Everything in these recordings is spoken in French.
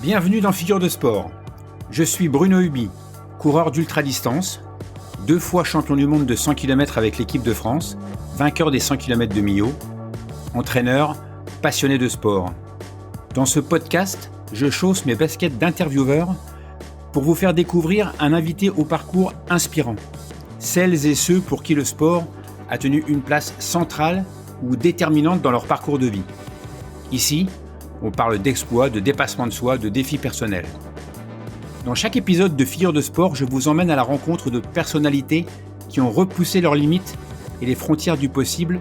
Bienvenue dans Figure de Sport. Je suis Bruno Hubi, coureur d'ultra-distance, 2 fois champion du monde de 100 km avec l'équipe de France, vainqueur des 100 km de Millau, entraîneur, passionné de sport. Dans ce podcast, je chausse mes baskets d'intervieweur pour vous faire découvrir un invité au parcours inspirant. Celles et ceux pour qui le sport a tenu une place centrale ou déterminante dans leur parcours de vie. Ici, on parle d'exploits, de dépassement de soi, de défis personnels. Dans chaque épisode de Figure de Sport, je vous emmène à la rencontre de personnalités qui ont repoussé leurs limites et les frontières du possible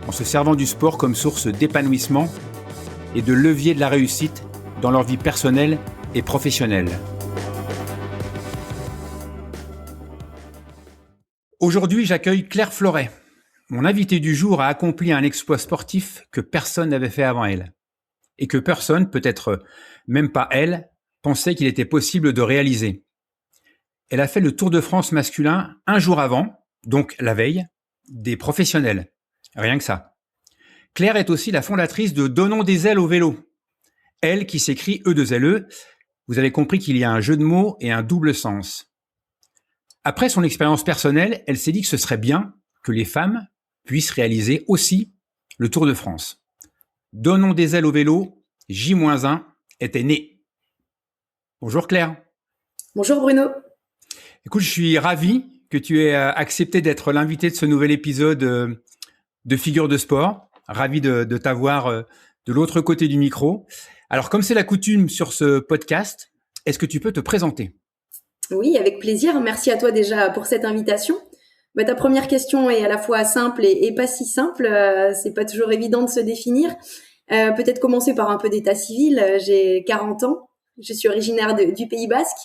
en se servant du sport comme source d'épanouissement et de levier de la réussite dans leur vie personnelle et professionnelle. Aujourd'hui, j'accueille Claire Floret. Mon invitée du jour a accompli un exploit sportif que personne n'avait fait avant elle. Et que personne, peut-être même pas elle, pensait qu'il était possible de réaliser. Elle a fait le Tour de France masculin un jour avant, donc la veille, des professionnels. Rien que ça. Claire est aussi la fondatrice de Donnons des ailes au vélo. Elle qui s'écrit E2LE. Vous avez compris qu'il y a un jeu de mots et un double sens. Après son expérience personnelle, elle s'est dit que ce serait bien que les femmes puissent réaliser aussi le Tour de France. Donnons des ailes au vélo, J-1 était né. Bonjour Claire. Bonjour Bruno. Écoute, je suis ravi que tu aies accepté d'être l'invité de ce nouvel épisode de Figure de Sport. Ravi de t'avoir de l'autre côté du micro. Alors, comme c'est la coutume sur ce podcast, est-ce que tu peux te présenter ? Oui, avec plaisir. Merci à toi déjà pour cette invitation. Ta première question est à la fois simple et pas si simple. C'est pas toujours évident de se définir. Peut-être commencer par un peu d'état civil. J'ai 40 ans. Je suis originaire du Pays Basque,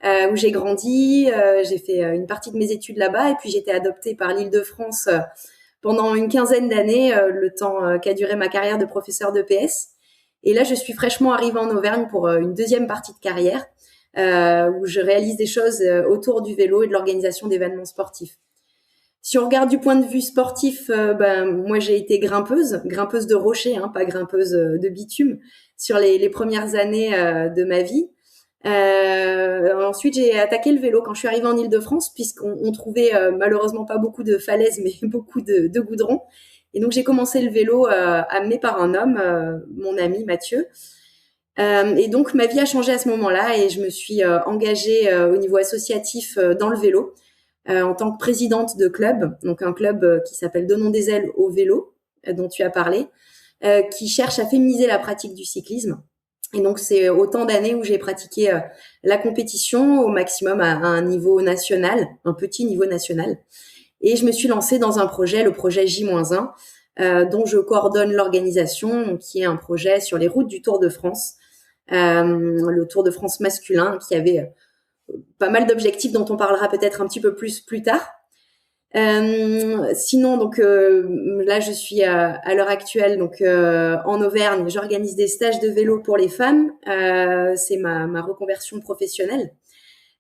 où j'ai grandi. J'ai fait une partie de mes études là-bas et puis j'ai été adoptée par l'Île-de-France pendant une quinzaine d'années, le temps qu'a duré ma carrière de professeur d'EPS. Et là, je suis fraîchement arrivée en Auvergne pour une deuxième partie de carrière, où je réalise des choses autour du vélo et de l'organisation d'événements sportifs. Si on regarde du point de vue sportif, moi j'ai été grimpeuse de rocher, pas grimpeuse de bitume, sur les premières années de ma vie. Ensuite, j'ai attaqué le vélo quand je suis arrivée en Île-de-France, puisqu'on trouvait malheureusement pas beaucoup de falaises, mais beaucoup de goudron. Et donc j'ai commencé le vélo amené par un homme, mon ami Mathieu. Et donc ma vie a changé à ce moment-là et je me suis engagée au niveau associatif dans le vélo. En tant que présidente de club, donc un club qui s'appelle Donnons des ailes au vélo, dont tu as parlé, qui cherche à féminiser la pratique du cyclisme. Et donc, c'est autant d'années où j'ai pratiqué la compétition au maximum à un niveau national, un petit niveau national. Et je me suis lancée dans un projet, le projet J-1, dont je coordonne l'organisation, qui est un projet sur les routes du Tour de France, le Tour de France masculin, qui avait pas mal d'objectifs dont on parlera peut-être un petit peu plus tard. Sinon, donc là, je suis à l'heure actuelle donc en Auvergne. J'organise des stages de vélo pour les femmes. C'est ma reconversion professionnelle.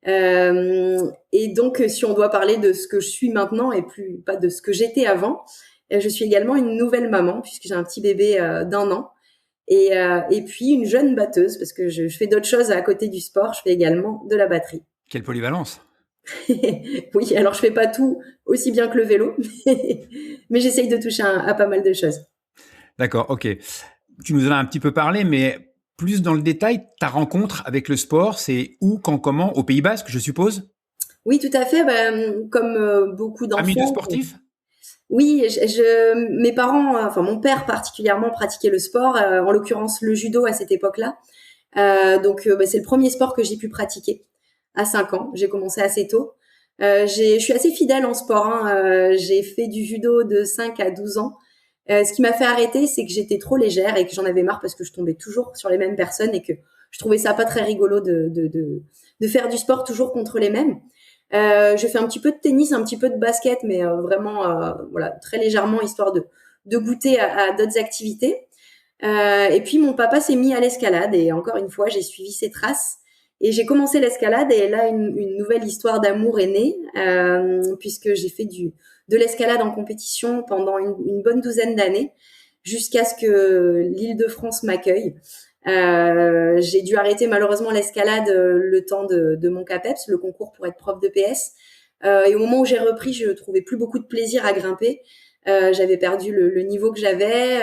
Et donc, si on doit parler de ce que je suis maintenant et plus pas de ce que j'étais avant, je suis également une nouvelle maman puisque j'ai un petit bébé d'1 an. Et puis une jeune batteuse, parce que je fais d'autres choses à côté du sport, je fais également de la batterie. Quelle polyvalence. Oui, alors je fais pas tout aussi bien que le vélo, mais j'essaye de toucher à pas mal de choses. D'accord, ok. Tu nous en as un petit peu parlé, mais plus dans le détail, ta rencontre avec le sport, c'est où, quand, comment ? Au Pays Basque, je suppose ? Oui, tout à fait. Comme beaucoup d'enfants. Ami de sportif ? Oui, mes parents, enfin mon père particulièrement pratiquait le sport, en l'occurrence le judo à cette époque-là. Donc c'est le premier sport que j'ai pu pratiquer à 5 ans. J'ai commencé assez tôt. Je suis assez fidèle en sport. J'ai fait du judo de 5 à 12 ans. Ce qui m'a fait arrêter, c'est que j'étais trop légère et que j'en avais marre parce que je tombais toujours sur les mêmes personnes et que je trouvais ça pas très rigolo de faire du sport toujours contre les mêmes. J'ai fait un petit peu de tennis, un petit peu de basket, mais vraiment voilà, très légèrement, histoire de goûter à d'autres activités. Et puis mon papa s'est mis à l'escalade et encore une fois j'ai suivi ses traces et j'ai commencé l'escalade et là une nouvelle histoire d'amour est née, puisque j'ai fait de l'escalade en compétition pendant une bonne douzaine d'années jusqu'à ce que l'Île-de-France m'accueille. J'ai dû arrêter malheureusement l'escalade le temps de mon CAPEPS, le concours pour être prof de PS. Et au moment où j'ai repris, je trouvais plus beaucoup de plaisir à grimper. J'avais perdu le niveau que j'avais.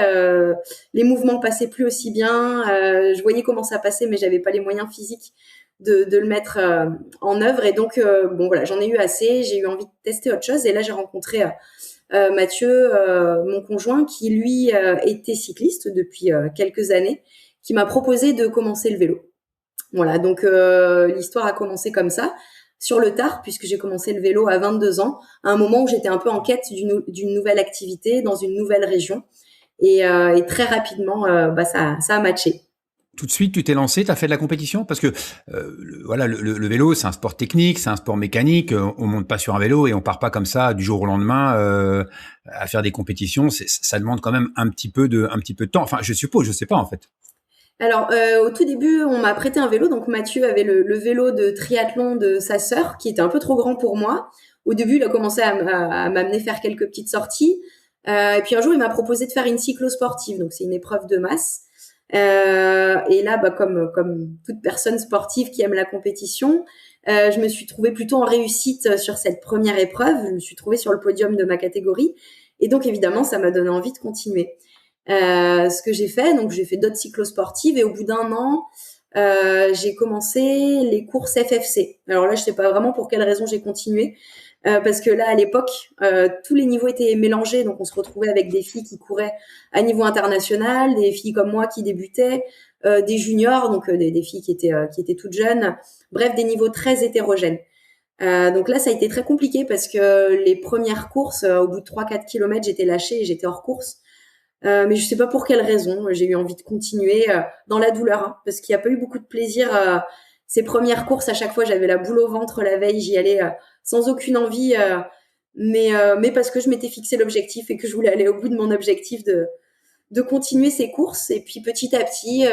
Les mouvements passaient plus aussi bien. Je voyais comment ça passait, mais j'avais pas les moyens physiques de le mettre en œuvre. Et donc, bon voilà, j'en ai eu assez. J'ai eu envie de tester autre chose. Et là, j'ai rencontré Mathieu, mon conjoint, qui lui était cycliste depuis quelques années, qui m'a proposé de commencer le vélo. Voilà, donc l'histoire a commencé comme ça, sur le tard, puisque j'ai commencé le vélo à 22 ans, à un moment où j'étais un peu en quête d'une nouvelle activité dans une nouvelle région. Et très rapidement, ça a matché. Tout de suite, tu t'es lancé, tu as fait de la compétition parce que voilà, le vélo, c'est un sport technique, c'est un sport mécanique. On monte pas sur un vélo et on part pas comme ça du jour au lendemain à faire des compétitions. Ça demande quand même un petit peu de temps. Enfin, je suppose, je sais pas en fait. Alors, au tout début, on m'a prêté un vélo. Donc, Mathieu avait le vélo de triathlon de sa sœur, qui était un peu trop grand pour moi. Au début, il a commencé à m'amener faire quelques petites sorties. Et puis un jour, il m'a proposé de faire une cyclosportive. Donc, c'est une épreuve de masse. Et là, comme toute personne sportive qui aime la compétition, je me suis trouvée plutôt en réussite sur cette première épreuve. Je me suis trouvée sur le podium de ma catégorie. Et donc, évidemment, ça m'a donné envie de continuer. Ce que j'ai fait, donc j'ai fait d'autres cyclosportives et au bout d'un an, j'ai commencé les courses FFC. Alors là, je sais pas vraiment pour quelle raison j'ai continué, parce que là, à l'époque, tous les niveaux étaient mélangés, donc on se retrouvait avec des filles qui couraient à niveau international, des filles comme moi qui débutaient, des juniors, donc des filles qui étaient toutes jeunes. Bref, des niveaux très hétérogènes. Donc là, ça a été très compliqué parce que les premières courses, au bout de 3-4 kilomètres, j'étais lâchée et j'étais hors course. Mais je sais pas pour quelle raison, j'ai eu envie de continuer dans la douleur, hein, parce qu'il n'y a pas eu beaucoup de plaisir. Ces premières courses, à chaque fois, j'avais la boule au ventre la veille, j'y allais sans aucune envie, mais parce que je m'étais fixé l'objectif et que je voulais aller au bout de mon objectif de continuer ces courses. Et puis petit à petit,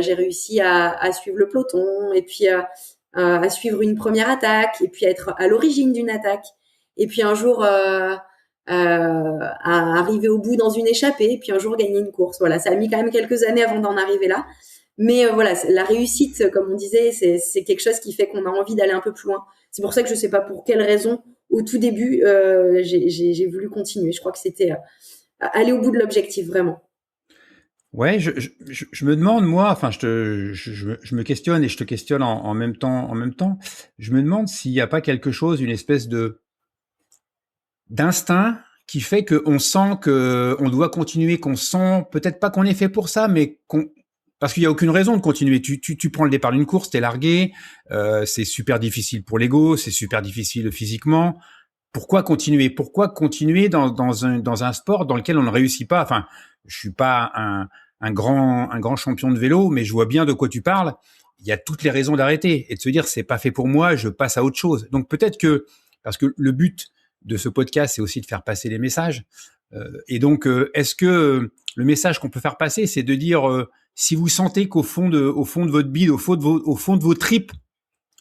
j'ai réussi à suivre le peloton, et puis à suivre une première attaque, et puis à être à l'origine d'une attaque. Et puis un jour à arriver au bout dans une échappée, puis un jour gagner une course. Voilà, ça a mis quand même quelques années avant d'en arriver là. Mais voilà, la réussite, comme on disait, c'est quelque chose qui fait qu'on a envie d'aller un peu plus loin. C'est pour ça que je sais pas pour quelle raison, au tout début, j'ai voulu continuer. Je crois que c'était aller au bout de l'objectif, vraiment. Ouais, je me demande moi, enfin je me questionne et je te questionne en même temps. Je me demande s'il n'y a pas quelque chose, une espèce de d'instinct qui fait qu'on sent que on doit continuer, qu'on sent peut-être pas qu'on est fait pour ça, mais parce qu'il y a aucune raison de continuer. Tu prends le départ d'une course, t'es largué, c'est super difficile pour l'ego, c'est super difficile physiquement. Pourquoi continuer? Pourquoi continuer dans un sport dans lequel on ne réussit pas? Enfin, je suis pas un grand champion de vélo, mais je vois bien de quoi tu parles. Il y a toutes les raisons d'arrêter et de se dire c'est pas fait pour moi, je passe à autre chose. Donc peut-être que parce que le but de ce podcast, c'est aussi de faire passer les messages. Et donc, est-ce que le message qu'on peut faire passer, c'est de dire si vous sentez qu'au fond de votre bide, au fond de vos tripes,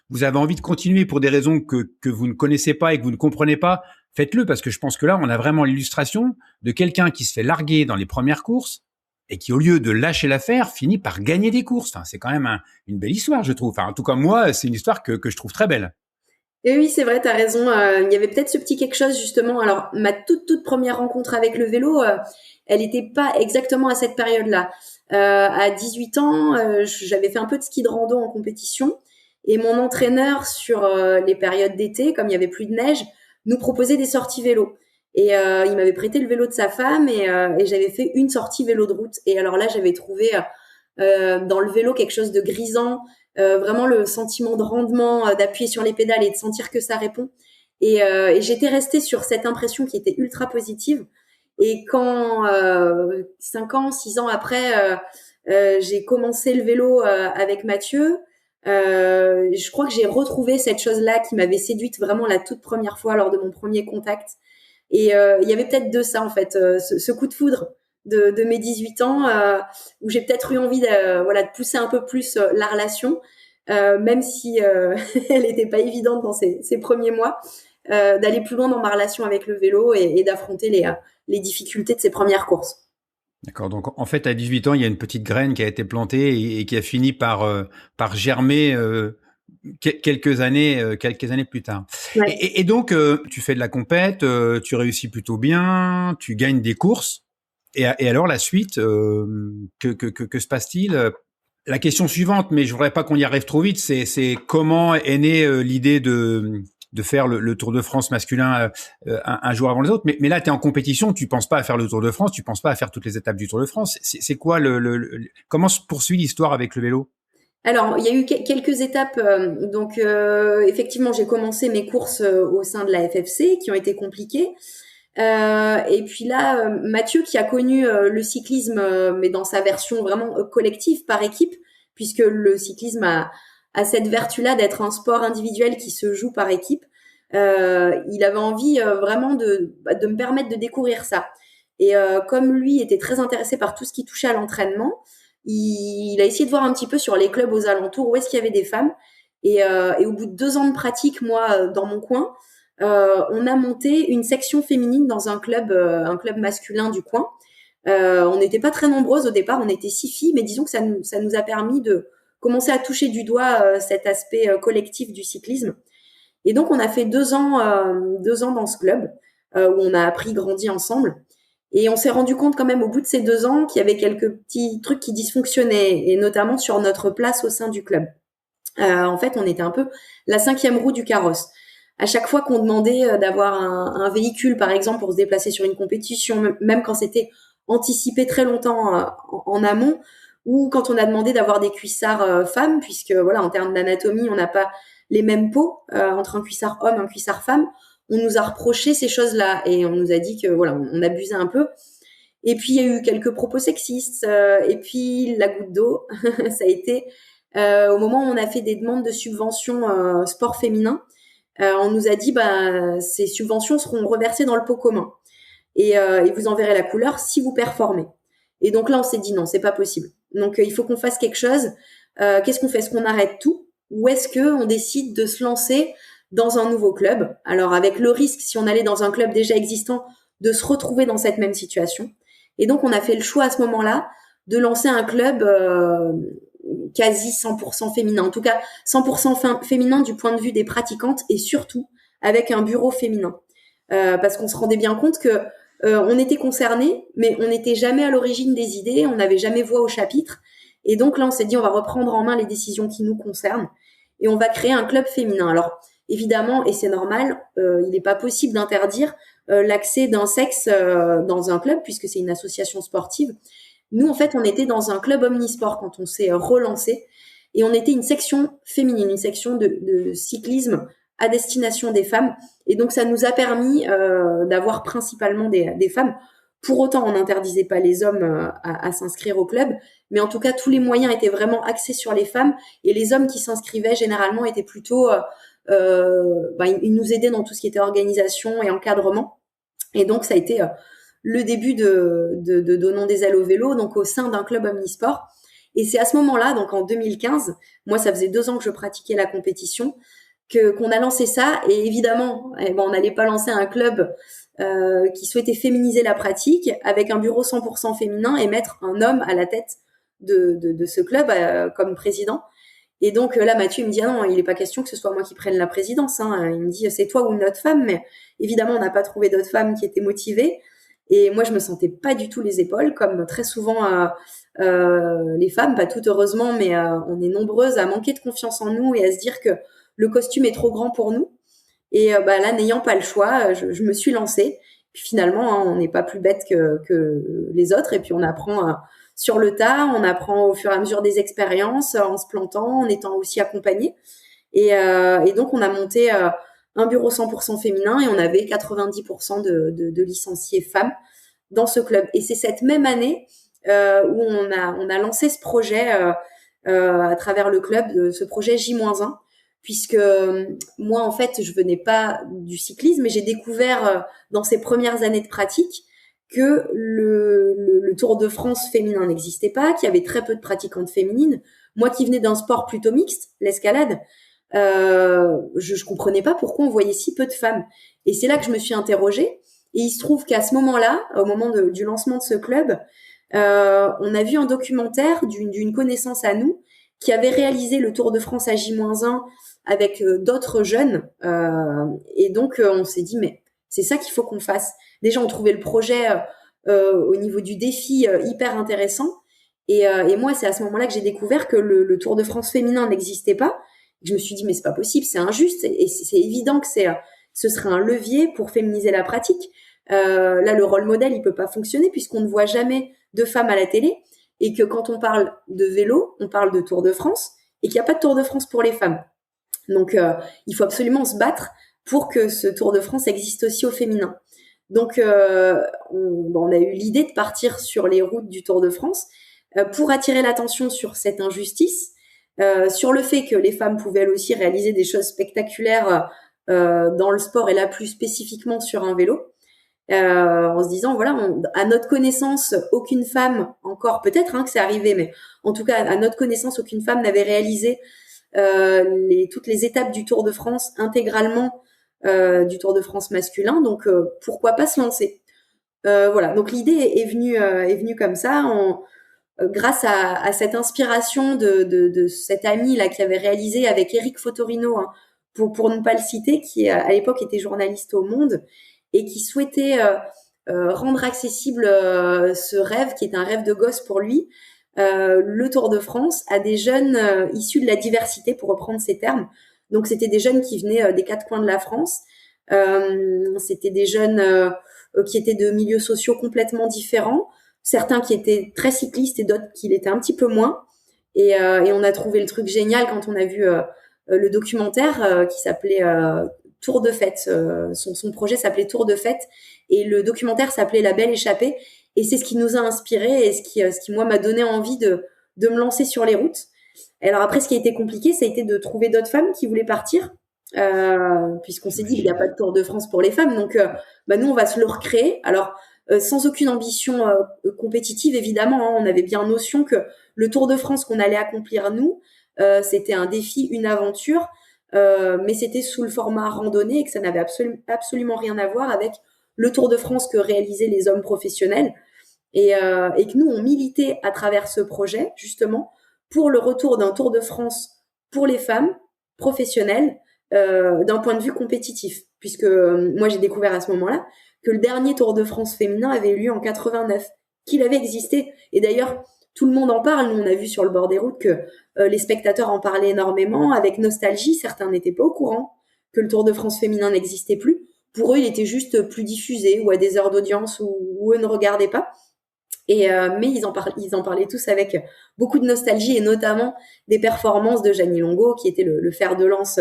vous avez envie de continuer pour des raisons que vous ne connaissez pas et que vous ne comprenez pas, faites-le, parce que je pense que là, on a vraiment l'illustration de quelqu'un qui se fait larguer dans les premières courses et qui, au lieu de lâcher l'affaire, finit par gagner des courses. Enfin, c'est quand même une belle histoire, je trouve. Enfin, en tout cas, moi, c'est une histoire que je trouve très belle. Et oui, c'est vrai, t'as raison. Il y avait peut-être ce petit quelque chose justement. Alors, ma toute première rencontre avec le vélo, elle n'était pas exactement à cette période-là. À 18 ans, j'avais fait un peu de ski de rando en compétition, et mon entraîneur sur les périodes d'été, comme il y avait plus de neige, nous proposait des sorties vélo. Et il m'avait prêté le vélo de sa femme, et j'avais fait une sortie vélo de route. Et alors là, j'avais trouvé dans le vélo quelque chose de grisant. Vraiment le sentiment de rendement, d'appuyer sur les pédales et de sentir que ça répond. Et j'étais restée sur cette impression qui était ultra positive. Et quand 5 ans, 6 ans après, j'ai commencé le vélo avec Mathieu, je crois que j'ai retrouvé cette chose-là qui m'avait séduite vraiment la toute première fois lors de mon premier contact. Et il y avait peut-être de ça en fait, ce coup de foudre de mes 18 ans, où j'ai peut-être eu envie de pousser un peu plus la relation, même si elle n'était pas évidente dans ces premiers mois, d'aller plus loin dans ma relation avec le vélo et d'affronter les difficultés de ces premières courses. D'accord. Donc, en fait, à 18 ans, il y a une petite graine qui a été plantée et qui a fini par germer quelques années plus tard. Ouais. Et donc, tu fais de la compète, tu réussis plutôt bien, tu gagnes des courses. Et alors, la suite, que se passe-t-il? La question suivante, mais je voudrais pas qu'on y arrive trop vite, c'est comment est née l'idée de faire le Tour de France masculin un jour avant les autres. Mais là, tu es en compétition, tu penses pas à faire le Tour de France, tu penses pas à faire toutes les étapes du Tour de France. C'est quoi comment se poursuit l'histoire avec le vélo? Alors, il y a eu quelques étapes. Donc, effectivement, j'ai commencé mes courses au sein de la FFC qui ont été compliquées. Et puis là, Mathieu, qui a connu le cyclisme, mais dans sa version vraiment collective, par équipe, puisque le cyclisme a cette vertu-là d'être un sport individuel qui se joue par équipe. Il avait envie vraiment de me permettre de découvrir ça. Et comme lui était très intéressé par tout ce qui touchait à l'entraînement, il a essayé de voir un petit peu sur les clubs aux alentours où est-ce qu'il y avait des femmes. Et au bout de 2 ans de pratique, moi, dans mon coin, on a monté une section féminine dans un club masculin du coin. On n'était pas très nombreuses au départ, on était 6 filles, mais disons que ça nous a permis de commencer à toucher du doigt cet aspect collectif du cyclisme. Et donc, on a fait 2 ans dans ce club où on a appris, grandi ensemble. Et on s'est rendu compte quand même au bout de ces 2 ans qu'il y avait quelques petits trucs qui dysfonctionnaient, et notamment sur notre place au sein du club. En fait, on était un peu la 5e roue du carrosse. À chaque fois qu'on demandait d'avoir un véhicule, par exemple, pour se déplacer sur une compétition, même quand c'était anticipé très longtemps en amont, ou quand on a demandé d'avoir des cuissards femmes, puisque voilà, en termes d'anatomie, on n'a pas les mêmes peaux entre un cuissard homme et un cuissard femme, on nous a reproché ces choses-là et on nous a dit que voilà, on abusait un peu. Et puis il y a eu quelques propos sexistes et puis la goutte d'eau, ça a été au moment où on a fait des demandes de subventions sport féminin, on nous a dit bah ces subventions seront reversées dans le pot commun et vous enverrez la couleur si vous performez. Et donc là on s'est dit non, c'est pas possible. Donc il faut qu'on fasse quelque chose. Qu'est-ce qu'on fait? Est-ce qu'on arrête tout ou est-ce que on décide de se lancer dans un nouveau club? Alors avec le risque, si on allait dans un club déjà existant, de se retrouver dans cette même situation. Et donc on a fait le choix à ce moment-là de lancer un club quasi 100% féminin, en tout cas 100% féminin du point de vue des pratiquantes et surtout avec un bureau féminin. Parce qu'on se rendait bien compte que on était concernés, mais on n'était jamais à l'origine des idées, on n'avait jamais voix au chapitre. Et donc là, on s'est dit, on va reprendre en main les décisions qui nous concernent et on va créer un club féminin. Alors évidemment, et c'est normal, il n'est pas possible d'interdire l'accès d'un sexe dans un club puisque c'est une association sportive. Nous, en fait, on était dans un club omnisport quand on s'est relancé et on était une section féminine, une section de cyclisme à destination des femmes. Et donc, ça nous a permis d'avoir principalement des femmes. Pour autant, on n'interdisait pas les hommes à s'inscrire au club, mais en tout cas, tous les moyens étaient vraiment axés sur les femmes et les hommes qui s'inscrivaient généralement étaient plutôt, ils nous aidaient dans tout ce qui était organisation et encadrement. Et donc, ça a été le début de Donnons des ailes au vélo, donc au sein d'un club omnisport. Et c'est à ce moment-là, donc en 2015, moi, ça faisait 2 ans que je pratiquais la compétition, qu'on a lancé ça. Et évidemment, on n'allait pas lancer un club qui souhaitait féminiser la pratique avec un bureau 100% féminin et mettre un homme à la tête de ce club comme président. Et donc là, Mathieu il me dit ah non, il n'est pas question que ce soit moi qui prenne la présidence. Hein. Il me dit c'est toi ou une autre femme, mais évidemment on n'a pas trouvé d'autres femmes qui étaient motivées. Et moi je me sentais pas du tout les épaules, comme très souvent les femmes, pas toutes heureusement, mais on est nombreuses à manquer de confiance en nous et à se dire que le costume est trop grand pour nous. Et là, n'ayant pas le choix, je me suis lancée. Puis finalement, hein, on n'est pas plus bête que les autres. Et puis on apprend sur le tas, on apprend au fur et à mesure des expériences, en se plantant, en étant aussi accompagné. Et donc on a monté un bureau 100% féminin et on avait 90% de licenciés femmes dans ce club. Et c'est cette même année où on a lancé ce projet à travers le club, ce projet J-1, puisque moi, en fait, je venais pas du cyclisme, mais j'ai découvert dans ces premières années de pratique que le Tour de France féminin n'existait pas, qu'il y avait très peu de pratiquantes féminines. Moi qui venais d'un sport plutôt mixte, l'escalade, je comprenais pas pourquoi on voyait si peu de femmes. Et c'est là que je me suis interrogée. Et il se trouve qu'à ce moment-là, au moment du lancement de ce club, On a vu un documentaire d'une connaissance à nous qui avait réalisé le Tour de France à J-1 avec d'autres jeunes. Et donc, on s'est dit, mais c'est ça qu'il faut qu'on fasse. Déjà, on trouvait le projet au niveau du défi hyper intéressant. Et moi, c'est à ce moment-là que j'ai découvert que le Tour de France féminin n'existait pas. Je me suis dit, mais c'est pas possible, c'est injuste. Et c'est évident que ce serait un levier pour féminiser la pratique. Là, le rôle modèle, il peut pas fonctionner puisqu'on ne voit jamais de femmes à la télé et que quand on parle de vélo, on parle de Tour de France et qu'il n'y a pas de Tour de France pour les femmes. Donc, il faut absolument se battre pour que ce Tour de France existe aussi au féminin. Donc, on a eu l'idée de partir sur les routes du Tour de France pour attirer l'attention sur cette injustice, sur le fait que les femmes pouvaient elles aussi réaliser des choses spectaculaires dans le sport et là plus spécifiquement sur un vélo. En se disant voilà, à notre connaissance, aucune femme encore, peut-être que c'est arrivé, mais en tout cas à notre connaissance, aucune femme n'avait réalisé toutes les étapes du Tour de France intégralement du Tour de France masculin. Donc pourquoi pas se lancer. Voilà. Donc l'idée est venue comme ça, grâce à cette inspiration de cet ami là qui avait réalisé avec Eric Fotorino, hein, pour ne pas le citer, qui à l'époque était journaliste au Monde et qui souhaitait rendre accessible ce rêve qui est un rêve de gosse pour lui, le Tour de France, à des jeunes issus de la diversité, pour reprendre ces termes. Donc c'était des jeunes qui venaient des quatre coins de la France, c'était des jeunes qui étaient de milieux sociaux complètement différents, certains qui étaient très cyclistes et d'autres qui l'étaient un petit peu moins. Et on a trouvé le truc génial quand on a vu le documentaire qui s'appelait Tour de fête. Son projet s'appelait Tour de fête et le documentaire s'appelait La Belle Échappée. Et c'est ce qui nous a inspiré et ce qui moi m'a donné envie de me lancer sur les routes. Et alors après, ce qui a été compliqué, ça a été de trouver d'autres femmes qui voulaient partir, puisqu'on s'est dit qu'il n'y a pas de Tour de France pour les femmes. Donc, nous, on va se le recréer. Alors, sans aucune ambition compétitive, évidemment, hein, on avait bien notion que le Tour de France qu'on allait accomplir, nous, c'était un défi, une aventure, mais c'était sous le format randonnée et que ça n'avait absolument rien à voir avec le Tour de France que réalisaient les hommes professionnels et que nous, on militait à travers ce projet, justement, pour le retour d'un Tour de France pour les femmes professionnelles d'un point de vue compétitif. Puisque moi, j'ai découvert à ce moment-là que le dernier Tour de France féminin avait eu lieu en 89, qu'il avait existé. Et d'ailleurs, tout le monde en parle. Nous, on a vu sur le bord des routes que les spectateurs en parlaient énormément, avec nostalgie. Certains n'étaient pas au courant que le Tour de France féminin n'existait plus. Pour eux, il était juste plus diffusé ou à des heures d'audience où eux ne regardaient pas. Mais ils en parlaient tous avec beaucoup de nostalgie et notamment des performances de Jeannie Longo, qui était le fer de lance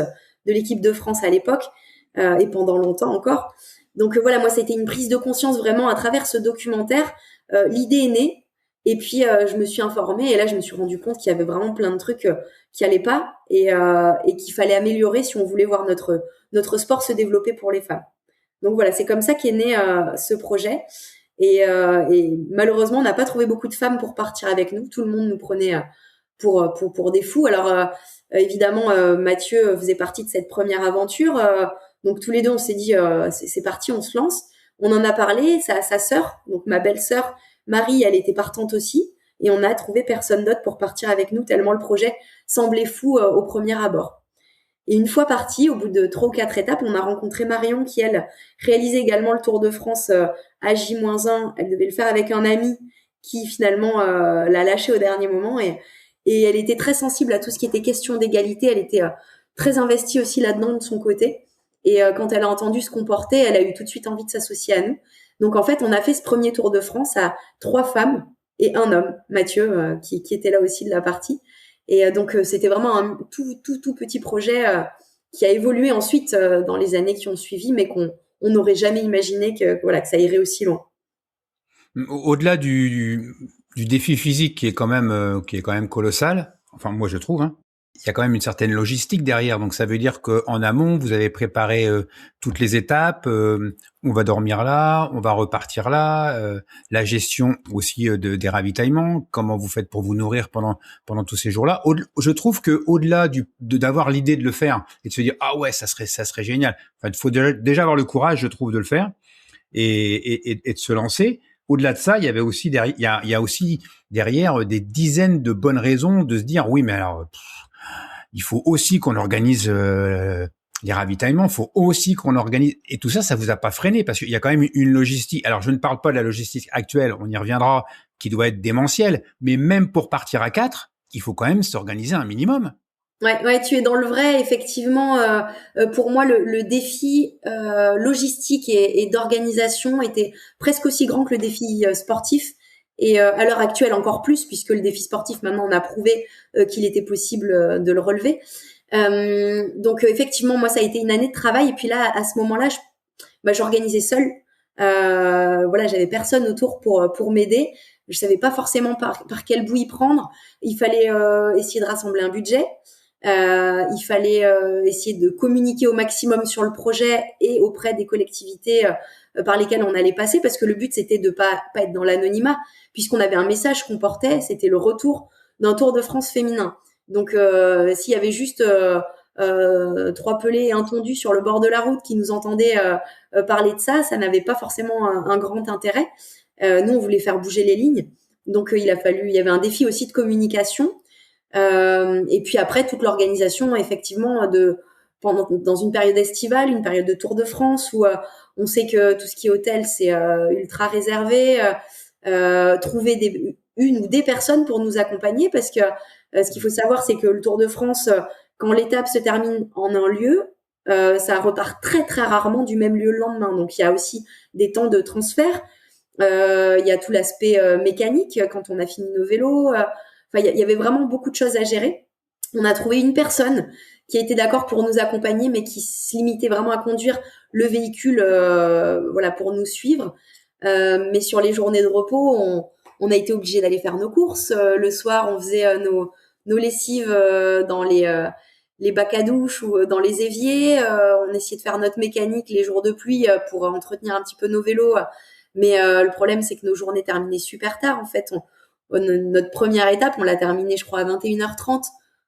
de l'équipe de France à l'époque et pendant longtemps encore. Donc voilà, moi, c'était une prise de conscience vraiment à travers ce documentaire. L'idée est née et puis je me suis informée et là, je me suis rendu compte qu'il y avait vraiment plein de trucs qui allaient pas et qu'il fallait améliorer si on voulait voir notre sport se développer pour les femmes. Donc voilà, c'est comme ça qu'est né ce projet. Et malheureusement, on n'a pas trouvé beaucoup de femmes pour partir avec nous. Tout le monde nous prenait pour des fous. Alors évidemment, Mathieu faisait partie de cette première aventure. Donc tous les deux, on s'est dit c'est parti, on se lance. On en a parlé. Sa sœur, donc ma belle-sœur Marie, elle était partante aussi. Et on a trouvé personne d'autre pour partir avec nous tellement le projet semblait fou au premier abord. Et une fois parti, au bout de 3 ou 4 étapes, on a rencontré Marion qui, elle, réalisait également le Tour de France à J-1. Elle devait le faire avec un ami qui, finalement, l'a lâché au dernier moment. Et elle était très sensible à tout ce qui était question d'égalité. Elle était très investie aussi là-dedans de son côté. Et quand elle a entendu ce qu'on portait, elle a eu tout de suite envie de s'associer à nous. Donc, en fait, on a fait ce premier Tour de France à 3 femmes et un homme, Mathieu, qui était là aussi de la partie. Et donc, c'était vraiment un tout petit projet qui a évolué ensuite dans les années qui ont suivi, mais qu'on n'aurait jamais imaginé que ça irait aussi loin. Au-delà du défi physique qui est quand même colossal, enfin moi je trouve, hein, il y a quand même une certaine logistique derrière. Donc ça veut dire qu'en amont, vous avez préparé toutes les étapes. On va dormir là, on va repartir là. La gestion aussi des ravitaillements. Comment vous faites pour vous nourrir pendant tous ces jours-là. Je trouve que au-delà d'avoir l'idée de le faire et de se dire ah ouais ça serait génial. Enfin, il faut déjà avoir le courage, je trouve, de le faire et de se lancer. au-delà de ça, il y avait aussi il y a aussi derrière des dizaines de bonnes raisons de se dire oui, mais alors il faut aussi qu'on organise les ravitaillements, il faut aussi qu'on organise, et tout ça, ça vous a pas freiné parce qu'il y a quand même une logistique. Alors je ne parle pas de la logistique actuelle, on y reviendra, qui doit être démentielle, mais même pour partir à 4, il faut quand même s'organiser un minimum. Ouais, tu es dans le vrai. Effectivement, pour moi, le défi logistique et d'organisation était presque aussi grand que le défi sportif. Et à l'heure actuelle encore plus, puisque le défi sportif, maintenant, on a prouvé qu'il était possible de le relever. Donc effectivement, moi, ça a été une année de travail. Et puis là, à ce moment-là, j'organisais seule. Voilà, j'avais personne autour pour m'aider. Je savais pas forcément par quel bout y prendre. Il fallait essayer de rassembler un budget. Il fallait essayer de communiquer au maximum sur le projet et auprès des collectivités par lesquelles on allait passer, parce que le but c'était de pas être dans l'anonymat, puisqu'on avait un message qu'on portait, c'était le retour d'un Tour de France féminin. Donc s'il y avait juste trois pelés et un tondu sur le bord de la route qui nous entendaient parler de ça, ça n'avait pas forcément un grand intérêt. Nous on voulait faire bouger les lignes, donc il y avait un défi aussi de communication. Et puis après toute l'organisation effectivement dans une période estivale, une période de Tour de France où on sait que tout ce qui est hôtel c'est ultra réservé, trouver une ou des personnes pour nous accompagner, parce que ce qu'il faut savoir c'est que le Tour de France, quand l'étape se termine en un lieu, ça repart très très rarement du même lieu le lendemain, donc il y a aussi des temps de transfert. Il y a tout l'aspect mécanique quand on a fini nos vélos. Enfin, il y avait vraiment beaucoup de choses à gérer. On a trouvé une personne qui était d'accord pour nous accompagner, mais qui se limitait vraiment à conduire le véhicule, voilà, pour nous suivre. Mais sur les journées de repos, on a été obligé d'aller faire nos courses. Le soir, on faisait nos lessives dans les bacs à douche ou dans les éviers. On essayait de faire notre mécanique les jours de pluie pour entretenir un petit peu nos vélos. Mais le problème, c'est que nos journées terminaient super tard. En fait, notre première étape, on l'a terminée, je crois, à 21h30.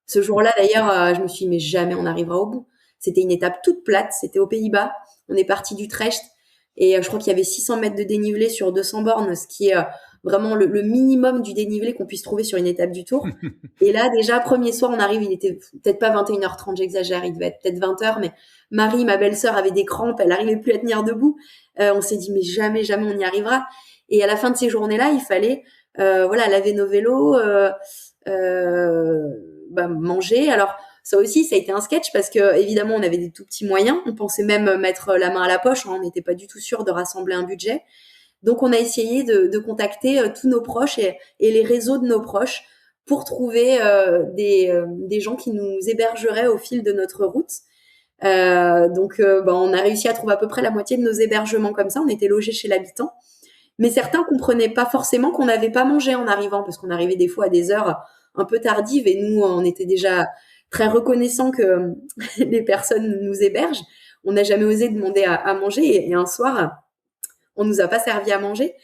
Ce jour-là, d'ailleurs, je me suis dit, mais jamais on arrivera au bout. C'était une étape toute plate, c'était aux Pays-Bas. On est parti d'Utrecht et je crois qu'il y avait 600 mètres de dénivelé sur 200 bornes, ce qui est vraiment le minimum du dénivelé qu'on puisse trouver sur une étape du Tour. Et là, déjà, premier soir, on arrive, il était peut-être pas 21h30, j'exagère, il devait être peut-être 20h, mais Marie, ma belle-sœur, avait des crampes, elle arrivait plus à tenir debout. On s'est dit, mais jamais, jamais on y arrivera. Et à la fin de ces journées-là, il fallait voilà, laver nos vélos, manger. Alors ça aussi, ça a été un sketch parce que évidemment, on avait des tout petits moyens. On pensait même mettre la main à la poche. Hein, on n'était pas du tout sûr de rassembler un budget. Donc, on a essayé de contacter tous nos proches et les réseaux de nos proches pour trouver des gens qui nous hébergeraient au fil de notre route. Donc, on a réussi à trouver à peu près la moitié de nos hébergements comme ça. On était logés chez l'habitant. Mais certains comprenaient pas forcément qu'on n'avait pas mangé en arrivant, parce qu'on arrivait des fois à des heures un peu tardives et nous, on était déjà très reconnaissants que les personnes nous hébergent. On n'a jamais osé demander à manger et un soir, on nous a pas servi à manger.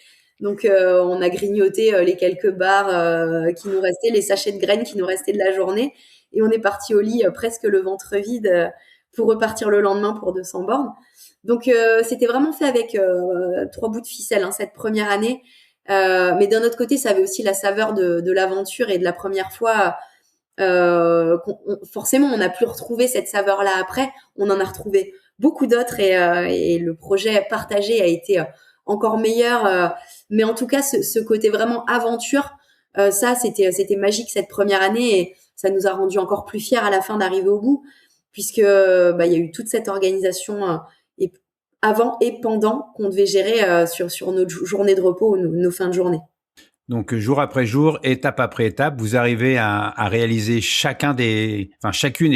Donc, on a grignoté les quelques barres qui nous restaient, les sachets de graines qui nous restaient de la journée, et on est parti au lit presque le ventre vide pour repartir le lendemain pour 200 bornes. Donc, c'était vraiment fait avec 3 bouts de ficelle, hein, cette première année. Mais d'un autre côté, ça avait aussi la saveur de l'aventure et de la première fois. Forcément, on n'a plus retrouvé cette saveur-là après. On en a retrouvé beaucoup d'autres et le projet partagé a été encore meilleur. Mais en tout cas, ce côté vraiment aventure, ça, c'était magique cette première année et ça nous a rendu encore plus fiers à la fin d'arriver au bout, puisque il y a eu toute cette organisation et avant et pendant qu'on devait gérer sur nos journées de repos, nos fins de journée. Donc, jour après jour, étape après étape, vous arrivez à réaliser chacune et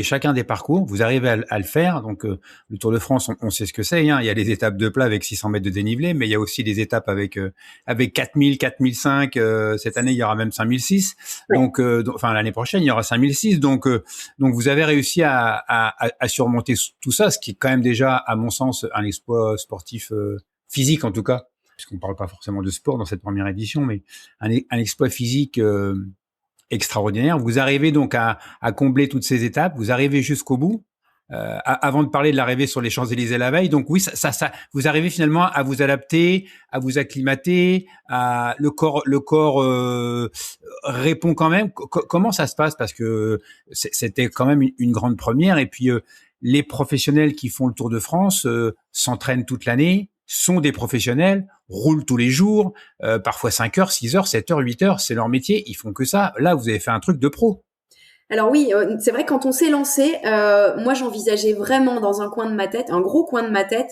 chacun des parcours. Vous arrivez à le faire. Donc, le Tour de France, on sait ce que c'est. Hein. Il y a des étapes de plat avec 600 mètres de dénivelé, mais il y a aussi des étapes avec 4000, 4005. Cette année, il y aura même 5006. Ouais. Donc, l'année prochaine, il y aura 5006. Donc, vous avez réussi à surmonter tout ça, ce qui est quand même déjà, à mon sens, un exploit sportif physique en tout cas. Puisqu'on ne parle pas forcément de sport dans cette première édition, mais un exploit physique extraordinaire. Vous arrivez donc à combler toutes ces étapes, vous arrivez jusqu'au bout. avant de parler de l'arrivée sur les Champs-Élysées la veille. Donc oui, ça, vous arrivez finalement à vous adapter, à vous acclimater, le corps répond quand même. Comment ça se passe? Parce que c'était quand même une grande première. Et puis les professionnels qui font le Tour de France s'entraînent toute l'année, sont des professionnels, roulent tous les jours, parfois 5 heures, 6 heures, 7 heures, 8 heures, c'est leur métier, ils font que ça. Là, vous avez fait un truc de pro. Alors oui, c'est vrai que quand on s'est lancé, moi j'envisageais vraiment dans un coin de ma tête, un gros coin de ma tête,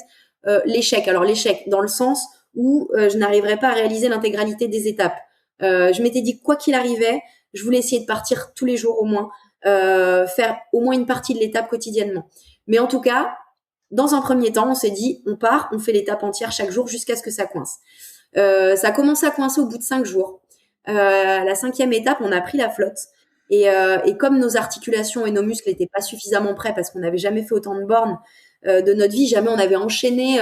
l'échec. Alors l'échec dans le sens où je n'arriverais pas à réaliser l'intégralité des étapes. Je m'étais dit que quoi qu'il arrivait, je voulais essayer de partir tous les jours au moins, faire au moins une partie de l'étape quotidiennement. Mais en tout cas, dans un premier temps, on s'est dit, on part, on fait l'étape entière chaque jour jusqu'à ce que ça coince. Ça a commencé à coincer au bout de 5 jours. À la 5e étape, on a pris la flotte. Et comme nos articulations et nos muscles n'étaient pas suffisamment prêts parce qu'on n'avait jamais fait autant de bornes de notre vie, jamais on avait enchaîné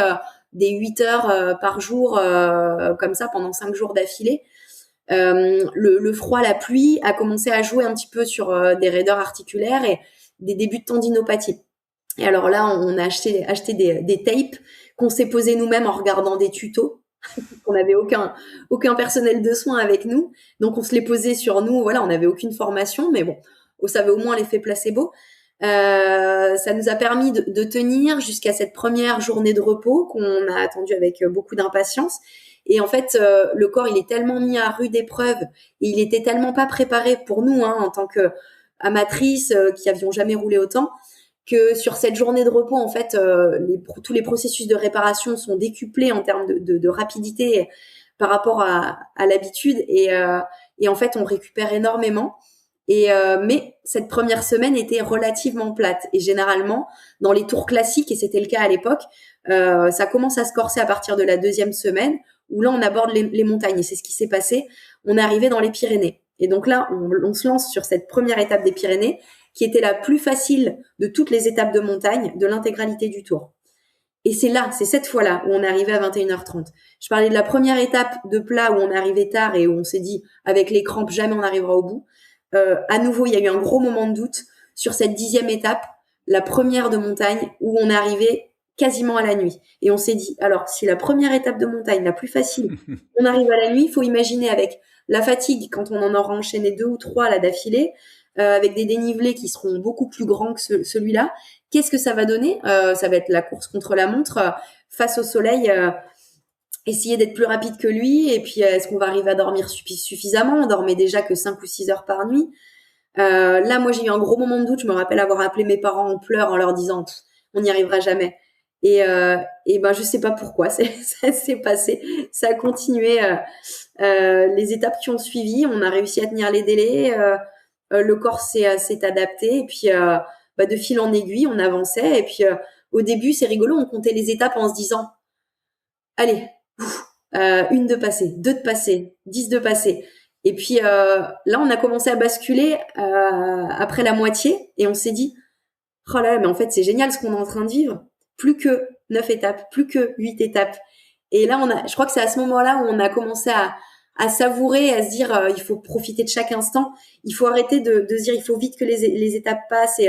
des 8 heures par jour comme ça pendant 5 jours d'affilée. Le froid, la pluie a commencé à jouer un petit peu sur des raideurs articulaires et des débuts de tendinopathie. Et alors là, on a acheté des tapes qu'on s'est posées nous-mêmes en regardant des tutos. On n'avait aucun personnel de soins avec nous, donc on se les posait sur nous. Voilà, on n'avait aucune formation, mais bon, on savait au moins l'effet placebo. Ça nous a permis de tenir jusqu'à cette première journée de repos qu'on a attendue avec beaucoup d'impatience. Et en fait, le corps, il est tellement mis à rude épreuve et il était tellement pas préparé pour nous, en tant que amatrices qui avions jamais roulé autant, que sur cette journée de repos, en fait, tous les processus de réparation sont décuplés en termes de rapidité par rapport à l'habitude. Et en fait, on récupère énormément. Mais cette première semaine était relativement plate. Et généralement, dans les tours classiques, et c'était le cas à l'époque, ça commence à se corser à partir de la 2e semaine, où là, on aborde les montagnes. Et c'est ce qui s'est passé. On est arrivé dans les Pyrénées. Et donc là, on se lance sur cette première étape des Pyrénées, qui était la plus facile de toutes les étapes de montagne de l'intégralité du tour. Et c'est cette fois-là où on est arrivé à 21h30. Je parlais de la première étape de plat où on est arrivé tard et où on s'est dit, avec les crampes, jamais on arrivera au bout. À nouveau, il y a eu un gros moment de doute sur cette 10e étape, la première de montagne, où on est arrivé quasiment à la nuit. Et on s'est dit, alors, si la première étape de montagne, la plus facile, on arrive à la nuit, il faut imaginer avec la fatigue, quand on en aura enchaîné 2 ou 3 là d'affilée, avec des dénivelés qui seront beaucoup plus grands que celui-là. Qu'est-ce que ça va donner? Ça va être la course contre la montre face au soleil, essayer d'être plus rapide que lui. Et puis, est-ce qu'on va arriver à dormir suffisamment? On dormait déjà que 5 ou 6 heures par nuit. Là, moi, j'ai eu un gros moment de doute. Je me rappelle avoir appelé mes parents en pleurs en leur disant on n'y arrivera jamais. Et ben, je sais pas pourquoi ça s'est passé. Ça a continué. Les étapes qui ont suivi, on a réussi à tenir les délais. Le corps s'est adapté et puis de fil en aiguille on avançait et puis au début c'est rigolo, on comptait les étapes en se disant allez, une de passée, 2 de passée, 10 de passée et puis là on a commencé à basculer après la moitié et on s'est dit oh là là, mais en fait c'est génial ce qu'on est en train de vivre, plus que 9 étapes, plus que 8 étapes et là je crois que c'est à ce moment-là où on a commencé à savourer, à se dire il faut profiter de chaque instant, il faut arrêter de se dire il faut vite que les étapes passent et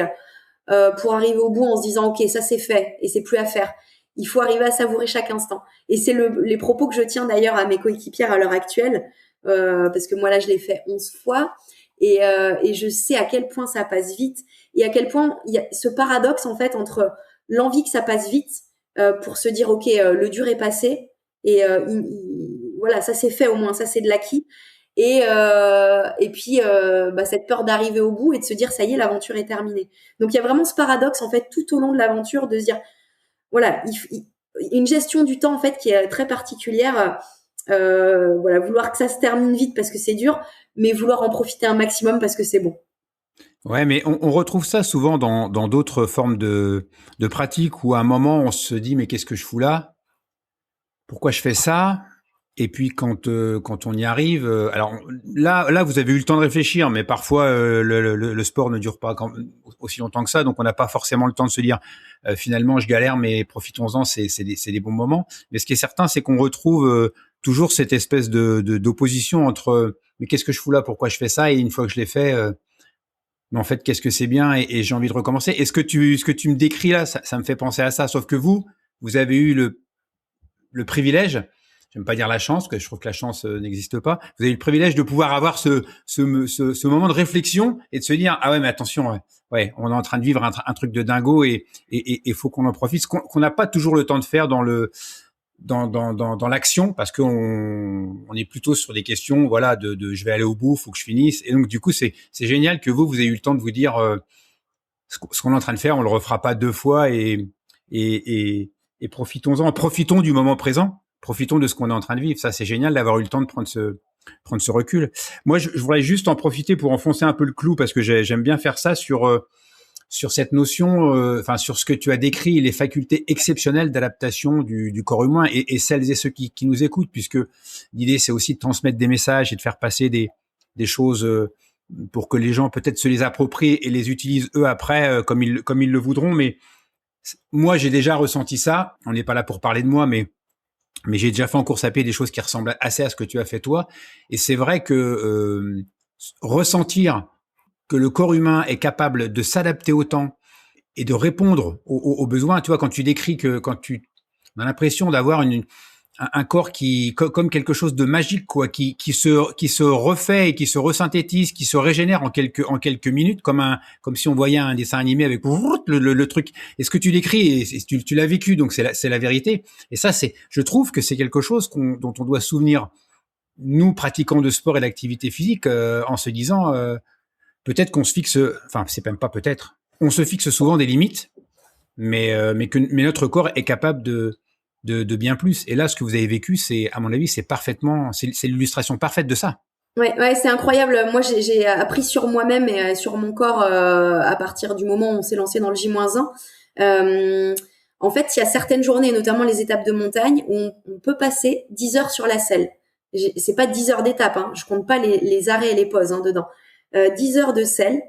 pour arriver au bout en se disant ok ça c'est fait et c'est plus à faire. Il faut arriver à savourer chaque instant. Et c'est les propos que je tiens d'ailleurs à mes coéquipières à l'heure actuelle parce que moi là je l'ai fait 11 fois et je sais à quel point ça passe vite et à quel point il y a ce paradoxe en fait entre l'envie que ça passe vite pour se dire ok le dur est passé et voilà, ça c'est fait au moins, ça c'est de l'acquis. Et puis cette peur d'arriver au bout et de se dire ça y est, l'aventure est terminée. Donc il y a vraiment ce paradoxe en fait tout au long de l'aventure de se dire voilà, une gestion du temps en fait qui est très particulière. Voilà, vouloir que ça se termine vite parce que c'est dur, mais vouloir en profiter un maximum parce que c'est bon. Ouais, mais on retrouve ça souvent dans d'autres formes de pratiques où à un moment on se dit mais qu'est-ce que je fous là? Pourquoi je fais ça? Et puis quand on y arrive, alors là vous avez eu le temps de réfléchir, mais parfois le sport ne dure pas aussi longtemps que ça, donc on n'a pas forcément le temps de se dire finalement je galère, mais profitons-en, c'est des bons moments. Mais ce qui est certain, c'est qu'on retrouve toujours cette espèce d'opposition entre mais qu'est-ce que je fous là, pourquoi je fais ça, et une fois que je l'ai fait, mais en fait, qu'est-ce que c'est bien et j'ai envie de recommencer. Et ce que tu me décris là, ça me fait penser à ça. Sauf que vous avez eu le privilège, j'aime pas dire la chance, parce que je trouve que la chance n'existe pas. Vous avez eu le privilège de pouvoir avoir ce moment de réflexion et de se dire ah ouais mais attention ouais on est en train de vivre un truc de dingo et faut qu'on en profite, ce qu'on n'a pas toujours le temps de faire dans l'action parce qu'on est plutôt sur des questions voilà de je vais aller au bout, faut que je finisse, et donc du coup c'est génial que vous ayez eu le temps de vous dire ce qu'on est en train de faire on le refera pas deux fois et profitons du moment présent, profitons de ce qu'on est en train de vivre. Ça c'est génial d'avoir eu le temps de prendre ce recul. Moi je voudrais juste en profiter pour enfoncer un peu le clou parce que j'aime bien faire ça sur cette notion, enfin sur ce que tu as décrit, les facultés exceptionnelles d'adaptation du corps humain et celles et ceux qui nous écoutent, puisque l'idée c'est aussi de transmettre des messages et de faire passer des choses pour que les gens peut-être se les approprient et les utilisent eux après comme ils le voudront. Mais moi j'ai déjà ressenti ça. On n'est pas là pour parler de moi, mais j'ai déjà fait en course à pied des choses qui ressemblent assez à ce que tu as fait toi. Et c'est vrai que ressentir que le corps humain est capable de s'adapter au temps et de répondre aux besoins. Tu vois, quand tu décris on a l'impression d'avoir un corps qui, comme quelque chose de magique, quoi, qui se refait et qui se resynthétise, qui se régénère en quelques minutes, comme si on voyait un dessin animé avec le truc. Et ce que tu décris, et tu l'as vécu, donc c'est la vérité. Et ça, je trouve que c'est quelque chose dont on doit se souvenir, nous, pratiquants de sport et d'activité physique, en se disant, peut-être qu'on se fixe, enfin, c'est même pas peut-être, on se fixe souvent des limites, mais notre corps est capable de bien plus. Et là, ce que vous avez vécu, c'est, à mon avis, c'est l'illustration parfaite de ça. Ouais, c'est incroyable. Moi, j'ai appris sur moi-même et sur mon corps à partir du moment où on s'est lancé dans le J-1. En fait, il y a certaines journées, notamment les étapes de montagne, où on peut passer 10 heures sur la selle. C'est pas 10 heures d'étape, hein. Je compte pas les arrêts et les pauses dedans. 10 heures de selle.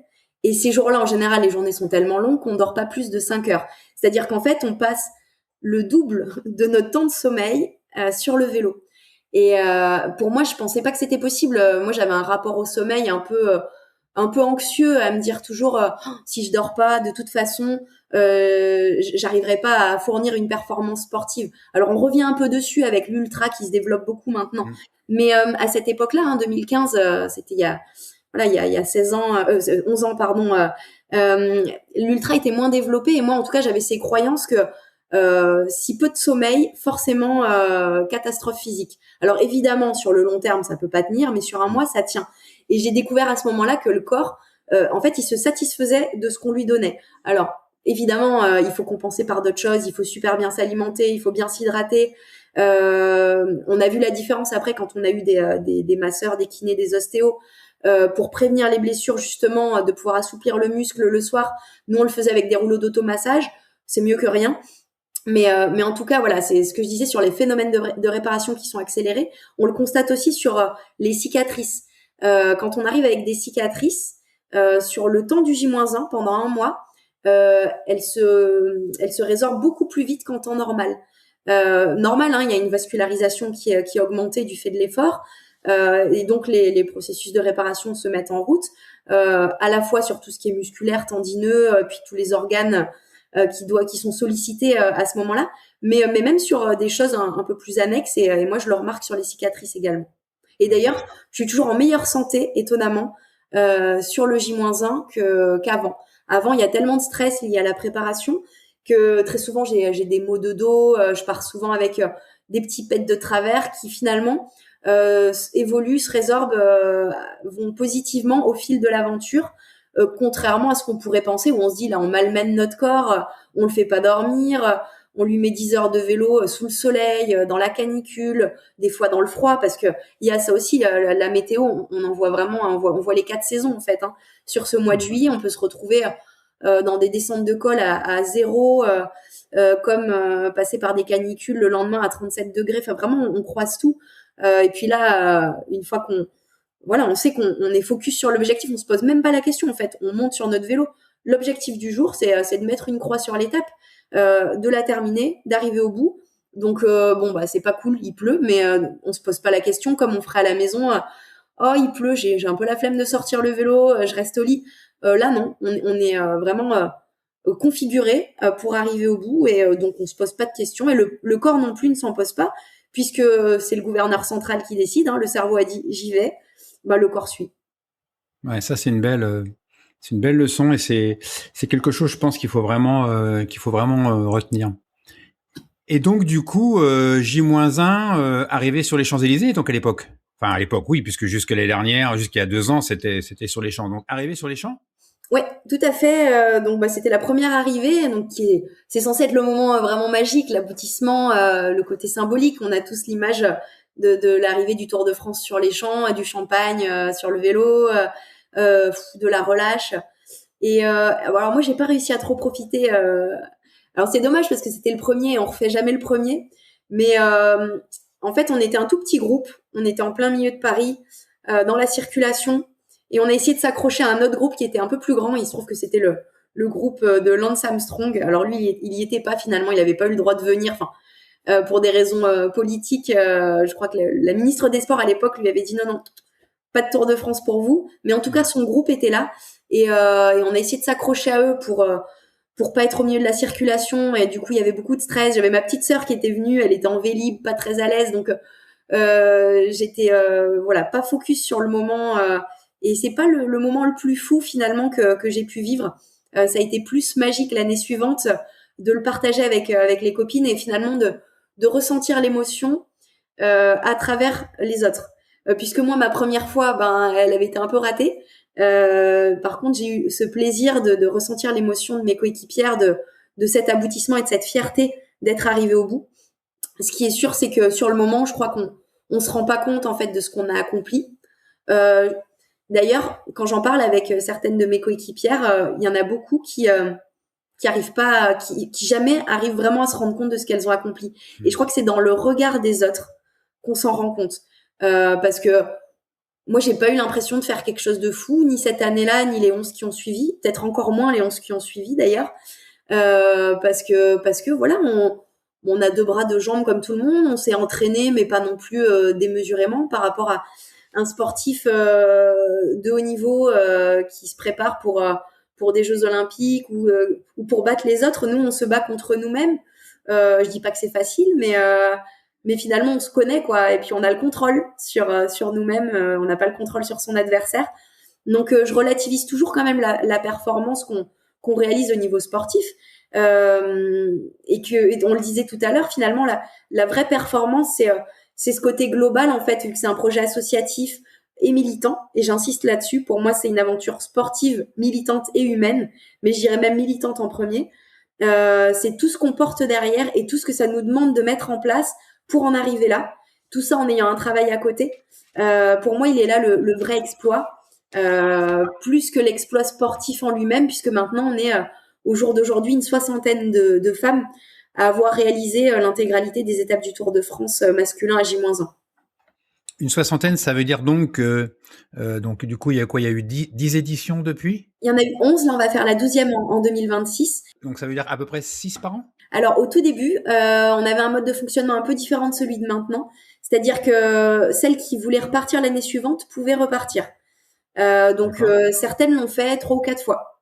Et ces jours-là, en général, les journées sont tellement longues qu'on dort pas plus de 5 heures. C'est-à-dire qu'en fait, on passe le double de notre temps de sommeil sur le vélo. Et pour moi, je pensais pas que c'était possible. Moi, j'avais un rapport au sommeil un peu anxieux, à me dire toujours si je dors pas, de toute façon, j'arriverai pas à fournir une performance sportive. Alors, on revient un peu dessus avec l'ultra qui se développe beaucoup maintenant. Mais à cette époque-là, 2015, c'était il y a 16 ans, 11 ans, pardon. L'ultra était moins développé et moi, en tout cas, j'avais ces croyances que si peu de sommeil, forcément catastrophe physique. Alors évidemment, sur le long terme, ça peut pas tenir, mais sur un mois, ça tient. Et j'ai découvert à ce moment-là que le corps, en fait, il se satisfaisait de ce qu'on lui donnait. Alors évidemment, il faut compenser par d'autres choses. Il faut super bien s'alimenter, il faut bien s'hydrater. On a vu la différence après quand on a eu des masseurs, des kinés, des ostéos. Pour prévenir les blessures, justement, de pouvoir assouplir le muscle le soir. Nous, on le faisait avec des rouleaux d'automassage. C'est mieux que rien. Mais en tout cas, voilà, c'est ce que je disais sur les phénomènes de réparation qui sont accélérés. On le constate aussi sur les cicatrices. Quand on arrive avec des cicatrices, sur le temps du J-1, pendant un mois, elles se résorbent beaucoup plus vite qu'en temps normal. Normal, il y a une vascularisation qui est augmentée du fait de l'effort. Et donc les processus de réparation se mettent en route, à la fois sur tout ce qui est musculaire, tendineux, puis tous les organes qui sont sollicités à ce moment-là, mais même sur des choses un peu plus annexes, et moi je le remarque sur les cicatrices également. Et d'ailleurs, je suis toujours en meilleure santé, étonnamment, sur le J-1 qu'avant. Avant, il y a tellement de stress lié à la préparation que très souvent j'ai des maux de dos, je pars souvent avec des petits pets de travers qui finalement évoluent, se résorbent, vont positivement au fil de l'aventure. Contrairement à ce qu'on pourrait penser, où on se dit là on malmène notre corps, on le fait pas dormir, on lui met 10 heures de vélo sous le soleil, dans la canicule, des fois dans le froid, parce que il y a ça aussi, la météo, on en voit vraiment, on voit les 4 saisons en fait. Sur ce mois de juillet, on peut se retrouver dans des descentes de col à 0, comme passer par des canicules le lendemain à 37 degrés. Enfin vraiment, on croise tout. Et puis là, une fois on sait qu'on est focus sur l'objectif, on se pose même pas la question en fait. On monte sur notre vélo. L'objectif du jour, c'est de mettre une croix sur l'étape, de la terminer, d'arriver au bout. Donc c'est pas cool, il pleut, mais on se pose pas la question comme on ferait à la maison. oh il pleut, j'ai un peu la flemme de sortir le vélo, je reste au lit. Là non, on est vraiment configuré pour arriver au bout et donc on se pose pas de questions et le corps non plus ne s'en pose pas puisque c'est le gouverneur central qui décide. Le cerveau a dit j'y vais, le corps suit. Ouais, ça c'est une belle leçon et c'est quelque chose, je pense, qu'il faut vraiment retenir. Et donc du coup, J-1 arrivé sur les Champs-Élysées, donc à l'époque. Enfin à l'époque, oui, puisque jusqu'à l'année dernière, jusqu'à 2 ans, c'était sur les champs. Donc arrivé sur les champs. Ouais, tout à fait. Donc, c'était la première arrivée, donc c'est censé être le moment vraiment magique, l'aboutissement, le côté symbolique. On a tous l'image de l'arrivée du Tour de France sur les champs, du champagne sur le vélo, de la relâche. Et alors moi, j'ai pas réussi à trop profiter. Alors c'est dommage parce que c'était le premier, et on refait jamais le premier. Mais en fait, on était un tout petit groupe, on était en plein milieu de Paris, dans la circulation. Et on a essayé de s'accrocher à un autre groupe qui était un peu plus grand. Il se trouve que c'était le groupe de Lance Armstrong. Alors lui, il y était pas finalement. Il avait pas eu le droit de venir. Enfin, pour des raisons politiques. Je crois que la ministre des Sports à l'époque lui avait dit non, pas de Tour de France pour vous. Mais en tout cas, son groupe était là. Et on a essayé de s'accrocher à eux pour pas être au milieu de la circulation. Et du coup, il y avait beaucoup de stress. J'avais ma petite sœur qui était venue. Elle était en Vélib, pas très à l'aise. Donc, j'étais pas focus sur le moment. Et c'est pas le moment le plus fou finalement que j'ai pu vivre. Ça a été plus magique l'année suivante de le partager avec les copines et finalement de ressentir l'émotion à travers les autres. Puisque moi ma première fois, elle avait été un peu ratée. Par contre, j'ai eu ce plaisir de ressentir l'émotion de mes coéquipières, de cet aboutissement et de cette fierté d'être arrivée au bout. Ce qui est sûr, c'est que sur le moment, je crois qu'on se rend pas compte en fait de ce qu'on a accompli. D'ailleurs, quand j'en parle avec certaines de mes coéquipières, il y en a beaucoup qui arrivent pas, qui jamais arrivent vraiment à se rendre compte de ce qu'elles ont accompli. Et je crois que c'est dans le regard des autres qu'on s'en rend compte, parce que moi, j'ai pas eu l'impression de faire quelque chose de fou, ni cette année-là, ni les 11 qui ont suivi, peut-être encore moins les 11 qui ont suivi d'ailleurs, parce que voilà, on a 2 bras, 2 jambes comme tout le monde, on s'est entraîné, mais pas non plus démesurément par rapport à un sportif de haut niveau qui se prépare pour des Jeux Olympiques ou pour battre les autres. Nous, on se bat contre nous-mêmes. Je dis pas que c'est facile, mais finalement, on se connaît, quoi. Et puis, on a le contrôle sur nous-mêmes. On n'a pas le contrôle sur son adversaire. Donc, je relativise toujours quand même la performance qu'on réalise au niveau sportif. Et on le disait tout à l'heure, finalement, la vraie performance, c'est ce côté global, en fait, vu que c'est un projet associatif et militant. Et j'insiste là-dessus. Pour moi, c'est une aventure sportive, militante et humaine. Mais je dirais même militante en premier. C'est tout ce qu'on porte derrière et tout ce que ça nous demande de mettre en place pour en arriver là. Tout ça en ayant un travail à côté. Pour moi, il est là le vrai exploit. Plus que l'exploit sportif en lui-même, puisque maintenant, on est au jour d'aujourd'hui une 60aine de femmes à avoir réalisé l'intégralité des étapes du Tour de France masculin à J-1. Une 60aine, ça veut dire donc du coup, il y a quoi? Il y a eu 10 éditions depuis? Il y en a eu 11, là on va faire la 12e en 2026. Donc ça veut dire à peu près 6 par an? Alors au tout début, on avait un mode de fonctionnement un peu différent de celui de maintenant. C'est-à-dire que celles qui voulaient repartir l'année suivante pouvaient repartir. Certaines l'ont fait 3 ou 4 fois.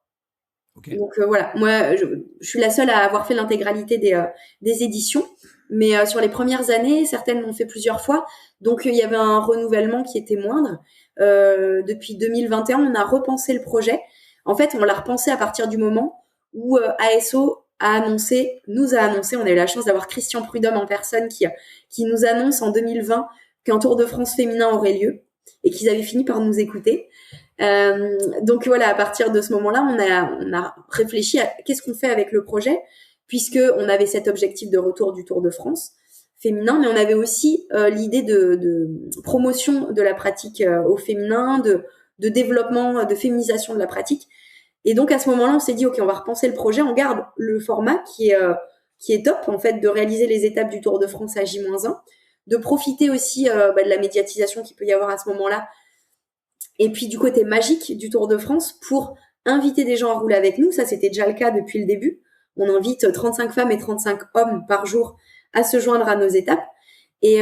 Okay. Donc voilà, moi je suis la seule à avoir fait l'intégralité des éditions, mais sur les premières années, certaines l'ont fait plusieurs fois, donc il y avait un renouvellement qui était moindre. Depuis 2021, on a repensé le projet. En fait, on l'a repensé à partir du moment où ASO nous a annoncé, on a eu la chance d'avoir Christian Prudhomme en personne qui nous annonce en 2020 qu'un Tour de France féminin aurait lieu et qu'ils avaient fini par nous écouter. Donc voilà, à partir de ce moment-là, on a réfléchi à qu'est-ce qu'on fait avec le projet, puisque on avait cet objectif de retour du Tour de France féminin, mais on avait aussi l'idée de promotion de la pratique au féminin, de développement, de féminisation de la pratique. Et donc à ce moment-là, on s'est dit ok, on va repenser le projet, on garde le format qui est top en fait, de réaliser les étapes du Tour de France à J-1, de profiter aussi de la médiatisation qu'il peut y avoir à ce moment-là. Et puis du côté magique du Tour de France pour inviter des gens à rouler avec nous. Ça, c'était déjà le cas depuis le début. On invite 35 femmes et 35 hommes par jour à se joindre à nos étapes. Et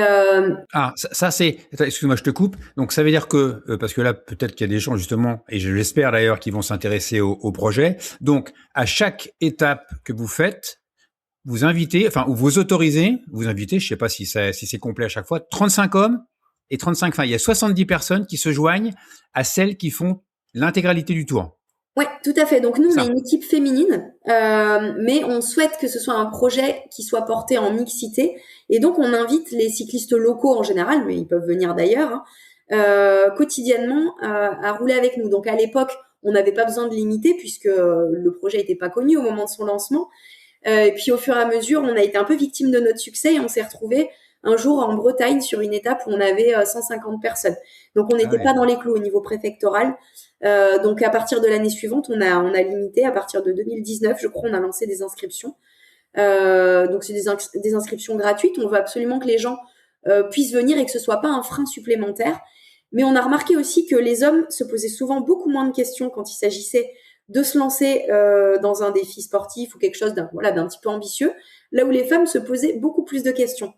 Ça c'est. Attends, excuse-moi, je te coupe. Donc ça veut dire que parce que là peut-être qu'il y a des gens justement, et je l'espère d'ailleurs, qui vont s'intéresser au projet. Donc à chaque étape que vous faites, vous invitez, enfin ou vous autorisez, vous invitez, je sais pas si c'est complet à chaque fois, 35 hommes et 35 femmes. Il y a 70 personnes qui se joignent à celles qui font l'intégralité du tour. ouais, tout à fait. Donc nous, on est Ça. une équipe féminine, mais on souhaite que ce soit un projet qui soit porté en mixité. Et donc, on invite les cyclistes locaux en général, mais ils peuvent venir d'ailleurs, hein, quotidiennement à rouler avec nous. Donc à l'époque, on n'avait pas besoin de limiter puisque le projet n'était pas connu au moment de son lancement. Et puis au fur et à mesure, on a été un peu victime de notre succès et on s'est retrouvé un jour en Bretagne sur une étape où on avait 150 personnes. Donc on Ah n'était ouais. pas dans les clous au niveau préfectoral. Donc à partir de l'année suivante, on a limité. À partir de 2019, je crois, on a lancé des inscriptions. Donc c'est des inscriptions gratuites. On veut absolument que les gens puissent venir et que ce soit pas un frein supplémentaire. Mais on a remarqué aussi que les hommes se posaient souvent beaucoup moins de questions quand il s'agissait de se lancer dans un défi sportif ou quelque chose d'un petit peu ambitieux, là où les femmes se posaient beaucoup plus de questions.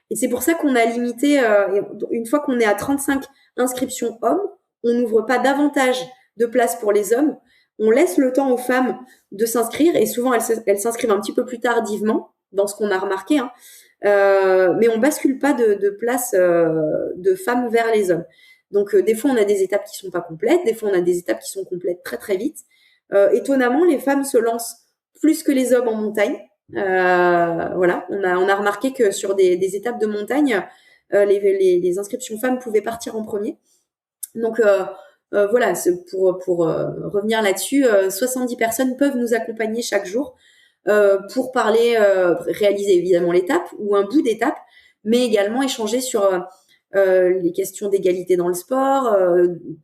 Et c'est pour ça qu'on a limité, une fois qu'on est à 35 inscriptions hommes, on n'ouvre pas davantage de places pour les hommes. On laisse le temps aux femmes de s'inscrire et souvent elles s'inscrivent un petit peu plus tardivement dans ce qu'on a remarqué, hein. Mais on bascule pas de place de femmes vers les hommes. Donc des fois on a des étapes qui sont pas complètes, des fois on a des étapes qui sont complètes très très vite. Étonnamment, les femmes se lancent plus que les hommes en montagne. Voilà, on a remarqué que sur des étapes de montagne, les inscriptions femmes pouvaient partir en premier. Donc voilà, pour revenir là-dessus, 70 personnes peuvent nous accompagner chaque jour pour parler, réaliser évidemment l'étape ou un bout d'étape, mais également échanger sur les questions d'égalité dans le sport,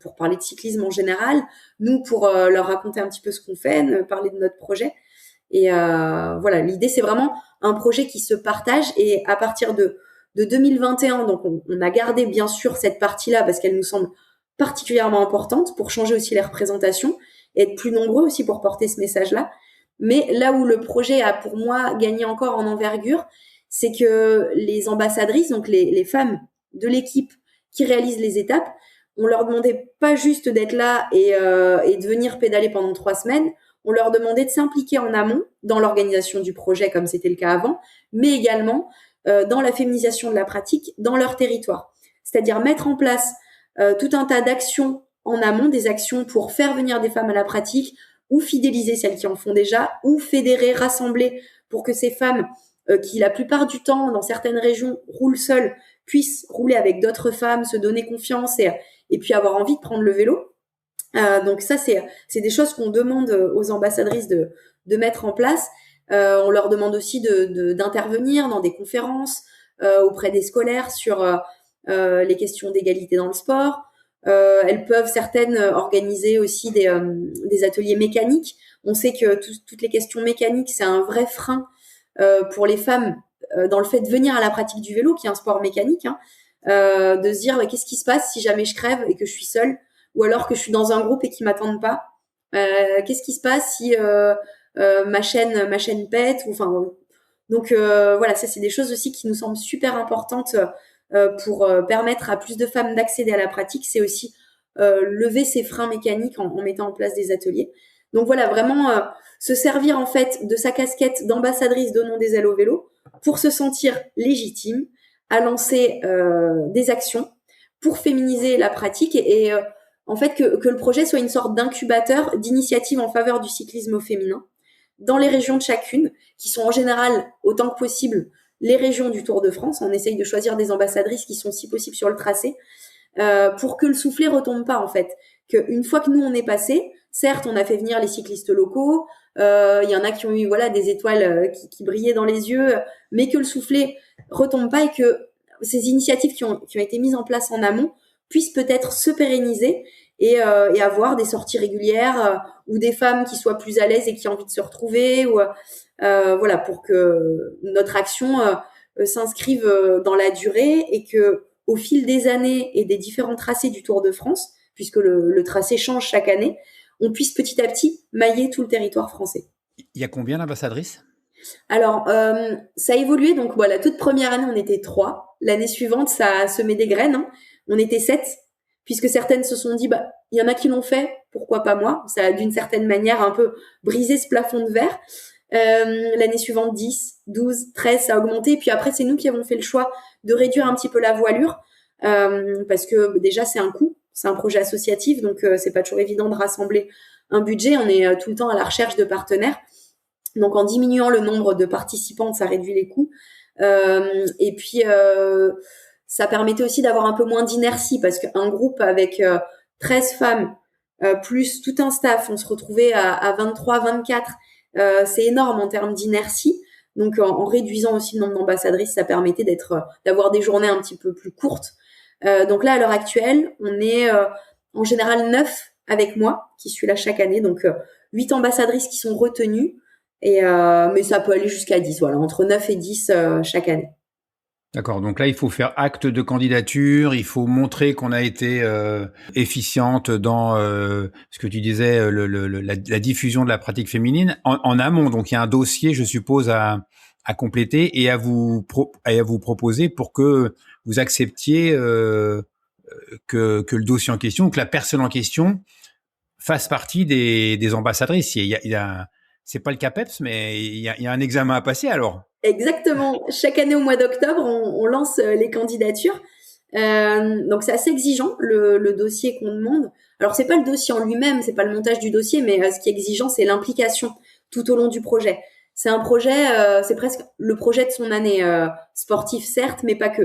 pour parler de cyclisme en général, nous pour leur raconter un petit peu ce qu'on fait, parler de notre projet. Et voilà, l'idée c'est vraiment un projet qui se partage et à partir de 2021, donc on a gardé bien sûr cette partie-là parce qu'elle nous semble particulièrement importante pour changer aussi les représentations et être plus nombreux aussi pour porter ce message-là. Mais là où le projet a pour moi gagné encore en envergure, c'est que les ambassadrices, donc les femmes de l'équipe qui réalisent les étapes, on leur demandait pas juste d'être là et de venir pédaler pendant 3 semaines, on leur demandait de s'impliquer en amont dans l'organisation du projet comme c'était le cas avant, mais également dans la féminisation de la pratique dans leur territoire. C'est-à-dire mettre en place tout un tas d'actions en amont, des actions pour faire venir des femmes à la pratique ou fidéliser celles qui en font déjà ou fédérer, rassembler pour que ces femmes qui la plupart du temps dans certaines régions roulent seules puissent rouler avec d'autres femmes, se donner confiance et puis avoir envie de prendre le vélo. Donc ça, c'est des choses qu'on demande aux ambassadrices de mettre en place. On leur demande aussi d'intervenir dans des conférences auprès des scolaires sur les questions d'égalité dans le sport. Elles peuvent certaines organiser aussi des ateliers mécaniques. On sait que toutes les questions mécaniques, c'est un vrai frein pour les femmes dans le fait de venir à la pratique du vélo, qui est un sport mécanique, hein, de se dire qu'est-ce qui se passe si jamais je crève et que je suis seule, ou alors que je suis dans un groupe et qu'ils m'attendent pas. Qu'est-ce qui se passe si ma chaîne pète, ou enfin donc voilà, ça c'est des choses aussi qui nous semblent super importantes pour permettre à plus de femmes d'accéder à la pratique. C'est aussi lever ces freins mécaniques en mettant en place des ateliers. Donc voilà, vraiment se servir en fait de sa casquette d'ambassadrice donnant des ailes au vélo pour se sentir légitime à lancer des actions pour féminiser la pratique et en fait que le projet soit une sorte d'incubateur d'initiative en faveur du cyclisme au féminin dans les régions de chacune, qui sont en général autant que possible les régions du Tour de France. On essaye de choisir des ambassadrices qui sont si possible sur le tracé pour que le soufflet retombe pas en fait. Qu'une fois que nous on est passé, certes on a fait venir les cyclistes locaux, il y en a qui ont eu des étoiles qui brillaient dans les yeux, mais que le soufflet retombe pas et que ces initiatives qui ont été mises en place en amont puissent peut-être se pérenniser et avoir des sorties régulières ou des femmes qui soient plus à l'aise et qui ont envie de se retrouver ou voilà, pour que notre action s'inscrive dans la durée et que au fil des années et des différents tracés du Tour de France, puisque le tracé change chaque année, on puisse petit à petit mailler tout le territoire français. Il y a combien d'ambassadrices ? Alors, ça a évolué. Donc, voilà, la toute première année, on était 3. L'année suivante, ça a semé des graines, hein. On était 7, puisque certaines se sont dit, bah, il y en a qui l'ont fait, pourquoi pas moi? Ça a d'une certaine manière un peu brisé ce plafond de verre. L'année suivante, 10, 12, 13, ça a augmenté. Puis après, c'est nous qui avons fait le choix de réduire un petit peu la voilure, parce que déjà, c'est un coût. C'est un projet associatif, donc c'est pas toujours évident de rassembler un budget. On est tout le temps à la recherche de partenaires. Donc en diminuant le nombre de participantes, ça réduit les coûts. Et puis ça permettait aussi d'avoir un peu moins d'inertie parce qu'un groupe avec 13 femmes plus tout un staff, on se retrouvait à 23, 24. C'est énorme en termes d'inertie. Donc en réduisant aussi le nombre d'ambassadrices, ça permettait d'avoir des journées un petit peu plus courtes. Donc là, à l'heure actuelle, on est en général 9 avec moi, qui suis là chaque année. Donc 8 ambassadrices qui sont retenues. Mais ça peut aller jusqu'à 10, voilà, entre 9 et 10 chaque année. D'accord, donc là, il faut faire acte de candidature, il faut montrer qu'on a été efficiente dans ce que tu disais, la diffusion de la pratique féminine en amont. Donc, il y a un dossier, je suppose, à compléter et à vous proposer pour que vous acceptiez que le dossier en question, que la personne en question fasse partie des ambassadrices. Il y a c'est pas le CAPEPS, mais il y a un examen à passer alors. Exactement. Chaque année au mois d'octobre, on lance les candidatures. Donc c'est assez exigeant le dossier qu'on demande. Alors c'est pas le dossier en lui-même, c'est pas le montage du dossier, mais ce qui est exigeant, c'est l'implication tout au long du projet. C'est un projet, c'est presque le projet de son année sportif certes, mais pas que.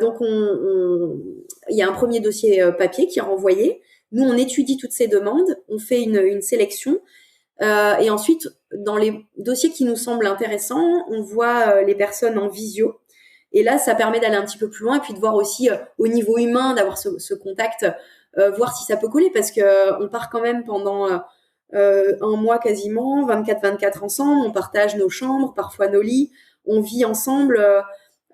Donc il y a un premier dossier papier qui est renvoyé. Nous on étudie toutes ces demandes, on fait une sélection. Et ensuite, dans les dossiers qui nous semblent intéressants, on voit les personnes en visio. Et là, ça permet d'aller un petit peu plus loin et puis de voir aussi au niveau humain, d'avoir ce contact, voir si ça peut coller parce que on part quand même pendant un mois quasiment, 24-24 ensemble. On partage nos chambres, parfois nos lits. On vit ensemble.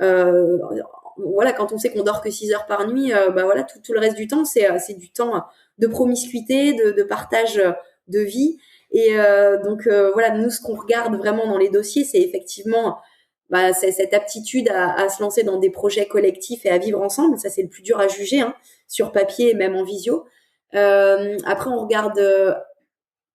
Voilà, quand on sait qu'on dort que 6 heures par nuit, bah voilà, tout le reste du temps, c'est du temps de promiscuité, de partage de vie. Et donc voilà, nous ce qu'on regarde vraiment dans les dossiers, c'est effectivement c'est cette aptitude à se lancer dans des projets collectifs et à vivre ensemble. Ça c'est le plus dur à juger, hein, sur papier et même en visio. Après on regarde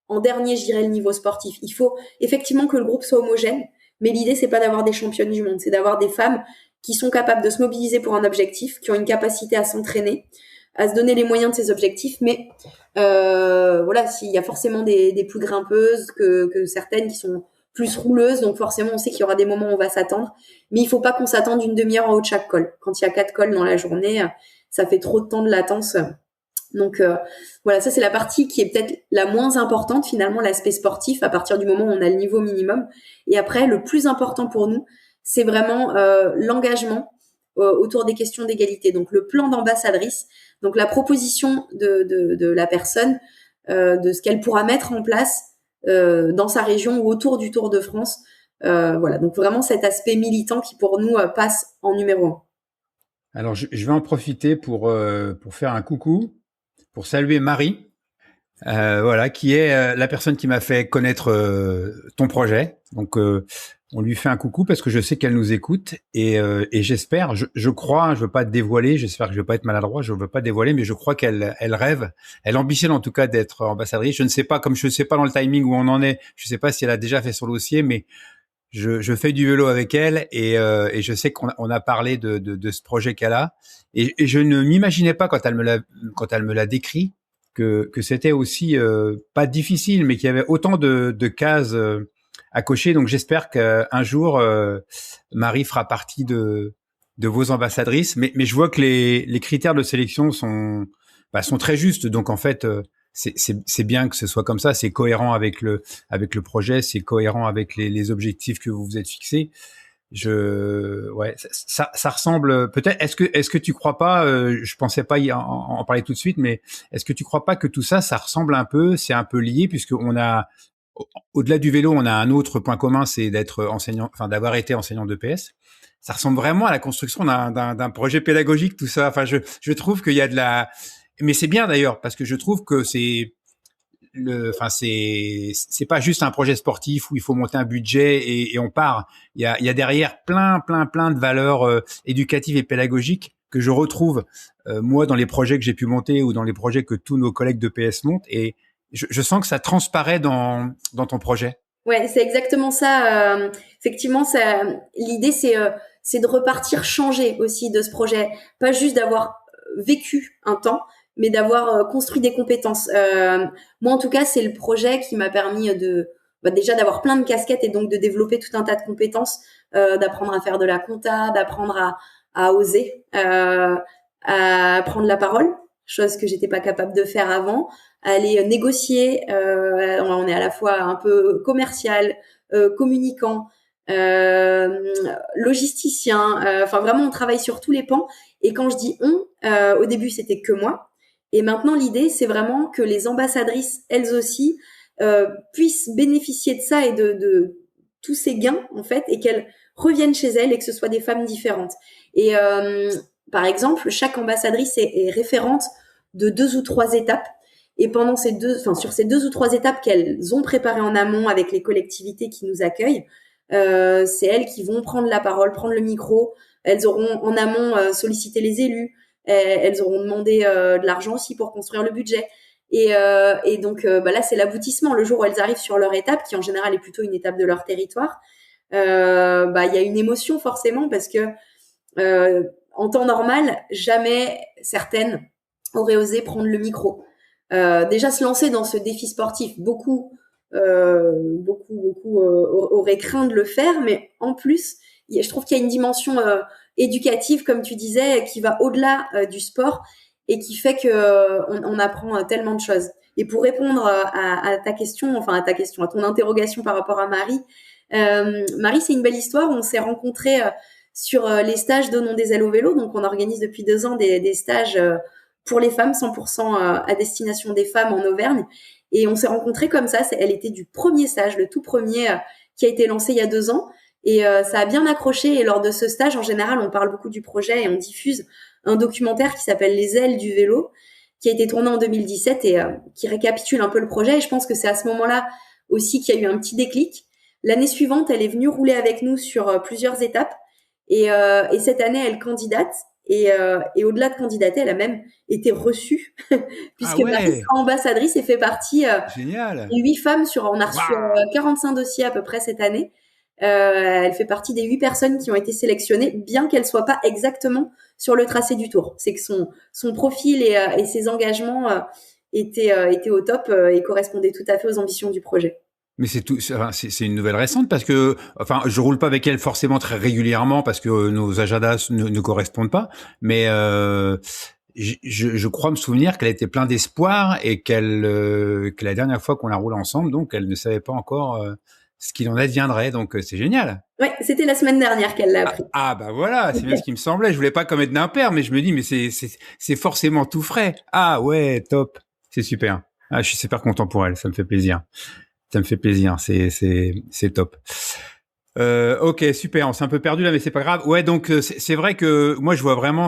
en dernier, je dirais le niveau sportif. Il faut effectivement que le groupe soit homogène, mais l'idée c'est pas d'avoir des championnes du monde, c'est d'avoir des femmes qui sont capables de se mobiliser pour un objectif, qui ont une capacité à s'entraîner, à se donner les moyens de ces objectifs, mais voilà, s'il y a forcément des plus grimpeuses que certaines qui sont plus rouleuses, donc forcément on sait qu'il y aura des moments où on va s'attendre, mais il faut pas qu'on s'attende une demi-heure en haut de chaque col. Quand il y a 4 cols dans la journée, ça fait trop de temps de latence. Donc voilà, ça c'est la partie qui est peut-être la moins importante finalement, l'aspect sportif à partir du moment où on a le niveau minimum. Et après, le plus important pour nous, c'est vraiment l'engagement autour des questions d'égalité. Donc le plan d'ambassadrice, donc la proposition de la personne, de ce qu'elle pourra mettre en place dans sa région ou autour du Tour de France. Voilà, donc vraiment cet aspect militant qui pour nous passe en numéro 1. Alors je vais en profiter pour faire un coucou, pour saluer Marie, voilà, qui est la personne qui m'a fait connaître ton projet. Donc on lui fait un coucou parce que je sais qu'elle nous écoute et j'espère, je crois, je veux pas te dévoiler, j'espère que je vais pas être maladroit, je veux pas dévoiler, mais je crois qu'elle rêve, elle ambitionne en tout cas d'être ambassadrice. Je ne sais pas, comme je ne sais pas dans le timing où on en est, je sais pas si elle a déjà fait son dossier, mais je fais du vélo avec elle et je sais qu'on a parlé de ce projet qu'elle a et je ne m'imaginais pas quand elle me l'a décrit que c'était aussi pas difficile, mais qu'il y avait autant de cases à cocher. Donc j'espère qu'un jour Marie fera partie de vos ambassadrices. Mais je vois que les critères de sélection sont très justes. Donc en fait c'est bien que ce soit comme ça. C'est cohérent avec le projet, c'est cohérent avec les objectifs que vous vous êtes fixés. Ça ressemble peut-être. Est-ce que tu crois pas, je pensais pas en parler tout de suite, mais est-ce que tu crois pas que tout ça ressemble un peu, c'est un peu lié puisque on a au-delà du vélo, on a un autre point commun, c'est d'être enseignant, enfin d'avoir été enseignant d'EPS. Ça ressemble vraiment à la construction d'un projet pédagogique, tout ça. Enfin, je trouve qu'il y a de la, mais c'est bien d'ailleurs parce que je trouve que enfin c'est pas juste un projet sportif où il faut monter un budget et on part. Il y a derrière plein de valeurs éducatives et pédagogiques que je retrouve moi dans les projets que j'ai pu monter ou dans les projets que tous nos collègues de PS montent, et je sens que ça transparaît dans ton projet. Ouais, c'est exactement ça. Effectivement, ça, l'idée, c'est de repartir changer aussi de ce projet. Pas juste d'avoir vécu un temps, mais d'avoir construit des compétences. Moi, en tout cas, c'est le projet qui m'a permis déjà d'avoir plein de casquettes et donc de développer tout un tas de compétences, d'apprendre à faire de la compta, d'apprendre à oser, à prendre la parole, chose que j'étais pas capable de faire avant, aller négocier. On est à la fois un peu commercial, communicant, logisticien. Enfin, vraiment, on travaille sur tous les pans. Et quand je dis on, au début, c'était que moi. Et maintenant, l'idée, c'est vraiment que les ambassadrices, elles aussi, puissent bénéficier de ça et de tous ces gains, en fait, et qu'elles reviennent chez elles et que ce soit des femmes différentes. Et par exemple, chaque ambassadrice est référente de 2 ou 3 étapes. Et sur ces 2 ou 3 étapes qu'elles ont préparées en amont avec les collectivités qui nous accueillent, c'est elles qui vont prendre la parole, prendre le micro. Elles auront en amont sollicité les élus. Elles auront demandé de l'argent aussi pour construire le budget. Et donc là, c'est l'aboutissement. Le jour où elles arrivent sur leur étape, qui en général est plutôt une étape de leur territoire, il y a une émotion forcément parce que en temps normal, jamais certaines auraient osé prendre le micro. Déjà se lancer dans ce défi sportif, beaucoup auraient craint de le faire, mais en plus, je trouve qu'il y a une dimension éducative, comme tu disais, qui va au-delà du sport et qui fait que on apprend tellement de choses. Et pour répondre à ta question, à ton interrogation par rapport à Marie, Marie, c'est une belle histoire. On s'est rencontrés sur les stages Donnons des ailes au vélo. Donc, on organise depuis 2 ans des stages pour les femmes, 100% à destination des femmes en Auvergne. Et on s'est rencontrés comme ça. Elle était du premier stage, le tout premier qui a été lancé il y a 2 ans. Et ça a bien accroché. Et lors de ce stage, en général, on parle beaucoup du projet et on diffuse un documentaire qui s'appelle Les ailes du vélo, qui a été tourné en 2017 et qui récapitule un peu le projet. Et je pense que c'est à ce moment-là aussi qu'il y a eu un petit déclic. L'année suivante, elle est venue rouler avec nous sur plusieurs étapes. Et cette année, elle candidate. Et au-delà de candidater, elle a même été reçue puisque Marie sera ambassadrice et fait partie Génial. des 8 femmes on a reçu 45 dossiers à peu près cette année. Elle fait partie des 8 personnes qui ont été sélectionnées, bien qu'elle soit pas exactement sur le tracé du Tour. C'est que son profil et ses engagements étaient au top et correspondaient tout à fait aux ambitions du projet. Mais c'est une nouvelle récente parce que, enfin, je roule pas avec elle forcément très régulièrement parce que nos agendas ne correspondent pas, mais je crois me souvenir qu'elle était plein d'espoir et que la dernière fois qu'on la roule ensemble, donc elle ne savait pas encore ce qu'il en adviendrait, donc c'est génial. Ouais, c'était la semaine dernière qu'elle l'a appris. Bah voilà, c'est bien ce qui me semblait. Je voulais pas commettre d'impair, mais je me dis, mais c'est forcément tout frais. Ah ouais, top, c'est super. Ah, je suis super content pour elle, ça me fait plaisir. Ça me fait plaisir, c'est top. Ok, super. On s'est un peu perdu là, mais c'est pas grave. Ouais, donc c'est vrai que moi je vois vraiment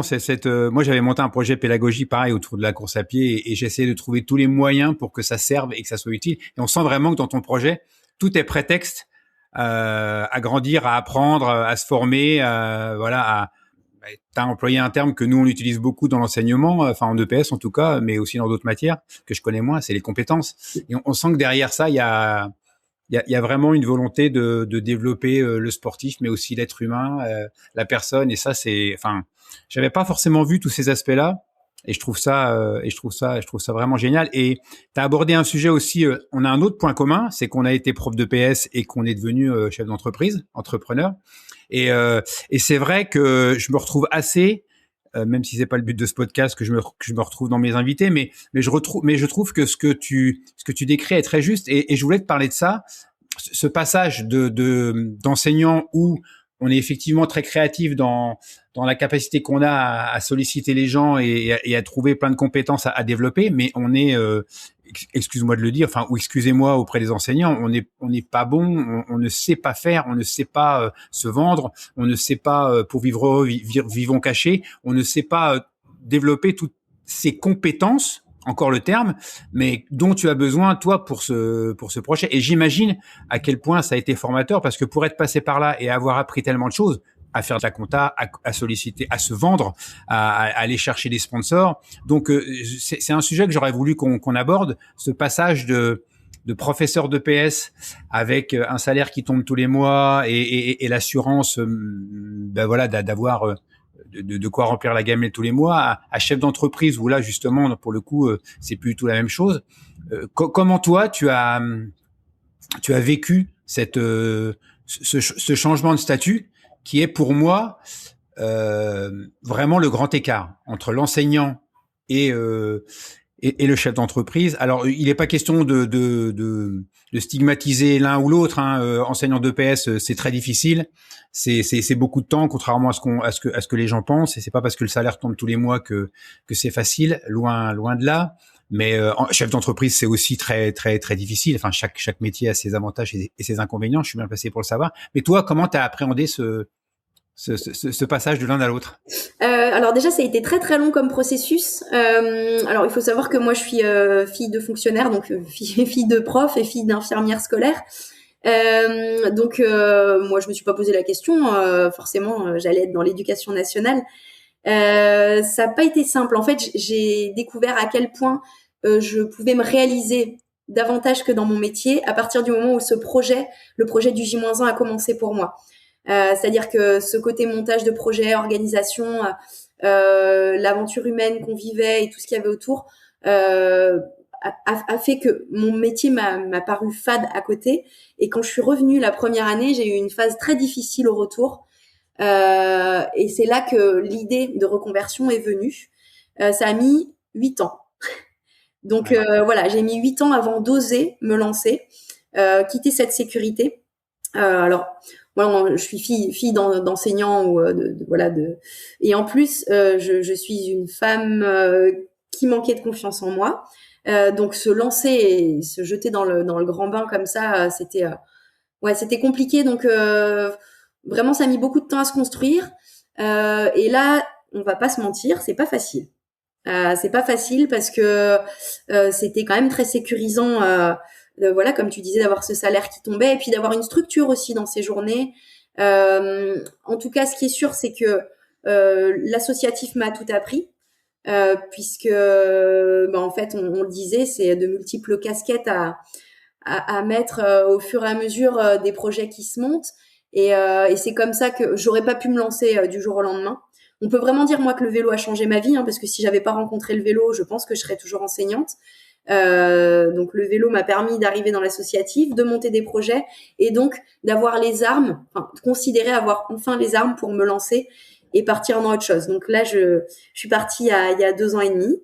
moi j'avais monté un projet pédagogique pareil autour de la course à pied et j'essayais de trouver tous les moyens pour que ça serve et que ça soit utile. Et on sent vraiment que dans ton projet tout est prétexte à grandir, à apprendre, à se former, voilà. T'as employé un terme que nous on utilise beaucoup dans l'enseignement, enfin en EPS en tout cas, mais aussi dans d'autres matières que je connais moins, c'est les compétences. Et on sent que derrière ça, il y a vraiment une volonté de développer le sportif, mais aussi l'être humain, la personne. Et ça, j'avais pas forcément vu tous ces aspects-là, et je trouve ça vraiment génial. Et t'as abordé un sujet aussi. On a un autre point commun, c'est qu'on a été prof de PS et qu'on est devenu chef d'entreprise, entrepreneur. Et c'est vrai que je me retrouve assez, même si c'est pas le but de ce podcast, que je me retrouve dans mes invités, mais je trouve que ce que tu décris est très juste. Et je voulais te parler de ça, ce passage d'enseignant où on est effectivement très créatif dans la capacité qu'on a à solliciter les gens et à trouver plein de compétences à développer, mais on est excuse-moi de le dire, ou excusez-moi auprès des enseignants, on n'est pas bon, on ne sait pas faire, on ne sait pas se vendre, on ne sait pas pour vivons cachés, on ne sait pas développer toutes ces compétences encore le terme, mais dont tu as besoin, toi, pour ce projet. Et j'imagine à quel point ça a été formateur, parce que pour être passé par là et avoir appris tellement de choses, à faire de la compta, à solliciter, à se vendre, à aller chercher des sponsors. Donc, c'est un sujet que j'aurais voulu qu'on aborde, ce passage de professeur de PS avec un salaire qui tombe tous les mois et l'assurance, ben voilà, d'avoir de quoi remplir la gamelle tous les mois, à chef d'entreprise où là justement pour le coup c'est plus du tout la même chose. Comment toi tu as vécu ce changement de statut qui est pour moi vraiment le grand écart entre l'enseignant et le chef d'entreprise. Alors, il n'est pas question de stigmatiser l'un ou l'autre. Hein. Enseignant d'EPS, c'est très difficile. C'est beaucoup de temps, contrairement à ce que les gens pensent. Et c'est pas parce que le salaire tombe tous les mois que c'est facile. Loin de là. Mais chef d'entreprise, c'est aussi très très très difficile. Enfin, chaque métier a ses avantages et ses inconvénients. Je suis bien placé pour le savoir. Mais toi, comment t'as appréhendé ce passage de l'un à l'autre? Alors déjà, ça a été très très long comme processus. Alors il faut savoir que moi je suis fille de fonctionnaire, donc fille de prof et fille d'infirmière scolaire. Donc moi je me suis pas posé la question. Forcément, j'allais être dans l'éducation nationale. Ça n'a pas été simple. En fait, j'ai découvert à quel point je pouvais me réaliser davantage que dans mon métier à partir du moment où le projet du J-1 a commencé pour moi. C'est-à-dire que ce côté montage de projet, organisation, l'aventure humaine qu'on vivait et tout ce qu'il y avait autour a fait que mon métier m'a paru fade à côté. Et quand je suis revenue la première année, j'ai eu une phase très difficile au retour. Et c'est là que l'idée de reconversion est venue. Ça a mis 8 ans. Donc voilà, j'ai mis 8 ans avant d'oser me lancer, quitter cette sécurité. Alors moi, je suis fille d'enseignant ou et en plus je suis une femme qui manquait de confiance en moi. Donc se lancer et se jeter dans le grand bain comme ça, c'était compliqué. Donc vraiment, ça a mis beaucoup de temps à se construire. Et là, on va pas se mentir, c'est pas facile. C'est pas facile parce que c'était quand même très sécurisant, voilà, comme tu disais, d'avoir ce salaire qui tombait et puis d'avoir une structure aussi dans ces journées. En tout cas, ce qui est sûr, c'est que l'associatif m'a tout appris. Puisque en fait on le disait, c'est de multiples casquettes à mettre au fur et à mesure des projets qui se montent et c'est comme ça que j'aurais pas pu me lancer du jour au lendemain. On peut vraiment dire moi que le vélo a changé ma vie, parce que si j'avais pas rencontré le vélo, je pense que je serais toujours enseignante. Donc le vélo m'a permis d'arriver dans l'associatif, de monter des projets et donc d'avoir les armes, de considérer avoir enfin les armes pour me lancer et partir dans autre chose. Donc là, je suis partie il y a 2 ans et demi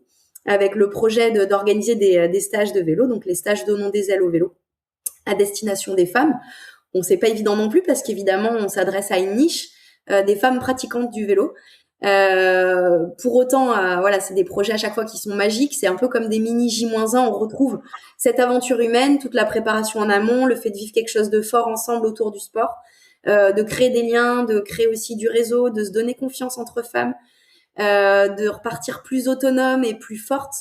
avec le projet d'organiser des stages de vélo, donc les stages Donnons des ailes au vélo à destination des femmes. Bon, c'est pas évident non plus parce qu'évidemment, on s'adresse à une niche des femmes pratiquantes du vélo. Pour autant, voilà, c'est des projets à chaque fois qui sont magiques. C'est un peu comme des mini J-1. On retrouve cette aventure humaine, toute la préparation en amont, le fait de vivre quelque chose de fort ensemble autour du sport, de créer des liens, de créer aussi du réseau, de se donner confiance entre femmes, de repartir plus autonome et plus forte.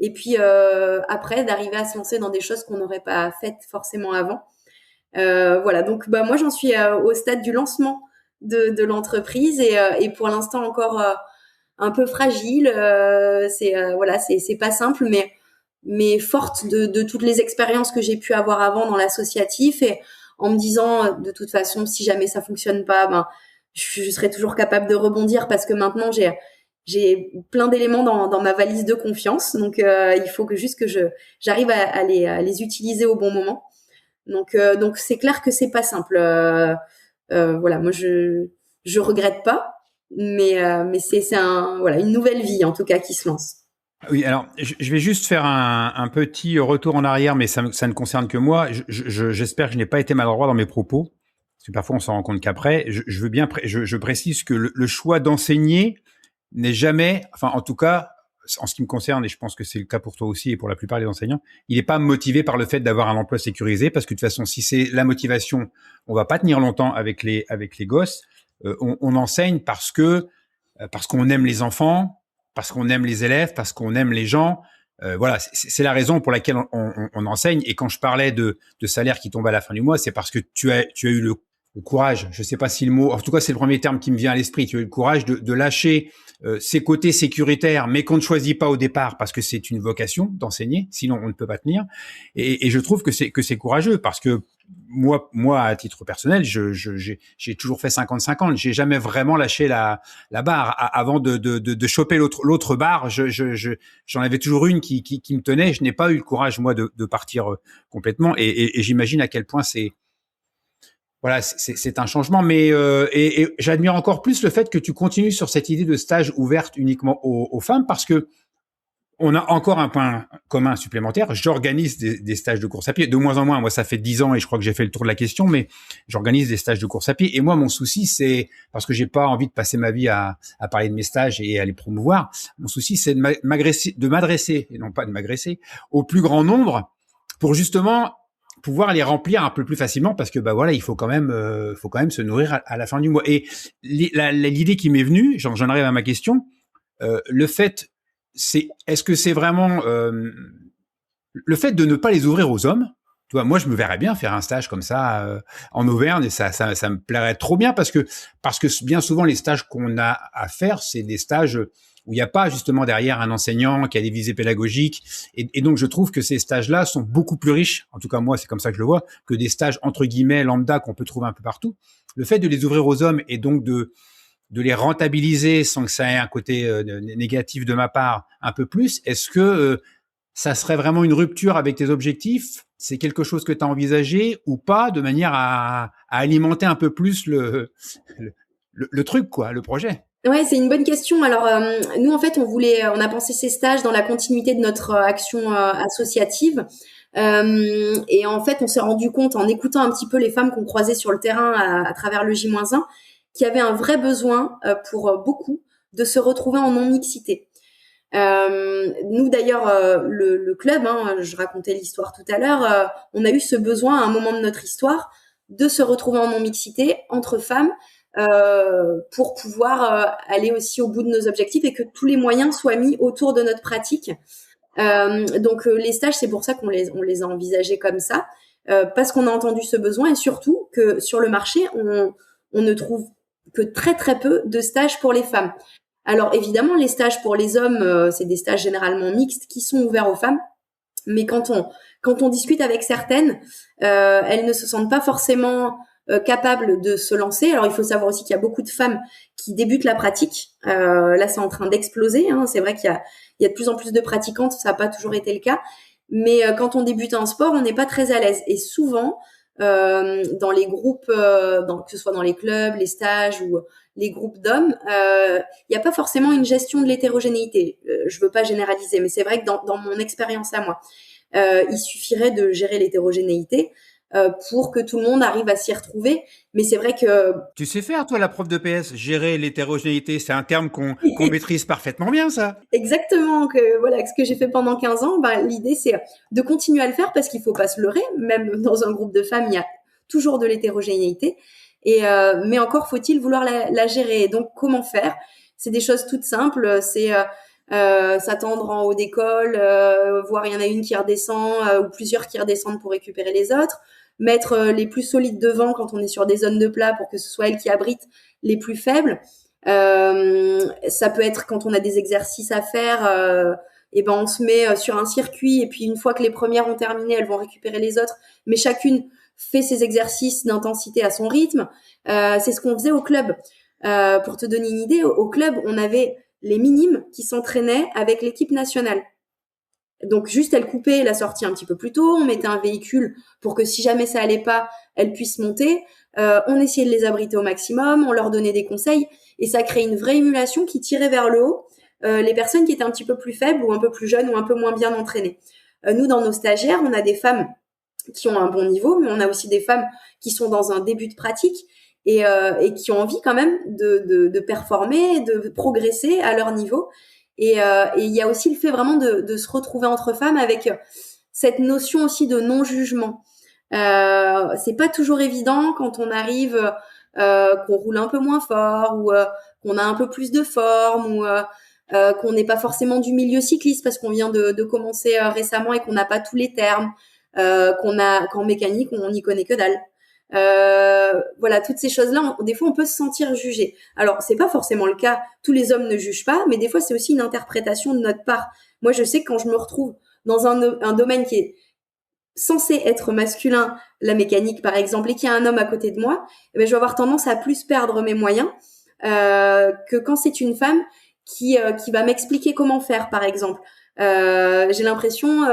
Et puis après, d'arriver à se lancer dans des choses qu'on n'aurait pas faites forcément avant. Voilà, donc moi j'en suis au stade du lancement de l'entreprise et pour l'instant encore un peu fragile. C'est pas simple, mais forte de toutes les expériences que j'ai pu avoir avant dans l'associatif et en me disant de toute façon si jamais ça fonctionne pas, je serai toujours capable de rebondir parce que maintenant j'ai plein d'éléments dans ma valise de confiance. Donc il faut que j'arrive à les utiliser au bon moment. Donc c'est clair que c'est pas simple. Voilà, moi je regrette pas, mais c'est une nouvelle vie en tout cas qui se lance. Oui, alors je vais juste faire un petit retour en arrière, mais ça ne concerne que moi. J'espère que je n'ai pas été maladroit dans mes propos, parce que parfois on s'en rend compte qu'après. Je précise que le choix d'enseigner n'est jamais, enfin en tout cas en ce qui me concerne, et je pense que c'est le cas pour toi aussi et pour la plupart des enseignants, il n'est pas motivé par le fait d'avoir un emploi sécurisé, parce que de toute façon, si c'est la motivation, on va pas tenir longtemps avec les gosses. On enseigne parce qu'on aime les enfants, parce qu'on aime les élèves, parce qu'on aime les gens, Voilà, c'est la raison pour laquelle on enseigne. Et quand je parlais de salaire qui tombe à la fin du mois, c'est parce que tu as eu le courage, je sais pas si le mot, en tout cas c'est le premier terme qui me vient à l'esprit, tu as eu le courage de lâcher ces côtés sécuritaires, mais qu'on ne choisit pas au départ parce que c'est une vocation d'enseigner, sinon on ne peut pas tenir. Et je trouve que c'est courageux parce que moi à titre personnel, j'ai toujours fait 50-50. J'ai jamais vraiment lâché la barre avant de choper l'autre barre. J'en avais toujours une qui me tenait. Je n'ai pas eu le courage moi de partir complètement. Et j'imagine à quel point voilà, c'est un changement, mais et j'admire encore plus le fait que tu continues sur cette idée de stage ouverte uniquement aux femmes, parce que on a encore un point commun supplémentaire. J'organise des stages de course à pied, de moins en moins. Moi, ça fait 10 ans et je crois que j'ai fait le tour de la question, mais j'organise des stages de course à pied. Et moi, mon souci, c'est, parce que j'ai pas envie de passer ma vie à parler de mes stages et à les promouvoir. Mon souci, c'est de m'adresser, et non pas de m'agresser, au plus grand nombre pour justement pouvoir les remplir un peu plus facilement, parce que bah voilà, il faut quand même se nourrir à la fin du mois. Et l'idée qui m'est venue, j'en arrive à ma question, le fait, est-ce que c'est vraiment le fait de ne pas les ouvrir aux hommes? Tu vois, moi je me verrais bien faire un stage comme ça en Auvergne, et ça me plairait trop bien, parce que bien souvent les stages qu'on a à faire, c'est des stages où il n'y a pas justement derrière un enseignant qui a des visées pédagogiques, et donc je trouve que ces stages-là sont beaucoup plus riches, en tout cas moi c'est comme ça que je le vois, que des stages entre guillemets lambda qu'on peut trouver un peu partout. Le fait de les ouvrir aux hommes, et donc de les rentabiliser sans que ça ait un côté négatif de ma part un peu plus, est-ce que ça serait vraiment une rupture avec tes objectifs? C'est quelque chose que tu as envisagé ou pas, de manière à alimenter un peu plus le truc, quoi, le projet? Ouais, c'est une bonne question. Alors, nous, en fait, on a pensé ces stages dans la continuité de notre action associative. Et en fait, on s'est rendu compte, en écoutant un petit peu les femmes qu'on croisait sur le terrain à travers le J-1, qu'il y avait un vrai besoin pour beaucoup de se retrouver en non-mixité. Nous, d'ailleurs, le club, je racontais l'histoire tout à l'heure, on a eu ce besoin à un moment de notre histoire de se retrouver en non-mixité entre femmes, pour pouvoir aller aussi au bout de nos objectifs, et que tous les moyens soient mis autour de notre pratique. Donc les stages, c'est pour ça qu'on les a envisagés comme ça, parce qu'on a entendu ce besoin, et surtout que sur le marché, on ne trouve que très très peu de stages pour les femmes. Alors évidemment, les stages pour les hommes, c'est des stages généralement mixtes qui sont ouverts aux femmes, mais quand on discute avec certaines, elles ne se sentent pas forcément capables de se lancer. Alors il faut savoir aussi qu'il y a beaucoup de femmes qui débutent la pratique. Là, c'est en train d'exploser. C'est vrai qu'il y a de plus en plus de pratiquantes, ça n'a pas toujours été le cas. Mais quand on débute un sport, on n'est pas très à l'aise. Et souvent, dans les groupes, que ce soit dans les clubs, les stages ou les groupes d'hommes, il n'y a pas forcément une gestion de l'hétérogénéité. Je veux pas généraliser, mais c'est vrai que dans mon expérience à moi, il suffirait de gérer l'hétérogénéité pour que tout le monde arrive à s'y retrouver. Mais c'est vrai que... Tu sais faire, toi, la prof de PS, gérer l'hétérogénéité, c'est un terme qu'on maîtrise parfaitement bien, ça. Exactement, voilà, ce que j'ai fait pendant 15 ans, l'idée c'est de continuer à le faire, parce qu'il faut pas se leurrer, même dans un groupe de femmes, il y a toujours de l'hétérogénéité, mais encore faut-il vouloir la gérer. Donc comment faire? C'est des choses toutes simples, c'est s'attendre en haut d'école, voir il y en a une qui redescend, ou plusieurs qui redescendent pour récupérer les autres, mettre les plus solides devant quand on est sur des zones de plat pour que ce soit elles qui abritent les plus faibles. Ça peut être quand on a des exercices à faire, et ben on se met sur un circuit, et puis une fois que les premières ont terminé, elles vont récupérer les autres, mais chacune fait ses exercices d'intensité à son rythme. C'est ce qu'on faisait au club. Pour te donner une idée, au club, on avait les minimes qui s'entraînaient avec l'équipe nationale. Donc juste, elles coupaient la sortie un petit peu plus tôt, on mettait un véhicule pour que si jamais ça allait pas, elles puissent monter. On essayait de les abriter au maximum, on leur donnait des conseils, et ça créait une vraie émulation qui tirait vers le haut les personnes qui étaient un petit peu plus faibles ou un peu plus jeunes ou un peu moins bien entraînées. Nous, dans nos stagiaires, on a des femmes qui ont un bon niveau, mais on a aussi des femmes qui sont dans un début de pratique et qui ont envie quand même de performer, de progresser à leur niveau. Et il y a aussi le fait vraiment de se retrouver entre femmes avec cette notion aussi de non-jugement. C'est pas toujours évident quand on arrive, qu'on roule un peu moins fort, ou qu'on a un peu plus de forme, ou qu'on n'est pas forcément du milieu cycliste parce qu'on vient de commencer récemment et qu'on n'a pas tous les termes, qu'en mécanique on n'y connaît que dalle. Voilà, toutes ces choses-là, des fois on peut se sentir jugé. Alors c'est pas forcément le cas, tous les hommes ne jugent pas, mais des fois c'est aussi une interprétation de notre part. Moi je sais que quand je me retrouve dans un domaine qui est censé être masculin, la mécanique par exemple, et qu'il y a un homme à côté de moi, je vais avoir tendance à plus perdre mes moyens que quand c'est une femme qui va m'expliquer comment faire par exemple. J'ai l'impression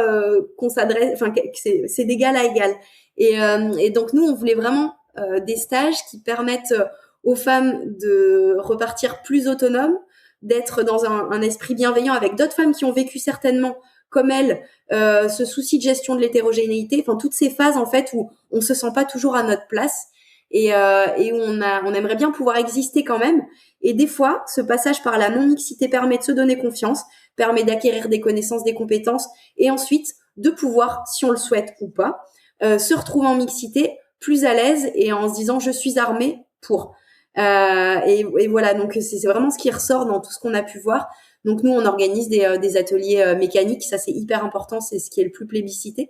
qu'on s'adresse, enfin que c'est d'égal à égal. Et donc nous, on voulait vraiment des stages qui permettent aux femmes de repartir plus autonomes, d'être dans un esprit bienveillant avec d'autres femmes qui ont vécu certainement comme elles ce souci de gestion de l'hétérogénéité, enfin toutes ces phases en fait où on se sent pas toujours à notre place et où on aimerait bien pouvoir exister quand même. Et des fois, ce passage par la non-mixité permet de se donner confiance, permet d'acquérir des connaissances, des compétences et ensuite de pouvoir, si on le souhaite ou pas, se retrouver en mixité plus à l'aise et en se disant je suis armée pour. Et voilà, donc c'est vraiment ce qui ressort dans tout ce qu'on a pu voir. Donc nous, on organise des ateliers mécaniques, ça c'est hyper important, c'est ce qui est le plus plébiscité.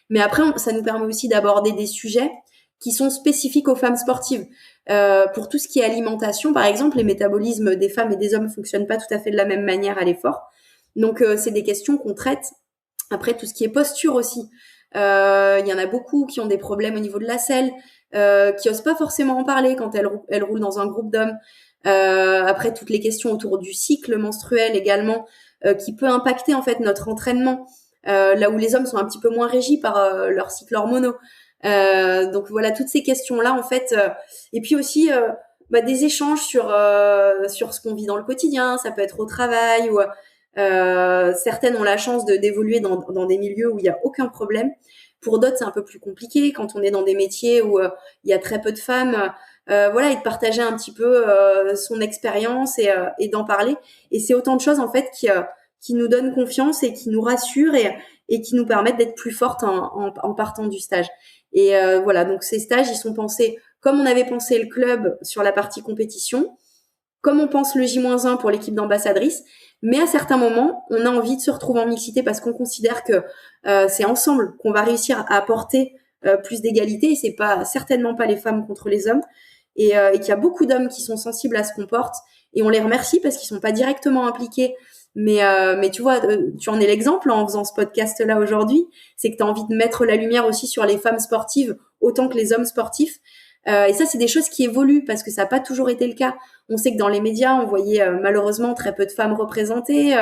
Mais après, ça nous permet aussi d'aborder des sujets qui sont spécifiques aux femmes sportives. Pour tout ce qui est alimentation, par exemple, les métabolismes des femmes et des hommes fonctionnent pas tout à fait de la même manière à l'effort. Donc c'est des questions qu'on traite. Après, tout ce qui est posture aussi. Il y en a beaucoup qui ont des problèmes au niveau de la selle, qui osent pas forcément en parler quand elles roulent dans un groupe d'hommes. Après, toutes les questions autour du cycle menstruel également, qui peut impacter en fait notre entraînement, là où les hommes sont un petit peu moins régis par leur cycle hormonaux. Donc voilà, toutes ces questions-là en fait, et puis aussi des échanges sur ce qu'on vit dans le quotidien. Ça peut être au travail ou certaines ont la chance d'évoluer dans des milieux où il y a aucun problème. Pour d'autres, c'est un peu plus compliqué quand on est dans des métiers où il y a très peu de femmes. Voilà, et de partager un petit peu son expérience et d'en parler. Et c'est autant de choses en fait qui nous donnent confiance et qui nous rassurent et qui nous permettent d'être plus fortes en partant du stage. Et voilà, donc ces stages, ils sont pensés comme on avait pensé le club sur la partie compétition, comme on pense le J-1 pour l'équipe d'ambassadrices. Mais à certains moments, on a envie de se retrouver en mixité parce qu'on considère que c'est ensemble qu'on va réussir à apporter plus d'égalité. Et c'est certainement pas les femmes contre les hommes. Et qu'il y a beaucoup d'hommes qui sont sensibles à ce qu'on porte. Et on les remercie parce qu'ils sont pas directement impliqués. Mais tu vois, tu en es l'exemple en faisant ce podcast-là aujourd'hui. C'est que tu as envie de mettre la lumière aussi sur les femmes sportives autant que les hommes sportifs. Et ça, c'est des choses qui évoluent parce que ça n'a pas toujours été le cas. On sait que dans les médias, on voyait malheureusement très peu de femmes représentées.